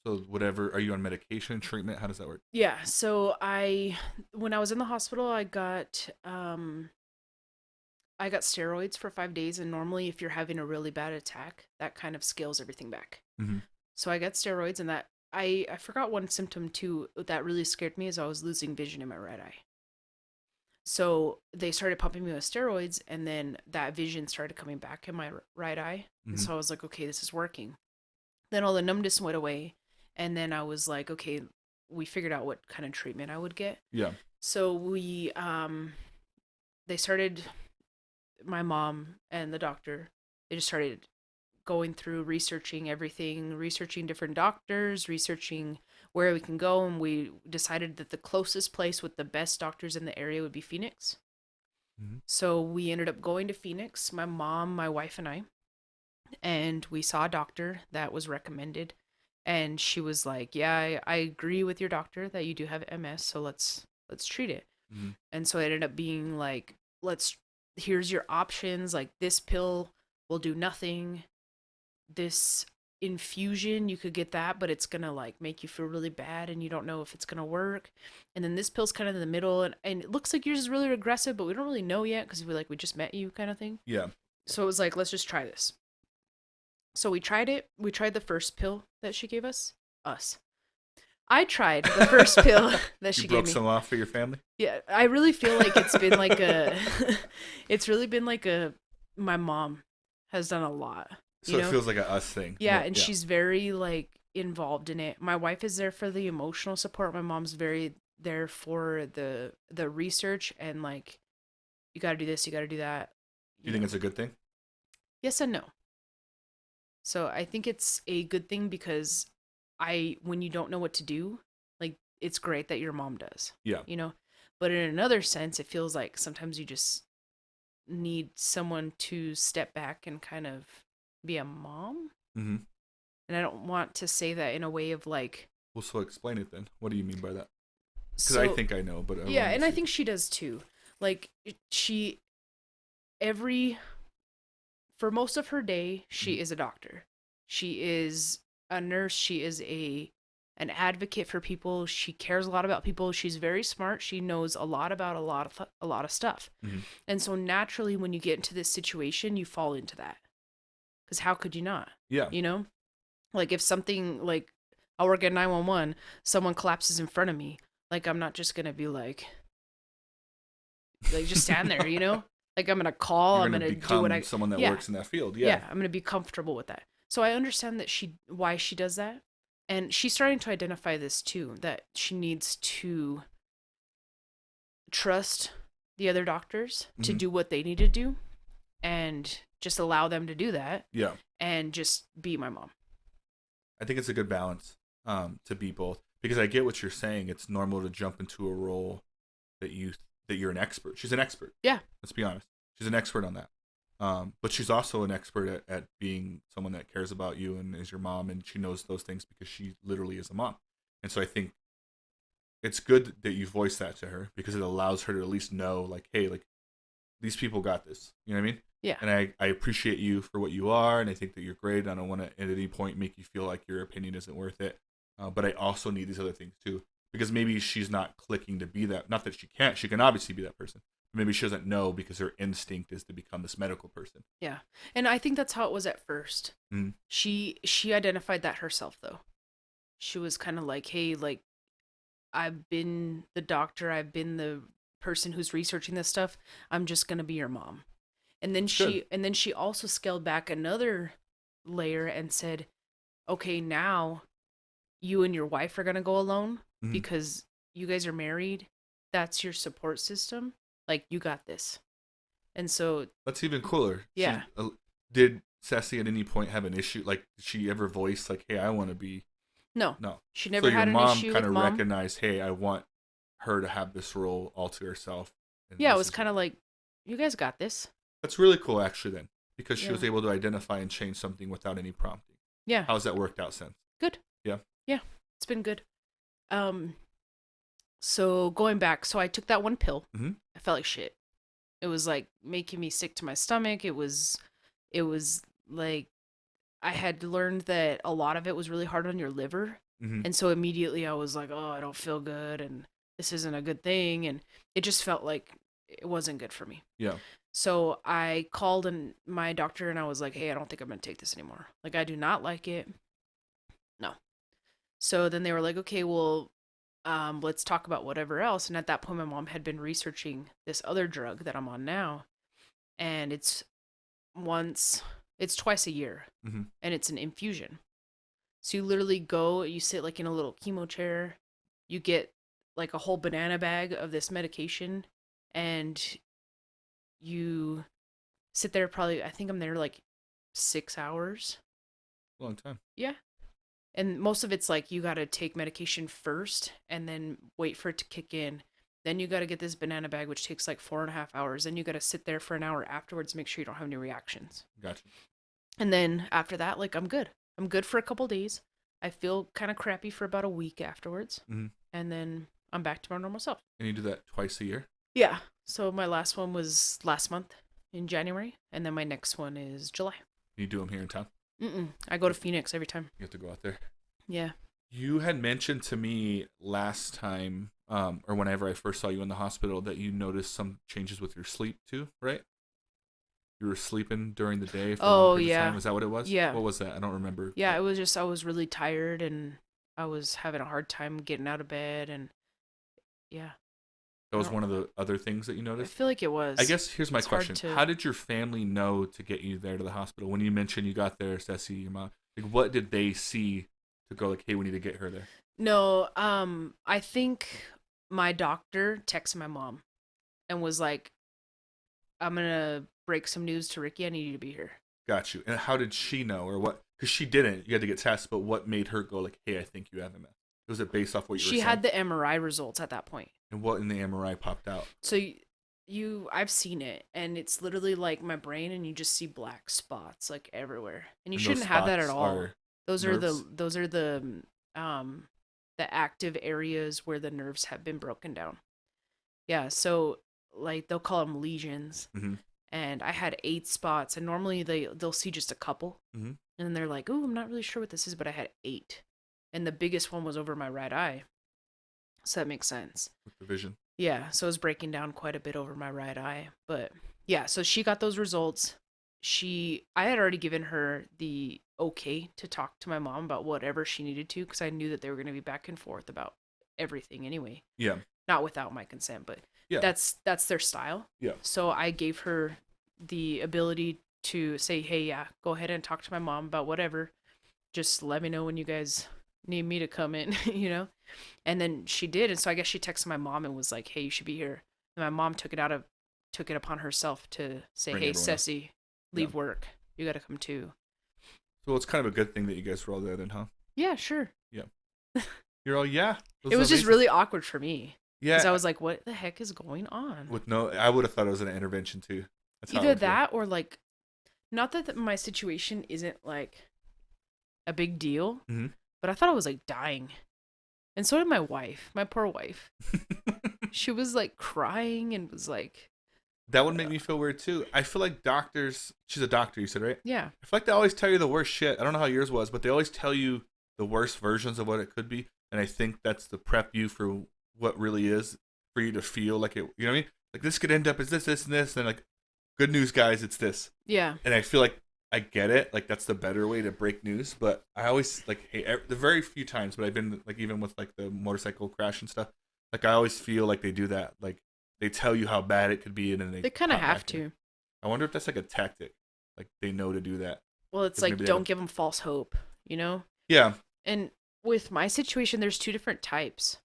So whatever, are you on medication, treatment? How does that work? Yeah, so when I was in the hospital, I got steroids for 5 days, and normally if you're having a really bad attack, that kind of scales everything back. Mm-hmm. So I got steroids, and that I forgot one symptom too that really scared me is I was losing vision in my right eye. So they started pumping me with steroids, and then that vision started coming back in my right eye. And so I was like, okay, this is working. Then all the numbness went away, and then I was like, okay, we figured out what kind of treatment I would get. Yeah. So they started, my mom and the doctor, they just started going through researching everything, researching different doctors, researching where we can go, and we decided that the closest place with the best doctors in the area would be Phoenix. So we ended up going to Phoenix, my mom, my wife, and I, and we saw a doctor that was recommended, and she was like, yeah, I agree with your doctor that you do have MS, so let's treat it. And so it ended up being like, here's your options, like this pill will do nothing, this infusion, you could get that, but it's gonna like make you feel really bad, and you don't know if it's gonna work. And then this pill's kind of in the middle, and it looks like yours is really aggressive, but we don't really know yet because we just met you kind of thing. Yeah. So it was like, let's just try this. So we tried it. We tried the first pill that she gave us. I tried the first pill that she You gave broke me. some off for your family? Yeah, I really feel like it's been like my mom has done a lot. So it feels like a us thing. Yeah, and she's very like involved in it. My wife is there for the emotional support. My mom's very there for the research, and like, you got to do this, you got to do that. Do you think it's a good thing? Yes and no. So I think it's a good thing because when you don't know what to do, like, it's great that your mom does. Yeah. But in another sense, it feels like sometimes you just need someone to step back and kind of be a mom. Mm-hmm. And I don't want to say that in a way of like... Well, so explain it then. What do you mean by that? Because So, I think I know, but I think she does too. Like, every for most of her day, she is a doctor. She is a nurse. She is an advocate for people. She cares a lot about people. She's very smart. She knows a lot about a lot of stuff. Mm-hmm. And so naturally, when you get into this situation, you fall into that. Because how could you not? Yeah. You know, like if something like I work at 911, someone collapses in front of me, like I'm not just gonna be like just stand there, you know? Like I'm gonna call, You're I'm gonna gonna do what become someone that yeah, works in that field. Yeah. yeah, I'm gonna be comfortable with that. So I understand that why she does that, and she's starting to identify this too, that she needs to trust the other doctors to Mm-hmm. do what they need to do, and just allow them to do that, Yeah. and just be my mom. I think it's a good balance to be both, because I get what you're saying. It's normal to jump into a role that you're an expert. She's an expert. Yeah. Let's be honest. She's an expert on that. But she's also an expert at being someone that cares about you and is your mom, and she knows those things because she literally is a mom. And so I think it's good that you voice that to her, because it allows her to at least know, like, hey, like, these people got this. You know what I mean? Yeah. And I appreciate you for what you are, and I think that you're great. I don't want to at any point make you feel like your opinion isn't worth it. But I also need these other things too, because maybe she's not clicking to be that. Not that she can't. She can obviously be that person. Maybe she doesn't know because her instinct is to become this medical person. Yeah. And I think that's how it was at first. Mm-hmm. She identified that herself though. She was kind of like, "Hey, like I've been the doctor, I've been the person who's researching this stuff. I'm just going to be your mom." And then That's good. she also scaled back another layer and said, "Okay, now you and your wife are going to go alone Mm-hmm. because you guys are married. That's your support system. Like you got this." And so That's even cooler. yeah. Did Sassy at any point have an issue? Like, did she ever voice like, "Hey, I want to be"? No. No. She So never your had an mom issue kind with of mom. recognized, "Hey, I want her to have this role all to herself." And Yeah, it this was is kind of like, "You guys got this." That's really cool, actually. Then, because she Yeah. was able to identify and change something without any prompting. Yeah. How's that worked out since? Good. Yeah. Yeah. It's been good. So going back, so I took that one pill. Mm-hmm. I felt like shit. It was like making me sick to my stomach. It was like I had learned that a lot of it was really hard on your liver. Mm-hmm. And so immediately I was like, "Oh, I don't feel good and this isn't a good thing." And it just felt like it wasn't good for me. Yeah. So I called my doctor and I was like, "Hey, I don't think I'm going to take this anymore. Like I do not like it." No. So then they were like, "Okay, well, let's talk about whatever else." And at that point, my mom had been researching this other drug that I'm on now, and it's twice a year, Mm-hmm. and it's an infusion. So you literally go, you sit like in a little chemo chair, you get like a whole banana bag of this medication, and you sit there probably, I think I'm there like 6 hours. Long time. Yeah. And most of it's like you got to take medication first and then wait for it to kick in. Then you got to get this banana bag, which takes like 4.5 hours. Then you got to sit there for an hour afterwards, make sure you don't have any reactions. Gotcha. And then after that, like I'm good. I'm good for a couple days. I feel kind of crappy for about a week afterwards. Mm-hmm. And then I'm back to my normal self. And you do that twice a year? Yeah. So my last one was last month in January. And then my next one is July. You do them here in town? I go to Phoenix every time. You have to go out there. Yeah. You had mentioned to me last time, or whenever I first saw you in the hospital, that you noticed some changes with your sleep too, right? You were sleeping during the day for a long period of time. Is that what it was? Yeah. What was that? I don't remember. Yeah, it was just I was really tired and I was having a hard time getting out of bed and yeah. That was one of the other things that you I noticed? feel like it was. I guess here's my It's hard question. to- How did your family know to get you there to the hospital? When you mentioned you got there, Ceci, your mom, like, what did they see to go like, hey, we need to get her there? No, I think my doctor texted my mom and was like, "I'm gonna break some news to Riki. I need you to be here." Got you. And how did she know, or what? Because she didn't. You had to get tested, but what made her go like, hey, I think you have MS? Was it based off what you were She saying? had the MRI results at that point. And what in the MRI popped out? So I've seen it, and it's literally like my brain, and you just see black spots like everywhere, and you And shouldn't those have that at spots all. are Those nerves? are the active areas where the nerves have been broken down. Yeah, so like they'll call them lesions, Mm-hmm. and I had 8 spots, and normally they'll see just a couple, Mm-hmm. and then they're like, "Oh, I'm not really sure what this is," but I had 8, and the biggest one was over my right eye, so that makes sense. With the vision. Yeah, so it was breaking down quite a bit over my right eye, but yeah, so she got those results. I had already given her the okay to talk to my mom about whatever she needed to, because I knew that they were going to be back and forth about everything anyway. Yeah. Not without my consent, but Yeah. that's their style. Yeah. So I gave her the ability to say, "Hey, yeah, go ahead and talk to my mom about whatever. Just let me know when you guys need me to come in," you know? And then she did, and so I guess she texted my mom and was like, "Hey, you should be here." And my mom took it upon herself to say, Bring "Hey, everyone up. Ceci, leave work. You got to come too." So it's kind of a good thing that you guys were all there then, huh? Yeah, sure. Yeah. You're all, yeah. It was just really awkward for me. Yeah. Because I was like, what the heck is going on? I would have thought it was an intervention too. That's Either that or like, not that my situation isn't like a big deal, mm-hmm. but I thought I was like dying. And so did my wife, my poor wife. She was like crying and was like... That would make me feel weird too. I feel like doctors, she's a doctor, you said, right? Yeah. I feel like they always tell you the worst shit. I don't know how yours was, but they always tell you the worst versions of what it could be. And I think that's to prep you for what really is, for you to feel like it, you know what I mean? Like, this could end up as this, this, and this. And like, good news, guys, it's this. Yeah. And I feel like I get it. Like, that's the better way to break news. But I always, like, the very few times, but I've been, like, even with, like, the motorcycle crash and stuff, like, I always feel like they do that. Like, they tell you how bad it could be, and then they kind of have to. I wonder if that's, like, a tactic. Like, they know to do that. Well, it's like, don't give them false hope, you know? Yeah. And with my situation, there's 2 different types.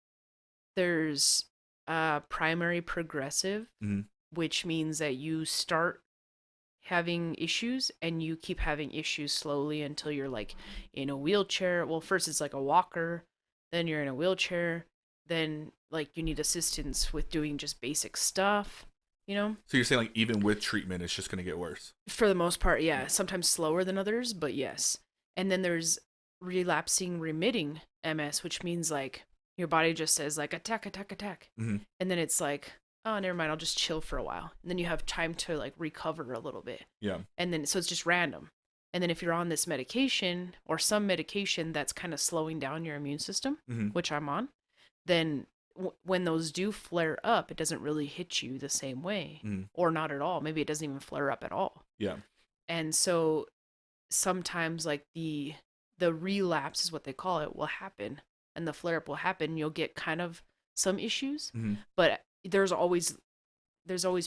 There's primary progressive, mm-hmm. which means that you start having issues and you keep having issues slowly until you're like in a wheelchair. Well, first it's like a walker, then you're in a wheelchair, then like you need assistance with doing just basic stuff, you know? So you're saying like even with treatment, it's just going to get worse? For the most part, yeah. Sometimes slower than others, but yes. And then there's relapsing remitting MS, which means like your body just says like attack, attack, attack. Mm-hmm. And then it's like, oh, never mind, I'll just chill for a while. And then you have time to like recover a little bit. Yeah. And then, so it's just random. And then if you're on this medication or some medication that's kind of slowing down your immune system, mm-hmm. which I'm on, then when those do flare up, it doesn't really hit you the same way or not at all. Maybe it doesn't even flare up at all. Yeah. And so sometimes like the relapse is what they call it will happen, and the flare up will happen. You'll get kind of some issues, but there's always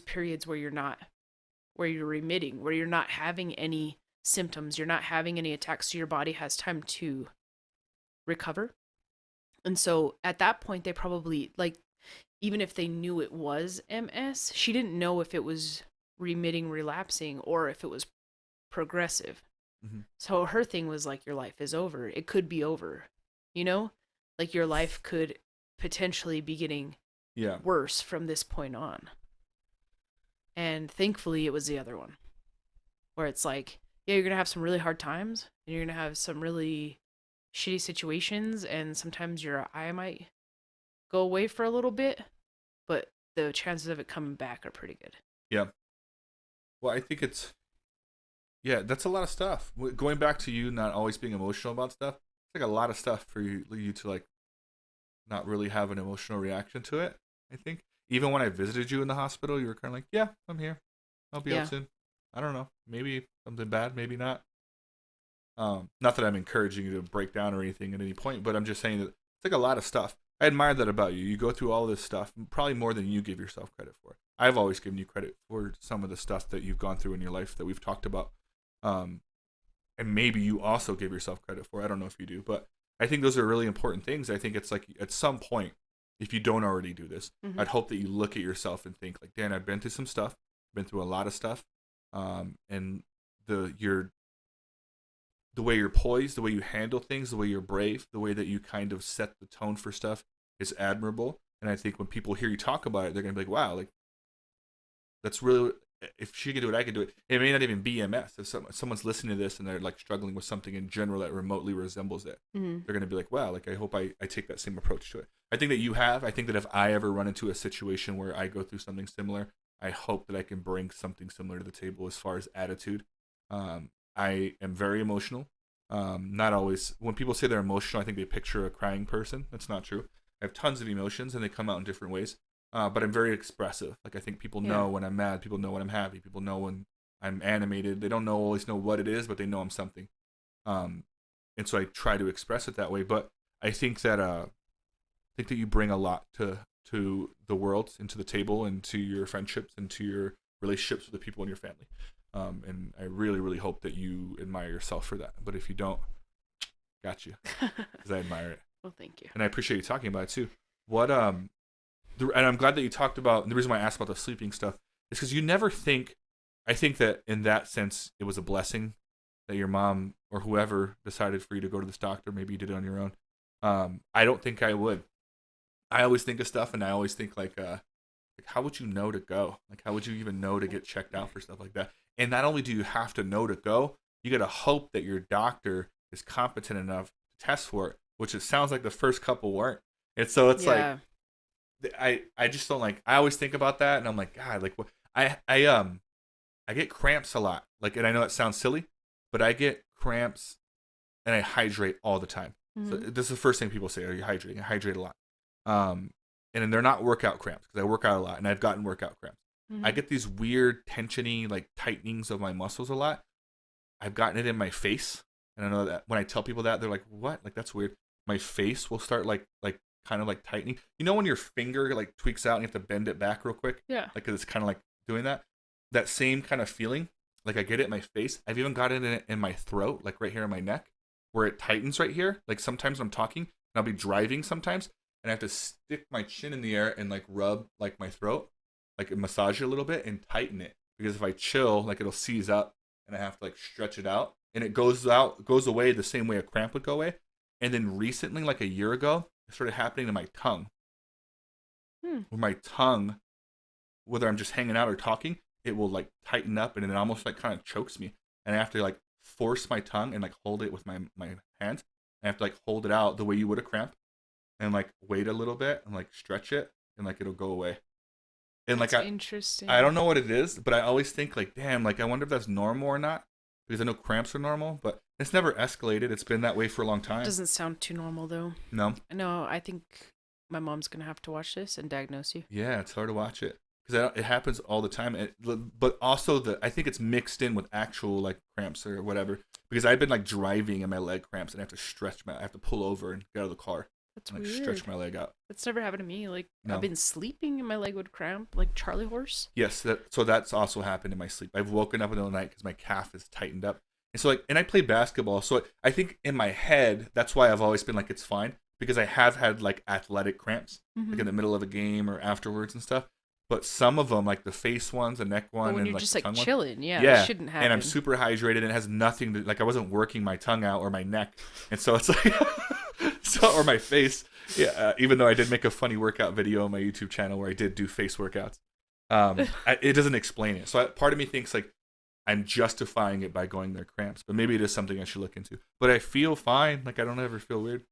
periods where you're remitting, where you're not having any symptoms, you're not having any attacks, so your body has time to recover. And so at that point, they probably, like, even if they knew it was MS, she didn't know if it was remitting, relapsing, or if it was progressive. So her thing was like, your life is over. It could be over, you know? Like, your life could potentially be getting worse from this point on. And thankfully, it was the other one, where it's like, yeah, you're going to have some really hard times, and you're going to have some really shitty situations, and sometimes your eye might go away for a little bit, but the chances of it coming back are pretty good. Yeah. Well, I think that's a lot of stuff. Going back to you not always being emotional about stuff, it's like a lot of stuff for you to like not really have an emotional reaction to it, I think. Even when I visited you in the hospital, you were kind of like, yeah, I'm here. I'll be up soon. I don't know. Maybe something bad, maybe not. Not that I'm encouraging you to break down or anything at any point, but I'm just saying that it's like a lot of stuff. I admire that about you. You go through all this stuff, probably more than you give yourself credit for. I've always given you credit for some of the stuff that you've gone through in your life that we've talked about. And maybe you also give yourself credit for. I don't know if you do, but I think those are really important things. I think it's like at some point, if you don't already do this, I'd hope that you look at yourself and think like, Dan, I've been through some stuff, been through a lot of stuff. And the way you're poised, the way you handle things, the way you're brave, the way that you kind of set the tone for stuff is admirable. And I think when people hear you talk about it, they're going to be like, wow, like that's really, if she could do it, I could do it. It may not even be MS. If someone's listening to this and they're like struggling with something in general that remotely resembles it, they're going to be like, wow, like I hope I take that same approach to it. I think that you have. I think that if I ever run into a situation where I go through something similar, I hope that I can bring something similar to the table as far as attitude. I am very emotional. Not always. When people say they're emotional, I think they picture a crying person. That's not true. I have tons of emotions, and they come out in different ways. But I'm very expressive. Like I think people Yeah. know when I'm mad. People know when I'm happy. People know when I'm animated. They don't always know what it is, but they know I'm something. Um, and so I try to express it that way. But I think that you bring a lot to the world and to the table and to your friendships and to your relationships with the people in your family. And I really, really hope that you admire yourself for that. But if you don't, got you, because I admire it. Well, thank you. And I appreciate you talking about it too. What and I'm glad that you talked about. And the reason why I asked about the sleeping stuff is because you never think. I think that in that sense, it was a blessing that your mom or whoever decided for you to go to this doctor. Maybe you did it on your own. I don't think I would. I always think of stuff, and I always think like how would you know to go? Like, how would you even know to get checked out for stuff like that? And not only do you have to know to go, you got to hope that your doctor is competent enough to test for it, which it sounds like the first couple weren't. And so it's like, I just don't like. I always think about that, and I'm like, God, like what? I get cramps a lot. Like, and I know it sounds silly, but I get cramps, and I hydrate all the time. So this is the first thing people say: "Are you hydrating?" I hydrate a lot. And they're not workout cramps because I work out a lot, and I've gotten workout cramps. I get these weird tensiony, like tightenings of my muscles a lot. I've gotten it in my face, and I know that when I tell people that, they're like, "What? Like that's weird." My face will start like kind of like tightening. You know when your finger like tweaks out and you have to bend it back real quick? Yeah. Like 'cause it's kind of like doing that. That same kind of feeling, like I get it in my face. I've even got it in my throat, like right here in my neck, where it tightens right here. Like sometimes when I'm talking, and I'll be driving sometimes, and I have to stick my chin in the air and like rub like my throat, like massage it a little bit and tighten it. Because if I chill, like it'll seize up, and I have to like stretch it out, and it goes away the same way a cramp would go away. And then recently, like a year ago, it started happening to my tongue. Where my tongue, whether I'm just hanging out or talking, it will like tighten up, and it almost like kind of chokes me, and I have to like force my tongue and like hold it with my hands. I have to like hold it out the way you would a cramp, and like wait a little bit and like stretch it, and like it'll go away. And like Interesting. I don't know what it is, but I always think like, damn, like I wonder if that's normal or not, because I know cramps are normal, but it's never escalated. It's been that way for a long time. Doesn't sound too normal though. No. No, I think my mom's gonna have to watch this and diagnose you. Yeah, it's hard to watch it because it happens all the time. But also I think it's mixed in with actual like cramps or whatever. Because I've been like driving and my leg cramps, and I have to pull over and get out of the car. That's and, like, weird. stretch my leg out. That's never happened to me. Like No. I've been sleeping and my leg would cramp, like Charlie horse. Yes, so that's also happened in my sleep. I've woken up in the middle of the night because my calf is tightened up. And so like, and I play basketball, so I think in my head that's why I've always been like it's fine, because I have had like athletic cramps, like in the middle of a game or afterwards and stuff. But some of them, like the face ones, the neck one, But when and you're like just the like tongue one, chilling, yeah, it shouldn't happen. and I'm super hydrated, and it has nothing to like. I wasn't working my tongue out or my neck, and so it's like, or my face. Yeah, even though I did make a funny workout video on my YouTube channel where I did do face workouts, it doesn't explain it. So part of me thinks like I'm justifying it by going there cramps, but maybe it is something I should look into. But I feel fine. Like I don't ever feel weird.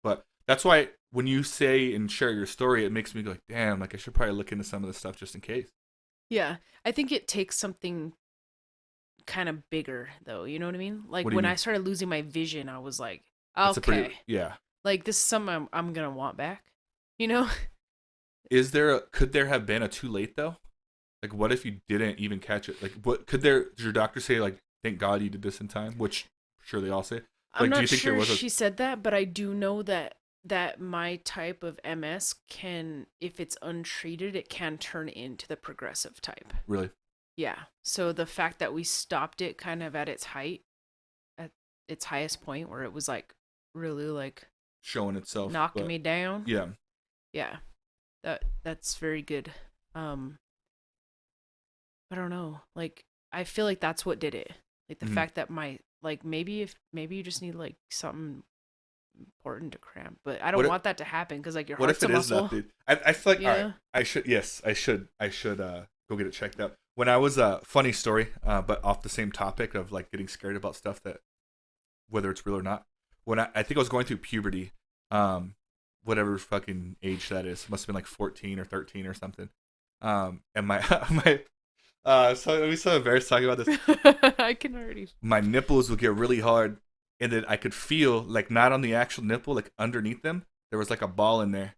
But that's why when you say and share your story, it makes me go like, damn, like I should probably look into some of this stuff just in case. Yeah, I think it takes something kind of bigger though. You know what I mean? Like What do you when mean? I started losing my vision, I was like, It's okay, yeah. like this is something I'm gonna want back. You know? Could there have been a too late though? Like what if you didn't even catch it? Like what did your doctor say like, thank God you did this in time? Which sure they all say. I'm Like, do not you think sure there was she said that, but I do know that my type of MS can, if it's untreated, it can turn into the progressive type. Really? Yeah. So the fact that we stopped it kind of at its height, at its highest point where it was like really like Showing itself. knocking me down. Yeah. Yeah. That's very good. I don't know. Like I feel like that's what did it. Like the fact that maybe you just need like something important to cramp, but I don't want that to happen because like your what heart's if it a is muscle. that, dude? I feel like Yeah. all right, I should go get it checked out. When I was funny story, but off the same topic of like getting scared about stuff that whether it's real or not. When I think I was going through puberty, whatever fucking age that is, must have been like 14 or 13 or something. And my so let me so embarrassed talking about this. I can already. My nipples would get really hard, and then I could feel like not on the actual nipple, like underneath them, there was like a ball in there,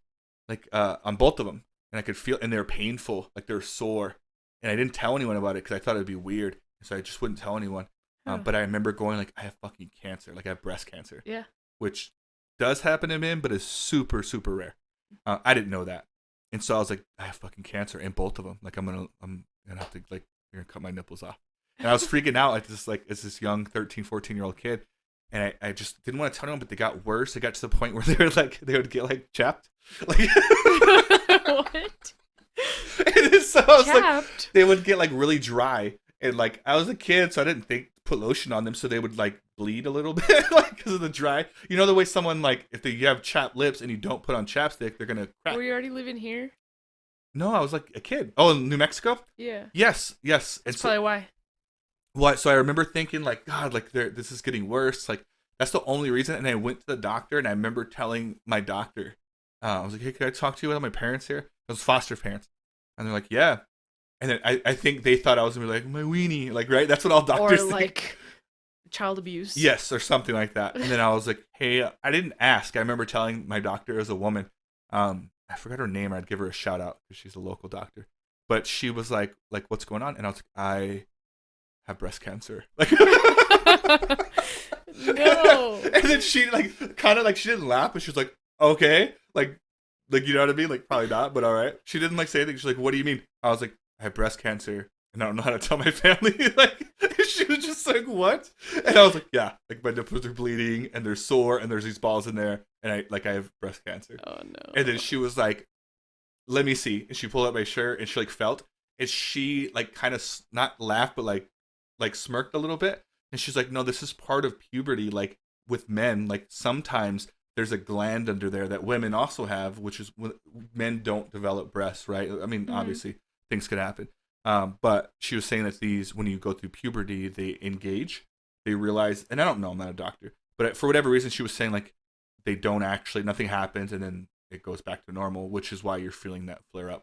like on both of them, and I could feel, and they were painful, like they were sore, and I didn't tell anyone about it because I thought it'd be weird, so I just wouldn't tell anyone. Huh. But I remember going like, I have fucking cancer, like I have breast cancer, Yeah. which does happen to men, but is super super rare. I didn't know that, and so I was like, I have fucking cancer in both of them. Like I'm gonna have to like, you're gonna cut my nipples off. And I was freaking out as this young 13, 14-year-old kid. And I just didn't want to tell anyone, but they got worse. It got to the point where they would get like chapped. Like What? And then, so I was like, Chapped? they would get like really dry. And like I was a kid, so I didn't think put lotion on them, so they would like bleed a little bit, like because of the dry. You know the way someone like if you have chapped lips and you don't put on chapstick, they're gonna crack. Were you already living here? No, I was like a kid. Oh, in New Mexico? Yeah. Yes. That's probably why. What? So I remember thinking, like, God, like, this is getting worse. Like, that's the only reason. And I went to the doctor, and I remember telling my doctor, I was like, hey, can I talk to you about my parents here? It was foster parents. And they're like, yeah. And then I think they thought I was going to be like, my weenie. Like, right? That's what all doctors Or think. like child abuse. Yes, or something like that. And then I was like, hey, I didn't ask. I remember telling my doctor as a woman, I forgot her name. I'd give her a shout out because she's a local doctor. But she was like, what's going on? And I was like, I have breast cancer. Like, No. And then she like kind of like she didn't laugh, but she was like, okay, like you know what I mean? Like probably not, but all right. She didn't like say anything. She's like, what do you mean? I was like, I have breast cancer, and I don't know how to tell my family. Like she was just like, what? And I was like, yeah, like my nipples are bleeding and they're sore and there's these balls in there, and I have breast cancer. Oh no. And then she was like, let me see. And she pulled out my shirt and she like felt, and she like kind of not laughed, but like smirked a little bit. And she's like, no, this is part of puberty. Like with men, like sometimes there's a gland under there that women also have, which is men don't develop breasts, right? I mean, obviously things could happen. But she was saying that these, when you go through puberty, they engage, they realize, and I don't know, I'm not a doctor, but for whatever reason, she was saying like they don't actually, nothing happens, and then it goes back to normal, which is why you're feeling that flare up.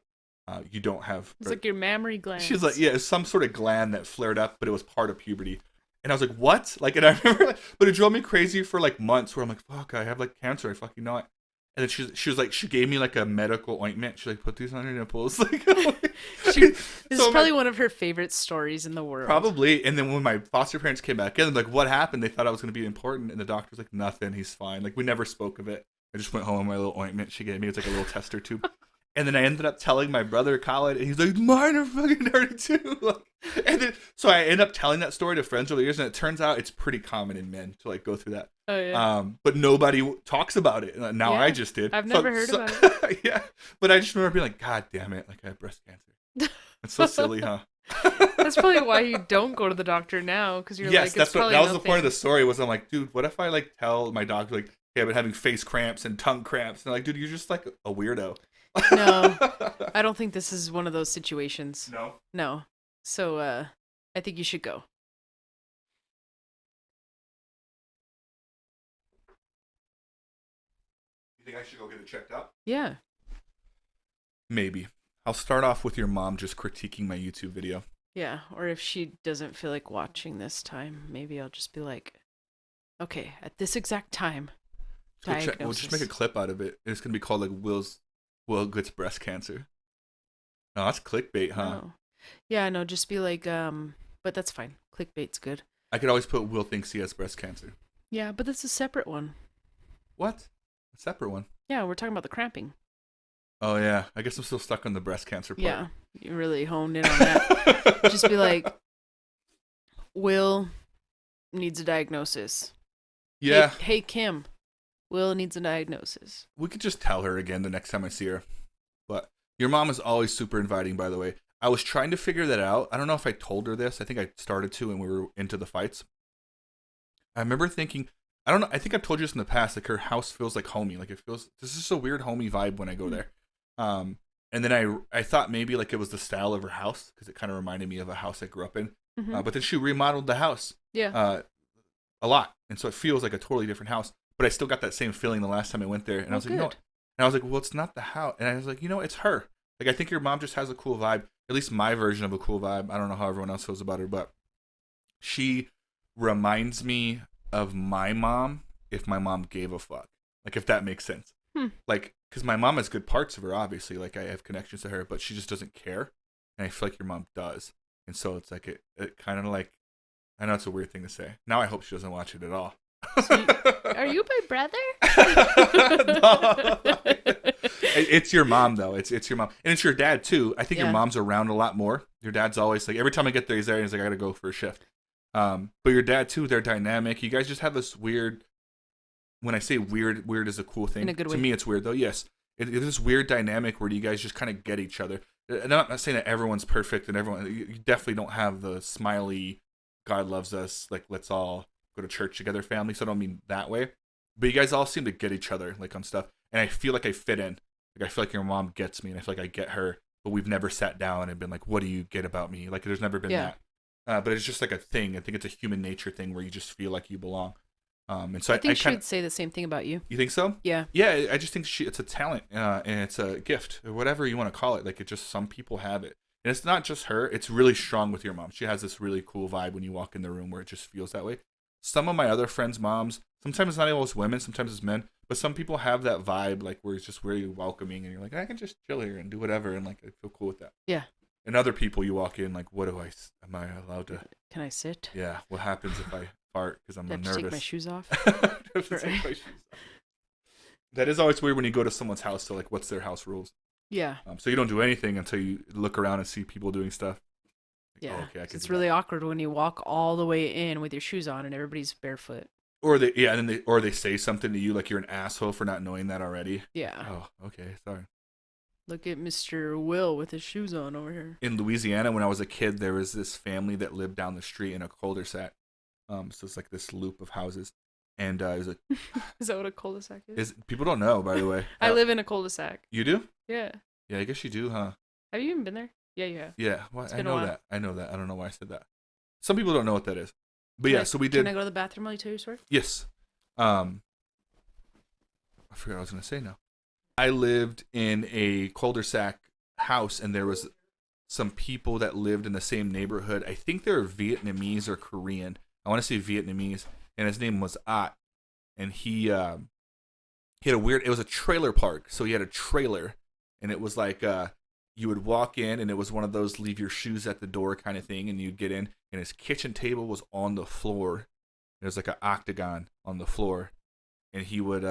You don't have. It's like your mammary gland. She's like, yeah, it's some sort of gland that flared up, but it was part of puberty. And I was like, what? Like, and I remember, like, but it drove me crazy for like months where I'm like, fuck, I have like cancer. I fucking know it. And then she was like, she gave me like a medical ointment. She's like, put these on your nipples. Like, this is probably one of her favorite stories in the world. Probably. And then when my foster parents came back in, like, what happened? They thought I was going to be important. And the doctor's like, nothing. He's fine. Like, we never spoke of it. I just went home with my little ointment she gave me. It's like a little tester tube. And then I ended up telling my brother Khaled, and he's like, mine are fucking dirty too. Like, and then, so I end up telling that story to friends over the years, and it turns out it's pretty common in men to like go through that. Oh yeah. But nobody talks about it. Now Yeah, I just did. I've never heard about it. Yeah. But I just remember being like, God damn it, like I have breast cancer. It's so silly, huh? That's probably why you don't go to the doctor now, because you're yes, like, that's what. That was the point of the story. Was I'm like, dude, what if I like tell my doctor like, hey, I've been having face cramps and tongue cramps, and like, dude, you're just like a weirdo. No, I don't think this is one of those situations. No. So, I think you should go. You think I should go get it checked out? Yeah. Maybe. I'll start off with your mom just critiquing my YouTube video. Yeah, or if she doesn't feel like watching this time, maybe I'll just be like, okay, at this exact time, diagnosis. We'll just make a clip out of it. It's going to be called like Will gets breast cancer. No, that's clickbait, huh? Oh. Yeah, no, just be like, but that's fine. Clickbait's good. I could always put Will thinks he has breast cancer. Yeah, but that's a separate one. What? A separate one? Yeah, we're talking about the cramping. Oh, yeah. I guess I'm still stuck on the breast cancer part. Yeah, you really honed in on that. Just be like, Will needs a diagnosis. Yeah. Hey, Kim, Will needs a diagnosis. We could just tell her again the next time I see her. But your mom is always super inviting, by the way. I was trying to figure that out. I don't know if I told her this. I think I started to when we were into the fights. I remember thinking, I don't know. I think I've told you this in the past. Like her house feels like homey. Like it feels. This is just a weird homey vibe when I go there. And then I thought maybe like it was the style of her house because it kind of reminded me of a house I grew up in. Mm-hmm. But then she remodeled the house. Yeah. A lot, and so it feels like a totally different house. But I still got that same feeling the last time I went there, and I was like, no. And I was like, well, it's not the house. And I was like, it's her. Like, I think your mom just has a cool vibe. At least my version of a cool vibe. I don't know how everyone else feels about her, but she reminds me of my mom if my mom gave a fuck. Like, if that makes sense. Like, because my mom has good parts of her, obviously. Like, I have connections to her, but she just doesn't care. And I feel like your mom does. And so it's like, it kind of like, I know it's a weird thing to say. Now I hope she doesn't watch it at all. So are you my brother? No. It's your mom, though. It's your mom. And it's your dad, too. I think your mom's around a lot more. Your dad's always like, every time I get there, he's there. And he's like, I got to go for a shift. But your dad, too, they're dynamic. You guys just have this weird, when I say weird is a cool thing. In a good way. To me, it's weird, though. Yes. It's this weird dynamic where you guys just kind of get each other. And I'm not saying that everyone's perfect and you definitely don't have the smiley, God loves us, like, let's all go to church together family. So I don't mean that way. But you guys all seem to get each other, like, on stuff. And I feel like I fit in. Like, I feel like your mom gets me, and I feel like I get her. But we've never sat down and been like, what do you get about me? Like, there's never been that. But it's just like a thing. I think it's a human nature thing where you just feel like you belong. And so I think she would say the same thing about you. You think so? Yeah. Yeah, I just think it's a talent, and it's a gift, or whatever you want to call it. Like, it just, some people have it. And it's not just her. It's really strong with your mom. She has this really cool vibe when you walk in the room where it just feels that way. Some of my other friends' moms, sometimes it's not always women, sometimes it's men, but some people have that vibe, like, where it's just very welcoming, and you're like, I can just chill here and do whatever, and, like, I feel cool with that. Yeah. And other people, you walk in, like, am I allowed to? Can I sit? Yeah. What happens if I fart because I'm nervous? Take my shoes off. That is always weird when you go to someone's house. So, like, what's their house rules? Yeah. So you don't do anything until you look around and see people doing stuff. Like, yeah. Oh, okay, it's really awkward when you walk all the way in with your shoes on and everybody's barefoot. Or they say something to you like you're an asshole for not knowing that already. Yeah. Oh, okay, sorry. Look at Mr. Will with his shoes on over here. In Louisiana, when I was a kid, there was this family that lived down the street in a cul-de-sac. So it's like this loop of houses. And it was Is that what a cul-de-sac is? People don't know, by the way. I live in a cul-de-sac. You do? Yeah. Yeah, I guess you do, huh? Have you even been there? Yeah, you have. Yeah, well, It's I been a know while. that. I know that. I don't know why I said that. Some people don't know what that is. But so we did. Can I go to the bathroom while you tell your story? Yes. I forgot what I was going to say now. I lived in a cul-de-sac house, and there was some people that lived in the same neighborhood. I think they were Vietnamese or Korean. I want to say Vietnamese, and his name was At, and he had a weird. It was a trailer park, so he had a trailer, and it was like you would walk in, and it was one of those leave your shoes at the door kind of thing, and you'd get in, and his kitchen table was on the floor. There's like an octagon on the floor, and he would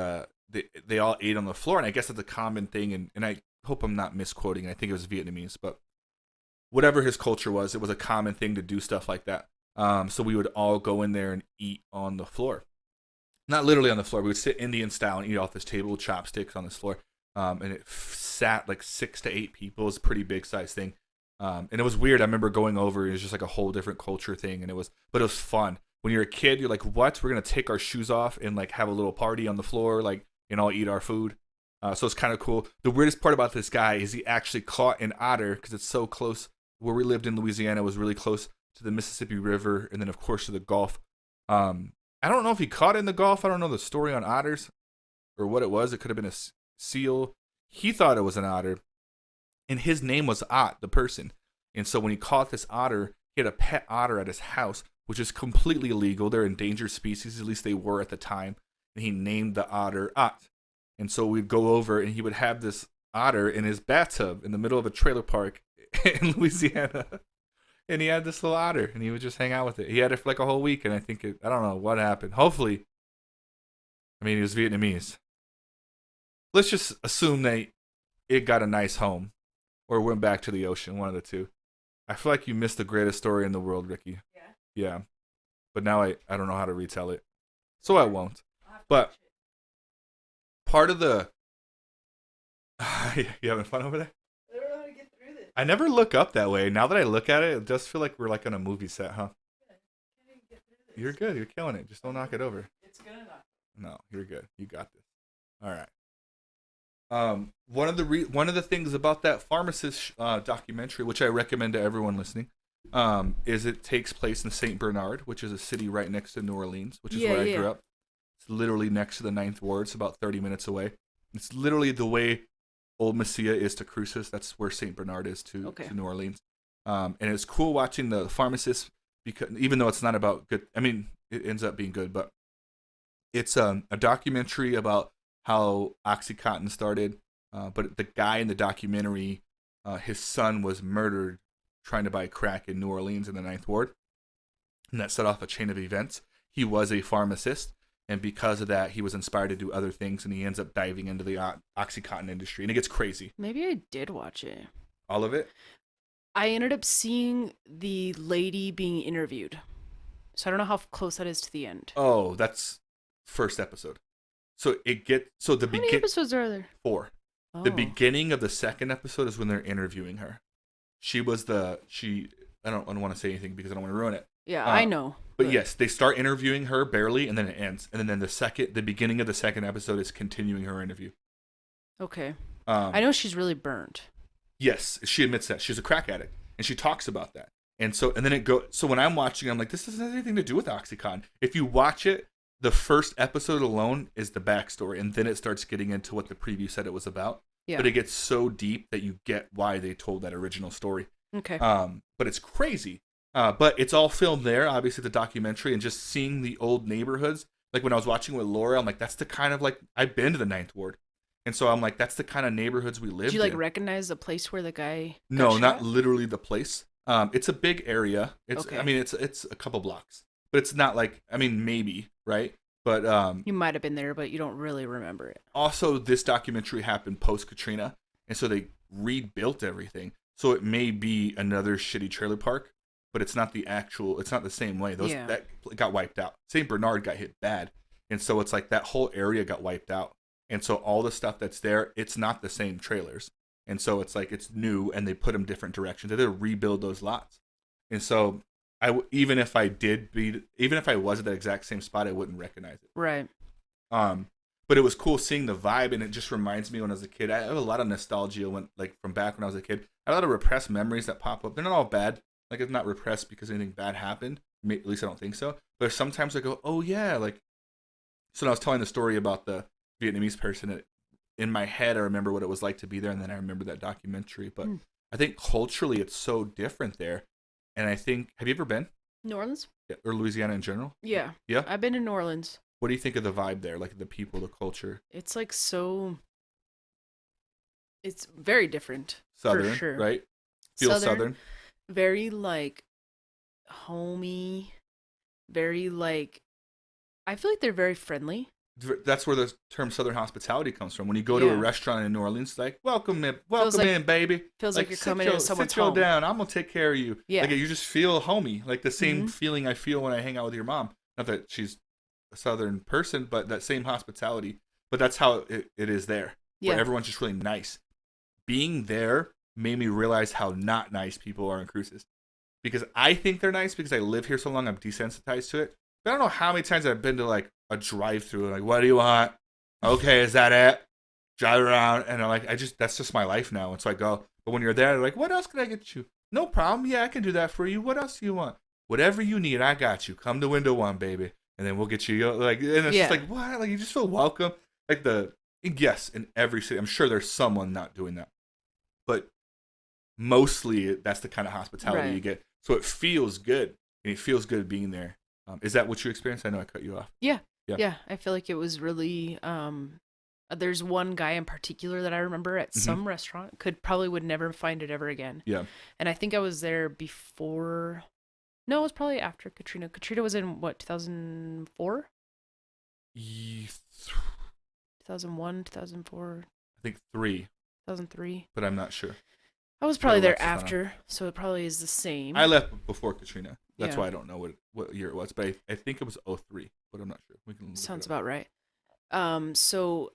they all ate on the floor, and I guess that's a common thing, and I hope I'm not misquoting. I think it was Vietnamese, but whatever his culture was, it was a common thing to do stuff like that. So we would all go in there and eat on the floor. Not literally on the floor. We would sit Indian style and eat off this table with chopsticks on this floor. And it sat like 6 to 8 people. It was a pretty big size thing. And it was weird. I remember going over. It was just like a whole different culture thing. But it was fun. When you're a kid, you're like, what? We're going to take our shoes off and like have a little party on the floor, like, and all eat our food. So it's kind of cool. The weirdest part about this guy is he actually caught an otter because it's so close. Where we lived in Louisiana was really close to the Mississippi River, and then of course to the Gulf. I don't know if he caught it in the Gulf. I don't know the story on otters or what it was. It could have been a seal. He thought it was an otter, and his name was Ott, the person. And so when he caught this otter, he had a pet otter at his house, which is completely illegal. They're endangered species, at least they were at the time. And he named the otter Ott. And so we'd go over, and he would have this otter in his bathtub in the middle of a trailer park in Louisiana. And he had this little otter, and he would just hang out with it. He had it for like a whole week, and I think I don't know what happened. Hopefully, he was Vietnamese. Let's just assume that it got a nice home or went back to the ocean, one of the two. I feel like you missed the greatest story in the world, Ricky. Yeah. But now I don't know how to retell it. So I won't. But part of the... You having fun over there? I don't know how to get through this. I never look up that way. Now that I look at it, it does feel like we're like on a movie set, huh? You're good. You're killing it. Just don't knock it over. It's gonna knock. No, you're good. You got this. All right. One of the things about that pharmacist documentary, which I recommend to everyone listening, is it takes place in St. Bernard, which is a city right next to New Orleans, which is where I grew up. It's literally next to the 9th Ward. It's about 30 minutes away. It's literally the way Old Mesilla is to Cruces. That's where Saint Bernard is to New Orleans. And it's cool watching the pharmacist, because even though it's not about good, I mean, it ends up being good, but it's a documentary about how OxyContin started. But the guy in the documentary, his son was murdered trying to buy crack in New Orleans in the Ninth Ward. And that set off a chain of events. He was a pharmacist. And because of that, he was inspired to do other things. And he ends up diving into the OxyContin industry. And it gets crazy. Maybe I did watch it. All of it? I ended up seeing the lady being interviewed. So I don't know how close that is to the end. Oh, that's first episode. So How many episodes are there? 4. Oh. The beginning of the second episode is when they're interviewing her. I don't want to say anything because I don't want to ruin it. Yeah, I know. But yes, they start interviewing her barely, and then it ends. And then the beginning of the second episode is continuing her interview. Okay. I know she's really burned. Yes, she admits that. She's a crack addict, and she talks about that. So when I'm watching, I'm like, this doesn't have anything to do with OxyContin. If you watch it, the first episode alone is the backstory, and then it starts getting into what the preview said it was about. Yeah. But it gets so deep that you get why they told that original story. Okay. But it's crazy. But it's all filmed there, obviously, the documentary, and just seeing the old neighborhoods. Like when I was watching with Laura, I'm like, that's the kind of I've been to the Ninth Ward. And so I'm like, that's the kind of neighborhoods we live in. Did you recognize the place where the guy No, got not shot? literally the place. It's a big area. Okay. I mean, it's a couple blocks. But it's not maybe, right? But you might have been there, but you don't really remember it. Also, this documentary happened post-Katrina, and so they rebuilt everything. So it may be another shitty trailer park, but it's not it's not the same way. That got wiped out. St. Bernard got hit bad, and so it's like that whole area got wiped out. And so all the stuff that's there, it's not the same trailers. And so it's like it's new, and they put them different directions. They had to rebuild those lots. And so even if I was at that exact same spot, I wouldn't recognize it. Right. But it was cool seeing the vibe, and it just reminds me when I was a kid. I have a lot of nostalgia from back when I was a kid. I have a lot of repressed memories that pop up. They're not all bad. Like, it's not repressed because anything bad happened. At least I don't think so. But sometimes I go, oh yeah, so when I was telling the story about the Vietnamese person, in my head I remember what it was like to be there, and then I remember that documentary. But I think culturally it's so different there. And I think, have you ever been? New Orleans? Yeah, or Louisiana in general? Yeah. Yeah? I've been in New Orleans. What do you think of the vibe there? Like the people, the culture? It's it's very different. Southern, for sure. Right? Feels Southern. Very homey. Very I feel like they're very friendly. That's where the term Southern hospitality comes from. When you go to a restaurant in New Orleans, it's like, welcome in, baby. Feels like you're coming into someone's home. Sit down. I'm going to take care of you. Yeah. You just feel homey. Like the same feeling I feel when I hang out with your mom. Not that she's a Southern person, but that same hospitality. But that's how it is there. Yeah. Where everyone's just really nice. Being there made me realize how not nice people are in Cruces. Because I think they're nice because I live here so long, I'm desensitized to it. But I don't know how many times I've been to a drive-through, what do you want? Okay, is that it? Drive around, and that's just my life now. And so I go. But when you're there, they're like, what else can I get you? No problem. Yeah, I can do that for you. What else do you want? Whatever you need, I got you. Come to window 1, baby, and then we'll get you. And it's just like, what? You just feel welcome. Yes, in every city, I'm sure there's someone not doing that, but mostly that's the kind of hospitality you get. So it feels good, and it feels good being there. Is that what you experienced? I know I cut you off. Yeah. I feel like it was really. There's one guy in particular that I remember at some restaurant. Would never find it ever again. Yeah. And I think I was there before. No, it was probably after Katrina. Katrina was in what, 2004? 2001, 2004. I think 3. 2003. But I'm not sure. I was probably there after, so it probably is the same. I left before Katrina. That's why I don't know what year it was, but I think it was 2003, but I'm not sure. Sounds about right. So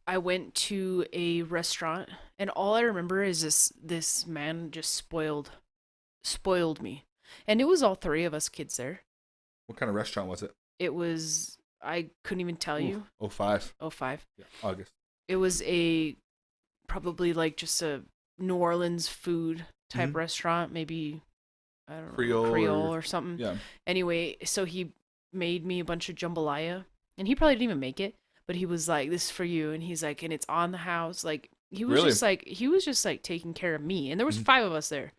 I went to a restaurant, and all I remember is this man just spoiled me. And it was all 3 of us kids there. What kind of restaurant was it? It was, I couldn't even tell you. 05. 05. Yeah, August. It was probably just a New Orleans food type restaurant, maybe, I don't know, Creole or something. Yeah. Anyway, so he made me a bunch of jambalaya, and he probably didn't even make it, but he was like, this is for you. And he's like, and it's on the house. he was Really? just like he was just like taking care of me, and there was Mhm. 5 of us there,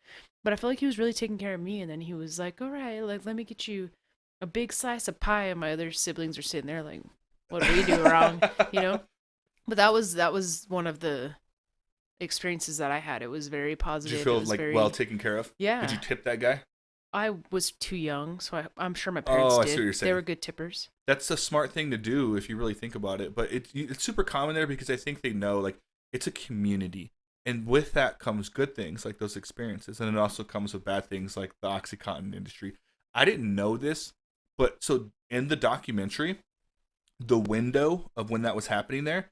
but I felt like he was really taking care of me. And then he was like, all right, like let me get you a big slice of pie, and my other siblings are sitting there like, what do we do wrong, you know? But that was one of the experiences that I had. It was very Did you positive. It feel was like well very, taken care of? Did you yeah. tip that guy? I was too young, so I'm sure my parents Oh, I see what did. you're They saying. were good tippers. That's a smart thing to do if you really think about it. But it's super common there because I think they know like it's a community, and with that comes good things like those experiences, and it also comes with bad things like the OxyContin industry. I didn't know this, but so in the documentary, the window of when that was happening there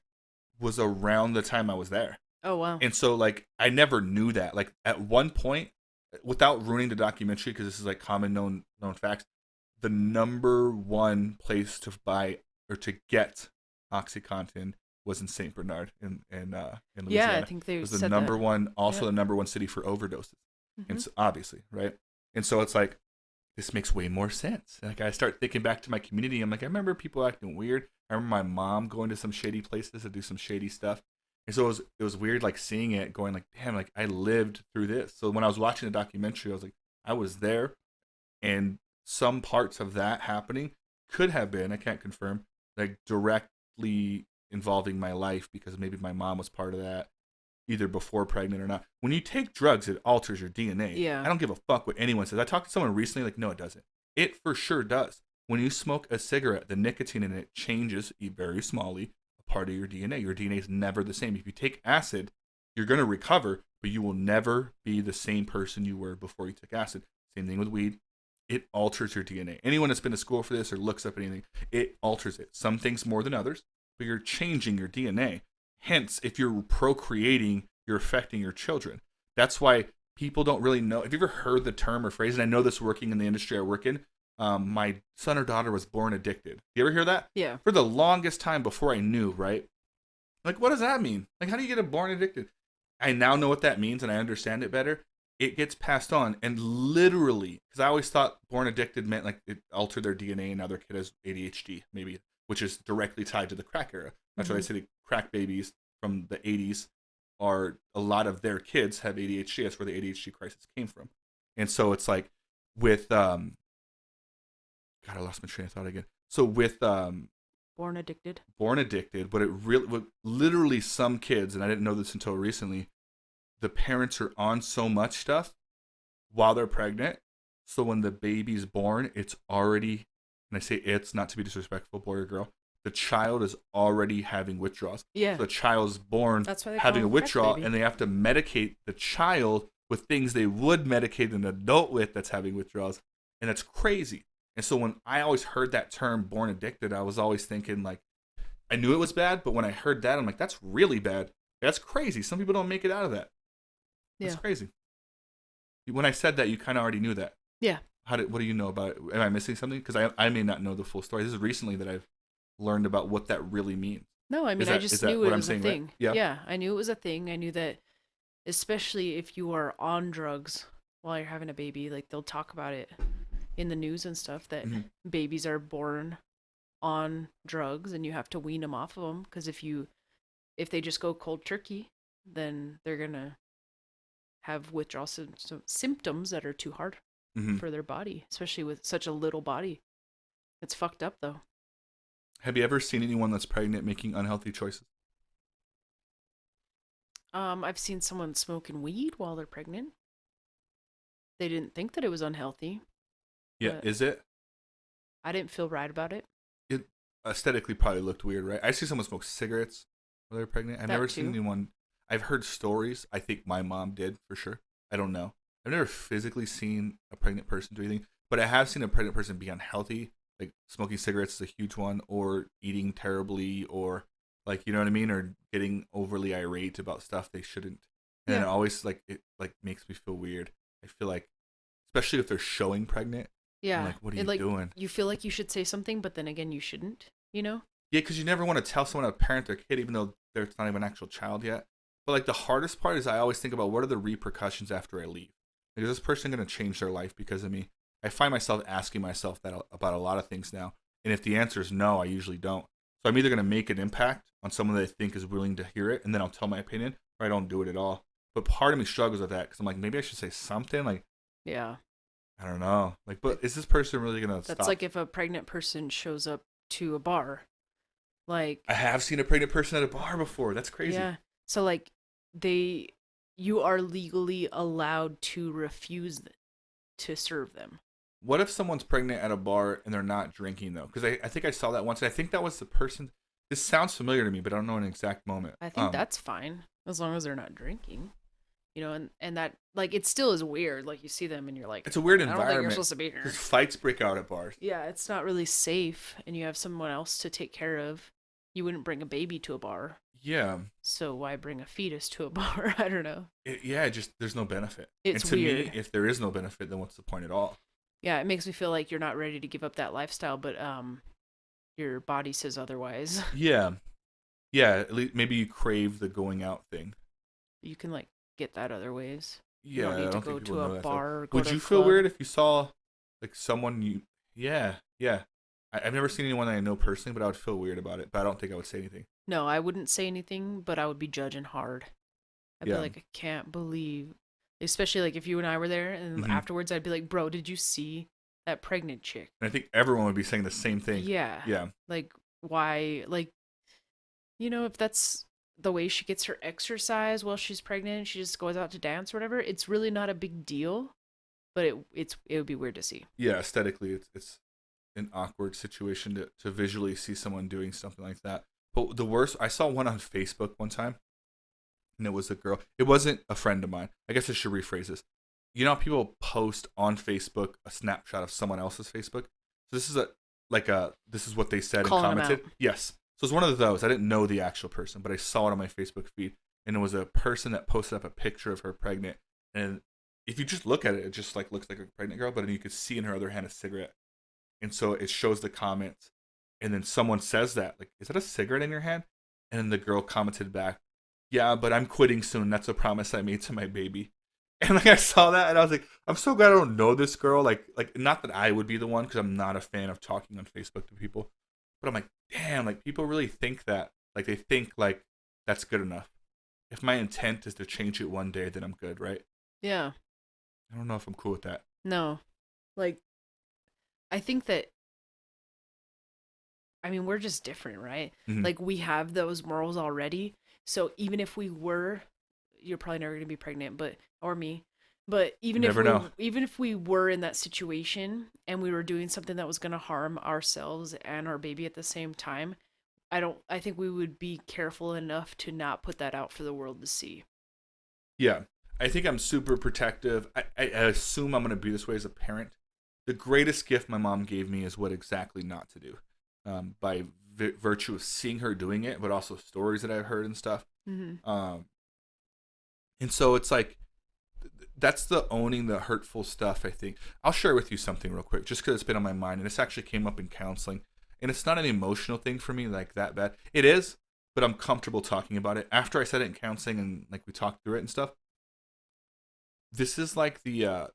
was around the time I was there. Oh wow. And so like I never knew that. Like at one point, without ruining the documentary, because this is like common known facts, the number one place to buy or to get OxyContin was in Saint Bernard in Yeah, I Louisiana. think It they was the said that. number one, also Yep. the number one city for overdoses, and Hmm. so, obviously, right? And so it's like this makes way more sense. Like I start thinking back to my community. I'm like, I remember people acting weird. I remember my mom going to some shady places to do some shady stuff. And so it was weird like seeing it going like, damn, like I lived through this. So when I was watching the documentary, I was like, I was there, and some parts of that happening could have been, I can't confirm, like directly involving my life because maybe my mom was part of that either before pregnant or not. When you take drugs, it alters your DNA. I Yeah. don't give a fuck what anyone says. I talked to someone recently, like, no, it doesn't. It for sure does. When you smoke a cigarette, the nicotine in it changes very smallly a part of your DNA. Your DNA is never the same. If you take acid, you're going to recover, but you will never be the same person you were before you took acid. Same thing with weed. It alters your DNA. Anyone that's been to school for this or looks up anything, it alters it. Some things more than others, but you're changing your DNA. Hence, if you're procreating, you're affecting your children. That's why people don't really know. Have you ever heard the term or phrase? And I know this working in the industry I work in. My son or daughter was born addicted. You ever hear that? Yeah. For the longest time before I knew, right? Like, what does that mean? Like, how do you get a born addicted? I now know what that means and I understand it better. It gets passed on, and literally, because I always thought born addicted meant like it altered their DNA and now their kid has ADHD, maybe, which is directly tied to the crack era. That's why I Hmm. say the crack babies from the 80s are a lot of their kids have ADHD. That's where the ADHD crisis came from. And so it's like with God, I lost my train of thought again. So with Born addicted. born addicted, but it really, what literally some kids, and I didn't know this until recently, the parents are on so much stuff while they're pregnant. So when the baby's born, it's already, and I say it's not to be disrespectful, boy or girl, the child is already having withdrawals. Yeah. So the child's born That's why they having call a him crack withdrawal, baby. and they have to medicate the child with things they would medicate an adult with that's having withdrawals. And that's crazy. And so when I always heard that term born addicted, I was always thinking like, I knew it was bad, but when I heard that, I'm like, that's really bad. That's crazy. Some people don't make it out of that. That's Yeah. crazy. When I said that, you kind of already knew that. Yeah. What do you know about it? Am I missing something? Because I may not know the full story. This is recently that I've learned about what that really means. No, I mean, I Is just that knew what it I'm was a saying, right? thing. Yeah. Yeah, I knew it was a thing. I knew that, especially if you are on drugs while you're having a baby, like they'll talk about it in the news and stuff that Mm-hmm. babies are born on drugs and you have to wean them off of them because if they just go cold turkey, then they're gonna have withdrawal symptoms that are too hard Mm-hmm. for their body, especially with such a little body. It's fucked up though. Have you ever seen anyone that's pregnant making unhealthy choices? I've seen someone smoking weed while they're pregnant. They didn't think that it was unhealthy, Yeah. but Is it? I didn't feel right about it. It aesthetically probably looked weird, right? I see someone smoke cigarettes while they're pregnant. I've That never seen too. anyone. I've heard stories. I think my mom did for sure. I don't know. I've never physically seen a pregnant person do anything, but I have seen a pregnant person be unhealthy. Like smoking cigarettes is a huge one, or eating terribly, or like you know what I mean, or getting overly irate about stuff they shouldn't. And Yeah. it always like it like makes me feel weird. I feel like, especially if they're showing pregnant, I'm Yeah. like, what are It you like doing? you feel like you should say something, but then again you shouldn't, you know? Yeah, because you never want to tell someone how to parent their kid, even though they're not even an actual child yet. But like the hardest part is I always think about what are the repercussions after I leave. Like, is this person going to change their life because of me? I find myself asking myself that about a lot of things now. And if the answer is no, I usually don't. So I'm either going to make an impact on someone that I think is willing to hear it, and then I'll tell my opinion, or or I don't do it at all. But part of me struggles with that because I'm like, maybe I should say something. Like, Yeah. I don't know. Like, but is this person really gonna That's stop? like if a pregnant person shows up to a bar. Like, I have seen a pregnant person at a bar before. That's crazy. yeah. So like they you are legally allowed to refuse to serve them. What if someone's pregnant at a bar and they're not drinking though? Because I think I saw that once. I think that was the person. This sounds familiar to me, but I don't know an exact moment. I think that's fine as long as they're not drinking. And that like it still is weird. Like you see them and you're like, it's a weird I don't think you're environment supposed to be here. because fights break out at bars. Yeah, it's not really safe, and you have someone else to take care of. You wouldn't bring a baby to a bar, Yeah, so why bring a fetus to a bar? I don't know. just there's no benefit. It's and to weird. me, if there is no benefit, then what's the point at all? Yeah, it makes me feel like you're not ready to give up that lifestyle, but your body says otherwise. Yeah, yeah. At least maybe you crave the going out thing. You can like get that other ways. You Yeah, don't need I to don't go think people to know a that. bar or go Would to a you feel club. weird if you saw like someone you? Yeah, yeah. I've never seen anyone that I know personally, but I would feel weird about it. But I don't think I would say anything. No, I wouldn't say anything, but I would be judging hard. I'd be Yeah. like, I can't believe, especially like if you and I were there, and Mhm. afterwards I'd be like, bro, did you see that pregnant chick? And I think everyone would be saying the same thing. Yeah. Yeah. Like, why? Like, if that's the way she gets her exercise while she's pregnant, she just goes out to dance or whatever. It's really not a big deal, but it would be weird to see. Yeah. Aesthetically, it's an awkward situation to visually see someone doing something like that. But the worst, I saw one on Facebook one time, and it was a girl. It wasn't a friend of mine. I guess I should rephrase this. You know how people post on Facebook a snapshot of someone else's Facebook? So this is this is what they said Calling and them commented. out. Yes. So it's one of those. I didn't know the actual person, but I saw it on my Facebook feed, and it was a person that posted up a picture of her pregnant. And if you just look at it, it just like looks like a pregnant girl, but then you could see in her other hand a cigarette. And so it shows the comments, and then someone says that, like, is that a cigarette in your hand? And then the girl commented back, yeah, but I'm quitting soon. That's a promise I made to my baby. And like I saw that, and I was like, I'm so glad I don't know this girl. Like not that I would be the one, because I'm not a fan of talking on Facebook to people. But I'm like, damn, like people really think that. Like they think like that's good enough. If my intent is to change it one day, then I'm good, right? Yeah. I don't know if I'm cool with that. No. Like, I think that, I mean, we're just different, right? Mhm. Like, we have those morals already. So even if we were, you're probably never going to be pregnant, or me. But Never know. even if we were in that situation and we were doing something that was going to harm ourselves and our baby at the same time, I think we would be careful enough to not put that out for the world to see. Yeah. I think I'm super protective. I assume I'm going to be this way as a parent. The greatest gift my mom gave me is what exactly not to do, by virtue of seeing her doing it, but also stories that I've heard and stuff. Mm-hmm. And so it's like, that's the owning the hurtful stuff, I think. I'll share with you something real quick, just because it's been on my mind, and this actually came up in counseling. And it's not an emotional thing for me like that bad. It is, but I'm comfortable talking about it. After I said it in counseling and like we talked through it and stuff, this is like the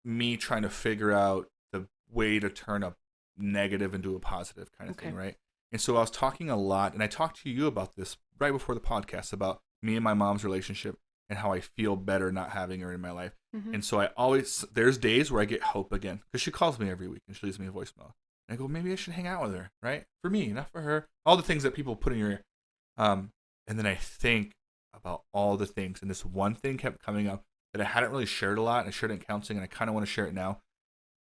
me trying to figure out the way to turn a negative into a positive kind of thing, right? And so I was talking a lot, and I talked to you about this right before the podcast about me and my mom's relationship and how I feel better not having her in my life. Mm-hmm. And so there's days where I get hope again, because she calls me every week and she leaves me a voicemail. And I go, maybe I should hang out with her, right? For me, not for her. All the things that people put in your ear. And then I think about all the things, and this one thing kept coming up that I hadn't really shared a lot, and I shared it in counseling, and I kind of want to share it now.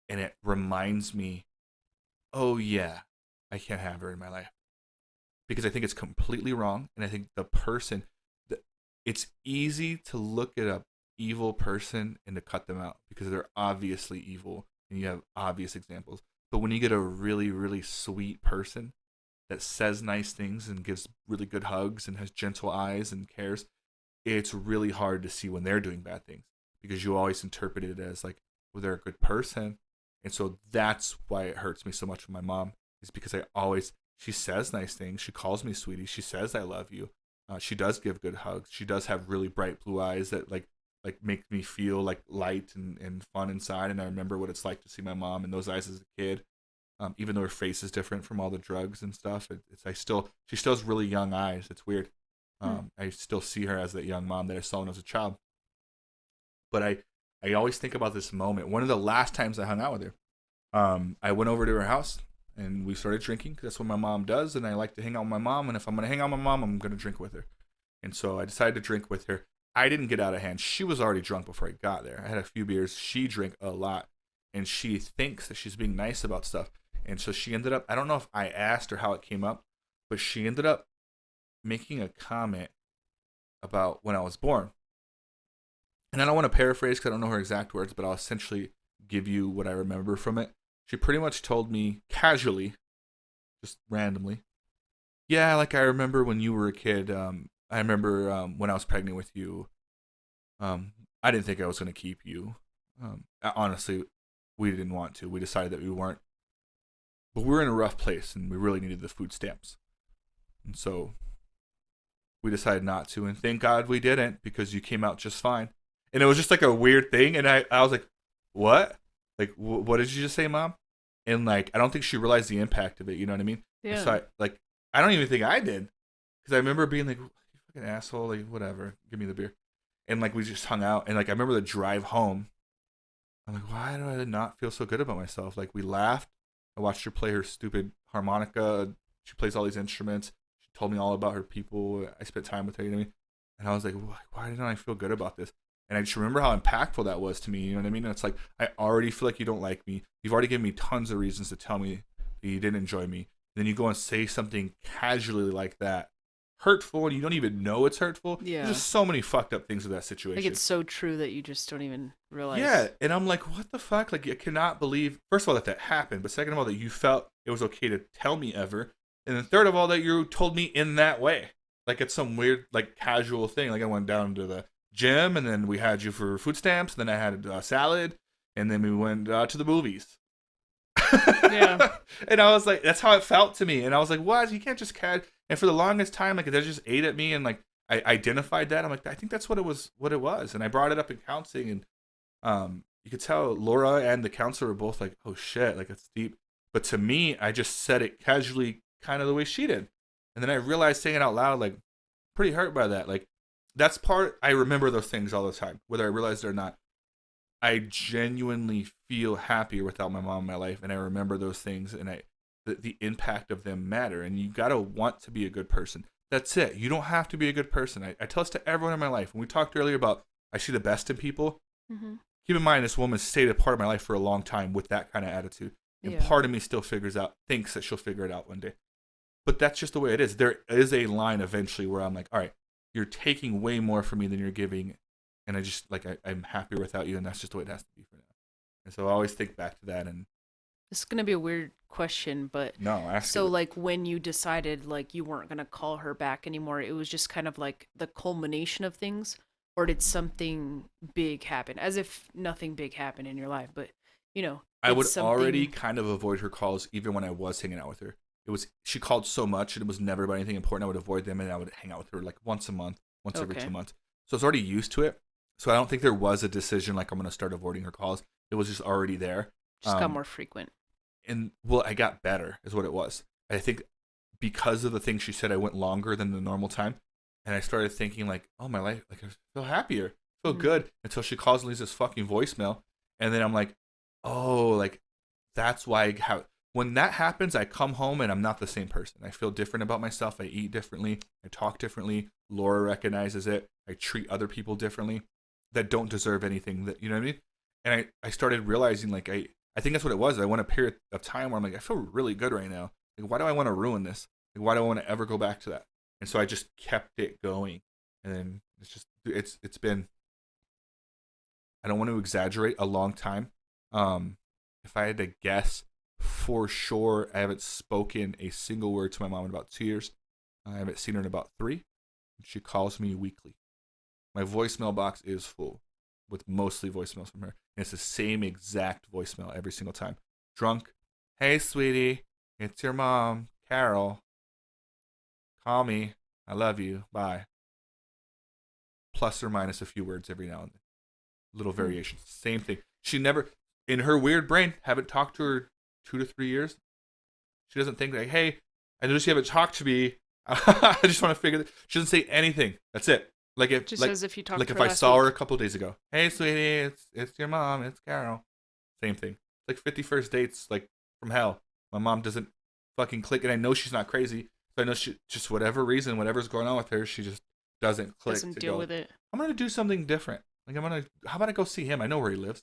And it reminds me, oh yeah, I can't have her in my life. Because I think it's completely wrong, and I think the person, it's easy to look at a evil person and to cut them out because they're obviously evil, and you have obvious examples. But when you get a really, really sweet person that says nice things and gives really good hugs and has gentle eyes and cares, it's really hard to see when they're doing bad things, because you always interpret it as like, well, they're a good person. And so that's why it hurts me so much with my mom, is because she says nice things. She calls me sweetie. She says, I love you. She does give good hugs. She does have really bright blue eyes that like make me feel like light and fun inside. And I remember what it's like to see my mom in those eyes as a kid. Even though her face is different from all the drugs and stuff, she still has really young eyes. It's weird. I still see her as that young mom that I saw when I was a child. But I always think about this moment. One of the last times I hung out with her, I went over to her house and we started drinking because that's what my mom does. And I like to hang out with my mom. And if I'm going to hang out with my mom, I'm going to drink with her. And so I decided to drink with her. I didn't get out of hand. She was already drunk before I got there. I had a few beers. She drank a lot. And she thinks that she's being nice about stuff. And so she ended up, I don't know if I asked or how it came up, but she ended up making a comment about when I was born. And I don't want to paraphrase because I don't know her exact words, but I'll essentially give you what I remember from it. She pretty much told me casually, just randomly, yeah, like I remember when you were a kid. I remember when I was pregnant with you. I didn't think I was going to keep you. Honestly, we didn't want to. We decided that we weren't. But we were in a rough place and we really needed the food stamps. And so we decided not to. And thank God we didn't because you came out just fine. And it was just like a weird thing. And I was like, what? Like, what did you just say, Mom? And like, I don't think she realized the impact of it. You know what I mean? Yeah. So I don't even think I did. Because I remember being like, you fucking asshole. Like, whatever. Give me the beer. And like, we just hung out. And like, I remember the drive home. I'm like, why do I not feel so good about myself? Like, we laughed. I watched her play her stupid harmonica. She plays all these instruments. She told me all about her people. I spent time with her, you know what I mean? And I was like, why didn't I feel good about this? And I just remember how impactful that was to me, you know what I mean? And it's like, I already feel like you don't like me. You've already given me tons of reasons to tell me that you didn't enjoy me. Then you go and say something casually like that, hurtful, and you don't even know it's hurtful. Yeah. There's just so many fucked up things with that situation. Like, it's so true that you just don't even realize. Yeah, and I'm like, what the fuck? Like, I cannot believe, first of all, that happened, but second of all, that you felt it was okay to tell me ever, and then third of all, that you told me in that way. Like, it's some weird, like, casual thing. Like, I went down to the gym, and then we had you for food stamps, and then I had a salad, and then we went to the movies. Yeah. And I was like, that's how it felt to me. And I was like, what? You can't just And for the longest time, like, they just ate at me, and like, I identified that. I'm like, I think that's what it was. And I brought it up in counseling, and you could tell Laura and the counselor were both like, oh shit, like, it's deep. But to me, I just said it casually, kind of the way she did. And then I realized, saying it out loud, like, pretty hurt by that. Like, that's part, I remember those things all the time, whether I realized it or not. I genuinely feel happier without my mom in my life, and I remember those things, and the impact of them matter. And you gotta want to be a good person. That's it. You don't have to be a good person. I tell this to everyone in my life. When we talked earlier about I see the best in people, keep in mind this woman stayed a part of my life for a long time with that kind of attitude. And part of me still thinks that she'll figure it out one day. But that's just the way it is. There is a line eventually where I'm like, all right, you're taking way more from me than you're giving. And I just, like, I'm happier without you. And that's just the way it has to be for now. And so I always think back to that. And this is going to be a weird question, but no, ask so it. like when you decided like you weren't going to call her back anymore, it was just kind of like the culmination of things, or did something big happen? As if nothing big happened in your life, but you know, I would something... already kind of avoid her calls even when I was hanging out with her. She called so much and it was never about anything important. I would avoid them and I would hang out with her like once a month, every 2 months. So I was already used to it. So I don't think there was a decision like I'm going to start avoiding her calls. It was just already there. Just got more frequent. And well, I got better is what it was. I think because of the things she said, I went longer than the normal time. And I started thinking like, oh, my life, like I feel happier, I feel good, until she calls and leaves this fucking voicemail. And then I'm like, oh, like that's why when that happens, I come home and I'm not the same person. I feel different about myself. I eat differently. I talk differently. Laura recognizes it. I treat other people differently that don't deserve anything that, you know what I mean? And I started realizing like, I think that's what it was. I went a period of time where I'm like, I feel really good right now. Like, why do I want to ruin this? Like, why do I want to ever go back to that? And so I just kept it going. And then it's been, I don't want to exaggerate, a long time. If I had to guess, for sure, I haven't spoken a single word to my mom in about 2 years. I haven't seen her in about 3. She calls me weekly. My voicemail box is full with mostly voicemails from her. And it's the same exact voicemail every single time. Drunk. Hey, sweetie. It's your mom, Carol. Call me. I love you. Bye. Plus or minus a few words every now and then. Little variations. Same thing. She never, in her weird brain, haven't talked to her 2 to 3 years. She doesn't think like, hey, I noticed you haven't talked to me. I just want to figure. She doesn't say anything. That's it. Like if Just like as if you talked like to if her I last saw her week. a couple days ago. Hey, sweetie, it's your mom. It's Carol. Same thing. Like 51st dates, like from hell. My mom doesn't fucking click, and I know she's not crazy. So I know she just whatever reason, whatever's going on with her, she just doesn't click Doesn't to deal go. with it. I'm gonna do something different. Like how about I go see him? I know where he lives.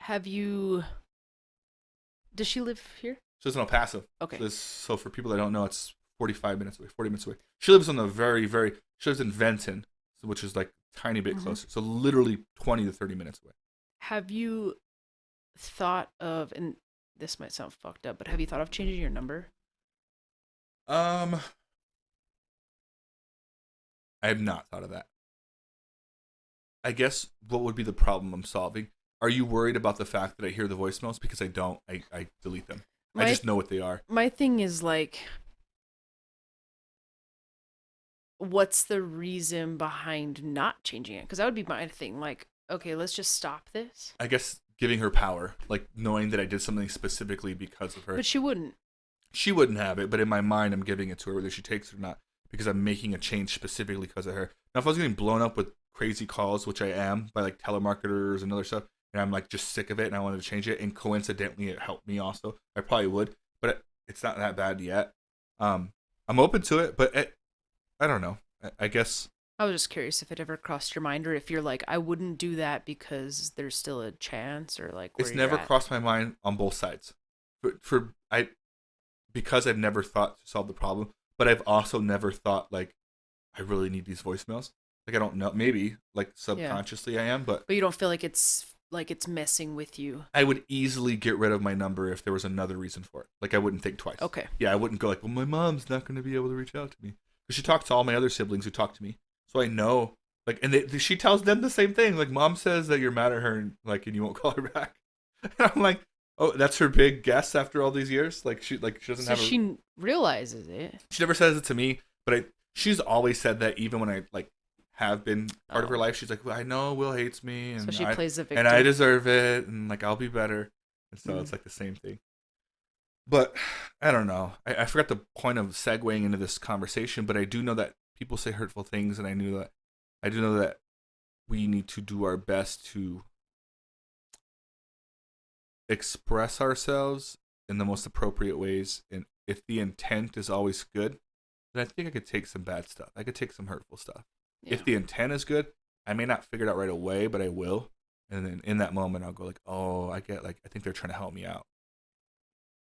Have you? Does she live here? She lives in El Paso. Okay. So for people that don't know, it's 45 minutes away, 40 minutes away. She lives on the she lives in Venton, which is like a tiny bit closer. So literally 20 to 30 minutes away. Have you thought of, and this might sound fucked up, but have you thought of changing your number? I have not thought of that. I guess what would be the problem I'm solving? Are you worried about the fact that I hear the voicemails? Because I don't. I delete them. I just know what they are. My thing is like, what's the reason behind not changing it? Because that would be my thing. Like, okay, let's just stop this. I guess giving her power, like knowing that I did something specifically because of her. But she wouldn't. She wouldn't have it, but in my mind, I'm giving it to her, whether she takes it or not, because I'm making a change specifically because of her. Now, if I was getting blown up with crazy calls, which I am, by like telemarketers and other stuff, and I'm like just sick of it and I wanted to change it, and coincidentally it helped me also, I probably would, but it's not that bad yet. I'm open to it, but I don't know. I guess I was just curious if it ever crossed your mind, or if you're like, I wouldn't do that because there's still a chance, or like where it's you're never at. crossed my mind on both sides. Because I've never thought to solve the problem, but I've also never thought like I really need these voicemails. Like I don't know, maybe like subconsciously I am, but you don't feel like it's messing with you. I would easily get rid of my number if there was another reason for it. Like I wouldn't think twice. Okay. Yeah, I wouldn't go like, well, my mom's not going to be able to reach out to me because she talks to all my other siblings who talk to me, so I know. Like, and she tells them the same thing. Like, mom says that you're mad at her and like, and you won't call her back. And I'm like, oh, that's her big guess after all these years. Like she doesn't have. She realizes it. She never says it to me, but she's always said that even when I like have been part of her life. She's like, well, I know Will hates me, and so she plays the victim, and I deserve it, and like I'll be better. And so it's like the same thing. But I don't know. I forgot the point of segueing into this conversation, but I do know that people say hurtful things, and I do know that we need to do our best to express ourselves in the most appropriate ways. And if the intent is always good, then I think I could take some bad stuff. I could take some hurtful stuff. Yeah. If the intent is good, I may not figure it out right away, but I will. And then in that moment, I'll go like, oh, I think they're trying to help me out.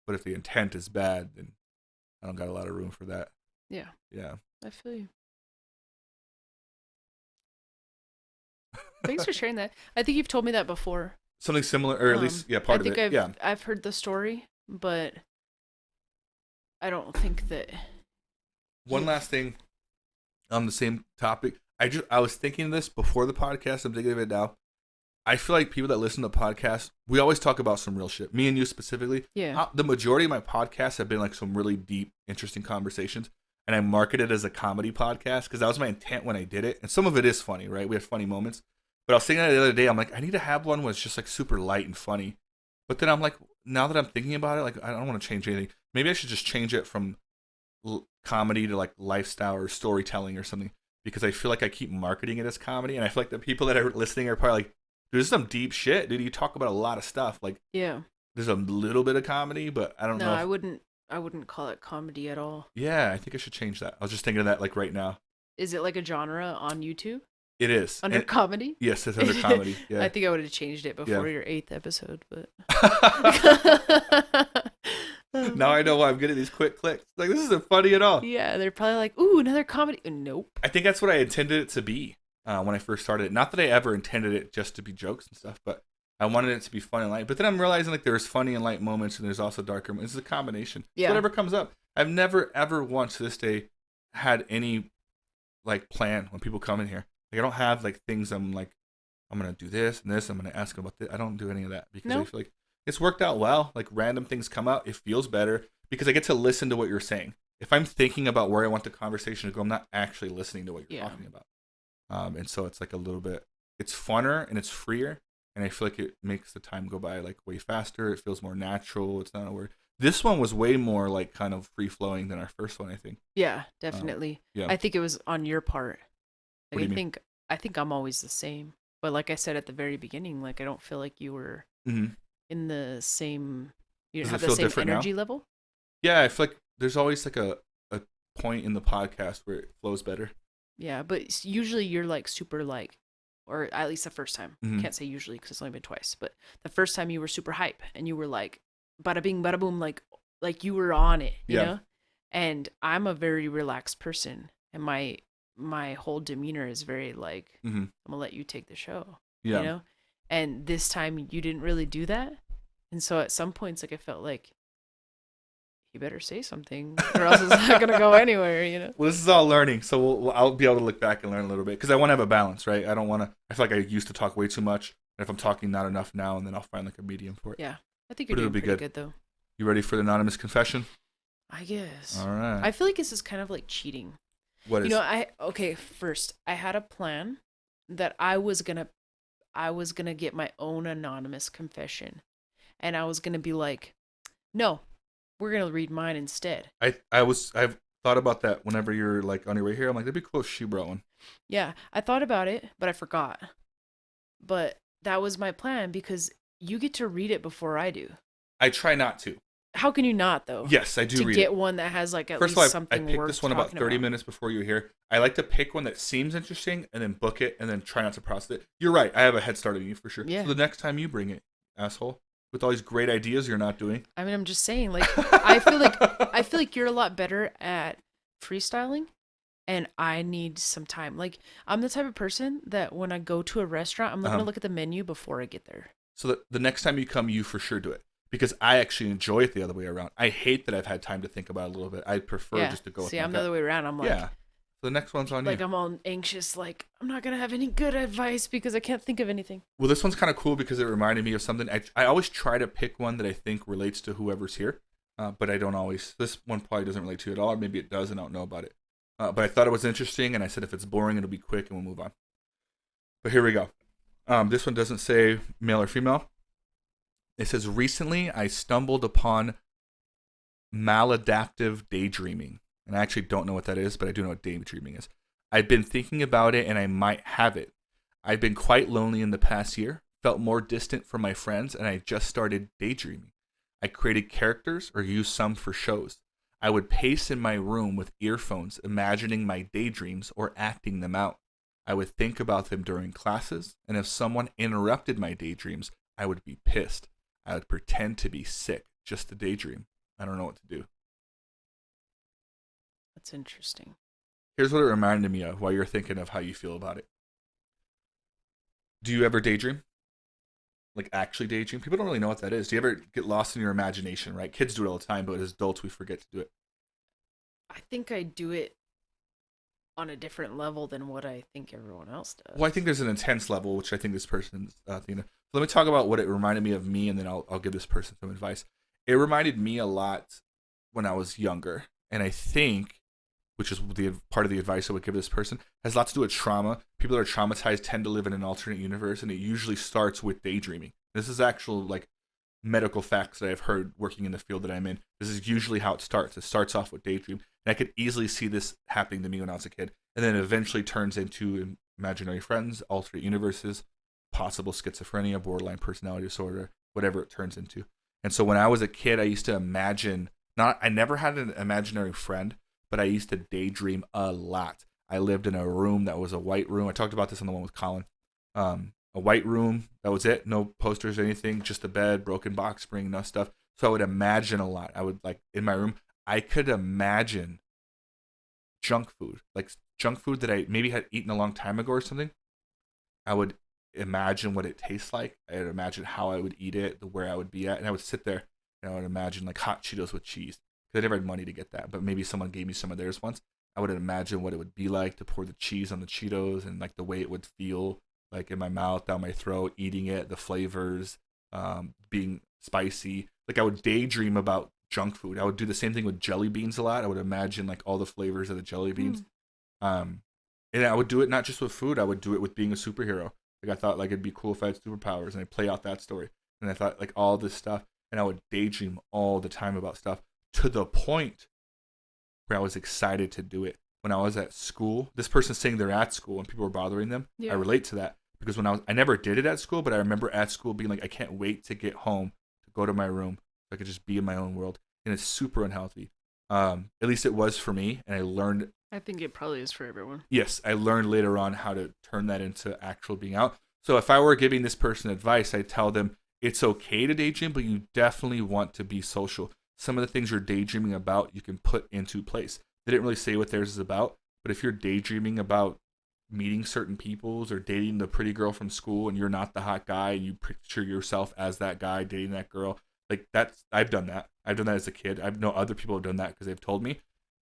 But if the intent is bad, then I don't got a lot of room for that. Yeah. Yeah. I feel you. Thanks for sharing that. I think you've told me that before. Something similar, or at least, part of it. I've heard the story, but I don't think that. One last thing on the same topic. I was thinking of this before the podcast. I'm thinking of it now. I feel like people that listen to the podcast, we always talk about some real shit. Me and you specifically. Yeah. The majority of my podcasts have been like some really deep, interesting conversations. And I market it as a comedy podcast because that was my intent when I did it. And some of it is funny, right? We have funny moments. But I was thinking the other day, I'm like, I need to have one where it's just like super light and funny. But then I'm like, now that I'm thinking about it, like I don't want to change anything. Maybe I should just change it from comedy to like lifestyle or storytelling or something, because I feel like I keep marketing it as comedy, and I feel like the people that are listening are probably like, dude, this is some deep shit, dude. You talk about a lot of stuff. Like, yeah, there's a little bit of comedy, but I don't know. No, I wouldn't call it comedy at all. Yeah, I think I should change that. I was just thinking of that like right now. Is it like a genre on YouTube? It is. Under comedy? Yes, it's under comedy. Yeah. I think I would have changed it before your 8th episode, but now I know why I'm getting these quick clicks. Like, this isn't funny at all. Yeah, they're probably like, ooh, another comedy. Nope. I think that's what I intended it to be when I first started it. Not that I ever intended it just to be jokes and stuff, but I wanted it to be fun and light. But then I'm realizing like there's funny and light moments, and there's also darker moments. It's a combination. Yeah. So whatever comes up. I've never, ever once to this day had any like plan when people come in here. Like, I don't have like things I'm like, I'm going to do this and this. I'm going to ask about this. I don't do any of that because I feel like it's worked out well. Like, random things come out. It feels better because I get to listen to what you're saying. If I'm thinking about where I want the conversation to go, I'm not actually listening to what you're talking about. And so it's like a little bit, it's funner and it's freer. And I feel like it makes the time go by like way faster. It feels more natural. It's not a word. This one was way more like kind of free flowing than our first one, I think. Yeah, definitely. Yeah. I think it was on your part. What Like do you mean? I think I'm always the same. But like I said at the very beginning, like I don't feel like you were Mm-hmm. in the same you didn't Does it have the feel same different now? energy level. Yeah, I feel like there's always like a point in the podcast where it flows better. Yeah, but usually you're like super like, or at least the first time. Mm-hmm. Can't say usually because it's only been twice, but the first time you were super hype and you were like, bada bing, bada boom, like you were on it, you Yeah. know. And I'm a very relaxed person, and my whole demeanor is very like, Mm-hmm. I'm gonna let you take the show, Yeah. you know. And this time you didn't really do that, and so at some points like I felt like you better say something or else it's not gonna go anywhere, you know. Well, this is all learning, so I'll be able to look back and learn a little bit because I want to have a balance, right? I don't want to. I feel like I used to talk way too much, and if I'm talking not enough now, and then I'll find like a medium for it. Yeah, I think you're But it'll doing be pretty good. good though. You ready for the anonymous confession? I guess. All right. I feel like this is kind of like cheating. What is? You know, first I had a plan that I was gonna get my own anonymous confession. And I was gonna be like, no, we're gonna read mine instead. I've thought about that whenever you're like on your way here. I'm like, that'd be cool if she brought one. Yeah, I thought about it, but I forgot. But that was my plan because you get to read it before I do. I try not to. How can you not though? Yes, I do to read get it. one that has like at First least of all, I something picked worth this one about talking 30 about. minutes before you were here. I like to pick one that seems interesting and then book it and then try not to process it. You're right. I have a head start on you for sure. Yeah. So the next time you bring it, asshole, with all these great ideas you're not doing. I mean, I'm just saying, like, I feel like you're a lot better at freestyling, and I need some time. Like, I'm the type of person that when I go to a restaurant, I'm not gonna look at the menu before I get there. So the next time you come, you for sure do it. Because I actually enjoy it the other way around. I hate that I've had time to think about it a little bit. I prefer just to go with See, my I'm the gut. other way around. I'm like, Yeah. So the next one's on like you. I'm all anxious. Like, I'm not gonna have any good advice because I can't think of anything. Well, this one's kind of cool because it reminded me of something. I always try to pick one that I think relates to whoever's here, but I don't always. This one probably doesn't relate to you at all, or maybe it does and I don't know about it. But I thought it was interesting, and I said if it's boring, it'll be quick and we'll move on. But here we go. This one doesn't say male or female. It says, recently I stumbled upon maladaptive daydreaming. And I actually don't know what that is, but I do know what daydreaming is. I've been thinking about it and I might have it. I've been quite lonely in the past year, felt more distant from my friends, and I just started daydreaming. I created characters or used some for shows. I would pace in my room with earphones, imagining my daydreams or acting them out. I would think about them during classes, and if someone interrupted my daydreams, I would be pissed. I would pretend to be sick just to daydream. I don't know what to do. That's interesting. Here's what it reminded me of while you're thinking of how you feel about it. Do you ever daydream? Like actually daydream? People don't really know what that is. Do you ever get lost in your imagination, right? Kids do it all the time, but as adults, we forget to do it. I think I do it on a different level than what I think everyone else does. Well, I think there's an intense level, which I think this person's thinking of. So let me talk about what it reminded me of me, and then I'll give this person some advice. It reminded me a lot when I was younger, and I think, which is the part of the advice I would give this person, has lots to do with trauma. People that are traumatized tend to live in an alternate universe, and it usually starts with daydreaming. This is actual like medical facts that I've heard working in the field that I'm in. This is usually how it starts. It starts off with daydream, and I could easily see this happening to me when I was a kid, and then it eventually turns into imaginary friends, alternate universes, possible schizophrenia, borderline personality disorder, whatever it turns into. And so when I was a kid, I used to imagine, I never had an imaginary friend, but I used to daydream a lot. I lived in a room that was a white room. I talked about this on the one with Colin. A white room, that was it. No posters or anything, just a bed, broken box spring, no stuff. So I would imagine a lot. I would, like, in my room, I could imagine junk food, like junk food that I maybe had eaten a long time ago or something. I would imagine what it tastes like. I would imagine how I would eat it, where I would be at, and I would sit there and I would imagine like hot Cheetos with cheese. Because I never had money to get that, but maybe someone gave me some of theirs once. I would imagine what it would be like to pour the cheese on the Cheetos and like the way it would feel like in my mouth, down my throat, eating it, the flavors, being spicy. Like I would daydream about junk food. I would do the same thing with jelly beans a lot. I would imagine like all the flavors of the jelly beans. And I would do it not just with food. I would do it with being a superhero. Like I thought like it'd be cool if I had superpowers, and I'd play out that story. And I thought like all this stuff. and I would daydream all the time about stuff to the point where I was excited to do it. When I was at school, this person's saying they're at school and people were bothering them. Yeah. I relate to that because I never did it at school, but I remember at school being like, I can't wait to get home, to go to my room, so I could just be in my own world. And it's super unhealthy. At least it was for me. And I learned. I think it probably is for everyone. Yes, I learned later on how to turn that into actual being out. So if I were giving this person advice, I'd tell them it's okay to daydream, but you definitely want to be social. Some of the things you're daydreaming about, you can put into place. They didn't really say what theirs is about, but if you're daydreaming about meeting certain peoples or dating the pretty girl from school and you're not the hot guy and you picture yourself as that guy dating that girl, like I've done that. I've done that as a kid. I know other people have done that because they've told me.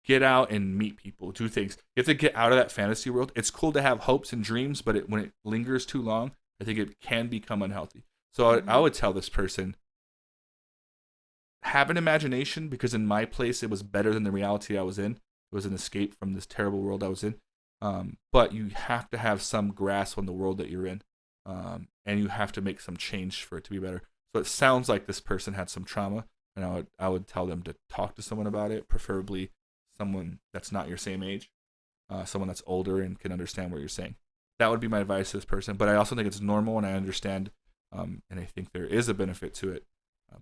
Get out and meet people. Do things. You have to get out of that fantasy world. It's cool to have hopes and dreams, but when it lingers too long, I think it can become unhealthy. So I would tell this person, have an imagination, because in my place, it was better than the reality I was in. It was an escape from this terrible world I was in. But you have to have some grasp on the world that you're in. And you have to make some change for it to be better. So it sounds like this person had some trauma, and I would tell them to talk to someone about it, preferably someone that's not your same age, someone that's older and can understand what you're saying. That would be my advice to this person. But I also think it's normal, and I understand, and I think there is a benefit to it,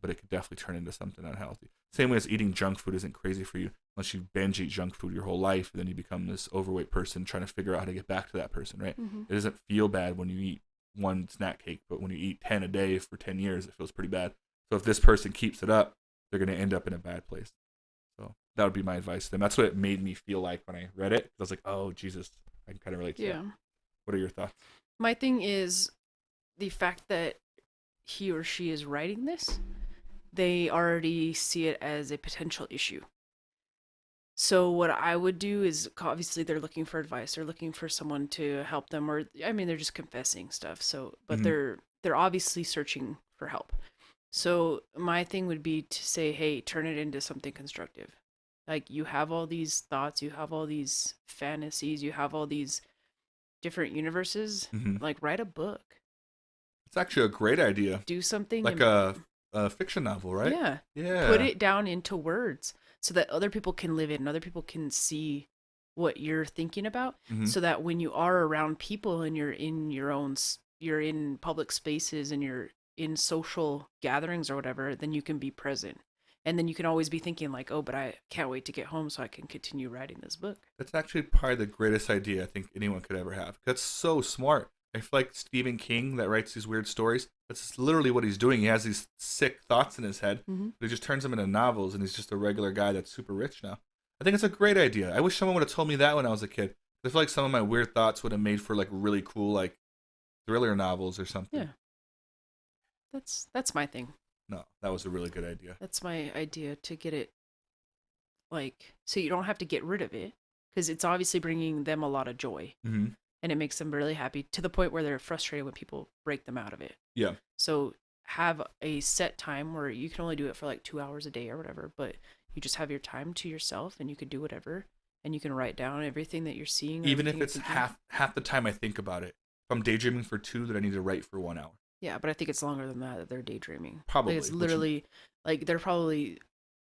but it could definitely turn into something unhealthy. Same way as eating junk food isn't crazy for you unless you binge eat junk food your whole life, and then you become this overweight person trying to figure out how to get back to that person, right? Mm-hmm. It doesn't feel bad when you eat one snack cake, but when you eat 10 a day for 10 years, it feels pretty bad. So if this person keeps it up, they're going to end up in a bad place. So that would be my advice to them. That's what it made me feel like when I read it. I was like, oh, Jesus, I can kind of relate to that. What are your thoughts? My thing is the fact that he or she is writing this, they already see it as a potential issue. So what I would do is, obviously they're looking for advice. They're looking for someone to help them, or I mean, they're just confessing stuff. So, but they're obviously searching for help. So my thing would be to say, hey, turn it into something constructive. Like, you have all these thoughts, you have all these fantasies, you have all these different universes. Like, write a book. It's actually a great idea. Do something like a fiction novel, right? Yeah. Put it down into words so that other people can live it and other people can see what you're thinking about. So that when you are around people and you're in public spaces and you're in social gatherings or whatever, then you can be present. And then you can always be thinking like, oh, but I can't wait to get home so I can continue writing this book. That's actually probably the greatest idea I think anyone could ever have. That's so smart. I feel like Stephen King that writes these weird stories, that's literally what he's doing. He has these sick thoughts in his head, but he just turns them into novels, and he's just a regular guy that's super rich now. I think it's a great idea. I wish someone would have told me that when I was a kid. I feel like some of my weird thoughts would have made for like really cool like thriller novels or something. Yeah. That's my thing. No, that was a really good idea. That's my idea, to get it, like, so you don't have to get rid of it, because it's obviously bringing them a lot of joy. And it makes them really happy, to the point where they're frustrated when people break them out of it. Yeah. So have a set time where you can only do it for like 2 hours a day or whatever, but you just have your time to yourself and you can do whatever, and you can write down everything that you're seeing. Even if it's half the time I think about it. If I'm daydreaming for 2, then I need to write for 1 hour. Yeah, but I think it's longer than that they're daydreaming. Probably. Like, it's literally, like, they're probably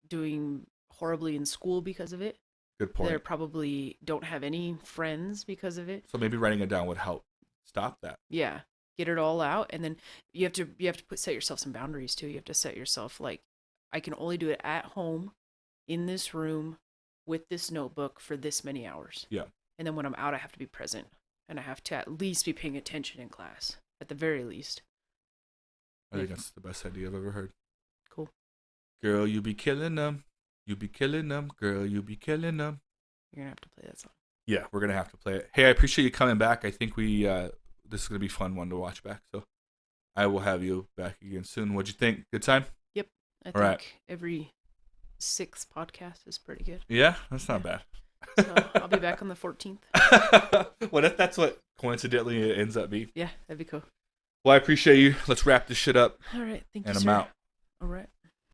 doing horribly in school because of it. Good point. They probably don't have any friends because of it. So maybe writing it down would help stop that. Yeah, get it all out, and then you have to set yourself some boundaries too. You have to set yourself like, I can only do it at home, in this room, with this notebook for this many hours. Yeah. And then when I'm out, I have to be present, and I have to at least be paying attention in class, at the very least. I think that's the best idea I've ever heard. Cool. Girl, you be killing them. You be killing them. Girl, you be killing them. You're going to have to play that song. Yeah, we're going to have to play it. Hey, I appreciate you coming back. I think this is going to be a fun one to watch back. So I will have you back again soon. What'd you think? Good time? Yep. I think every 6th podcast is pretty good. Yeah, that's not bad. So I'll be back on the 14th. What if that's what coincidentally it ends up being? Yeah, that'd be cool. Well, I appreciate you. Let's wrap this shit up. All right. Thank you, and sir. I'm out. All right.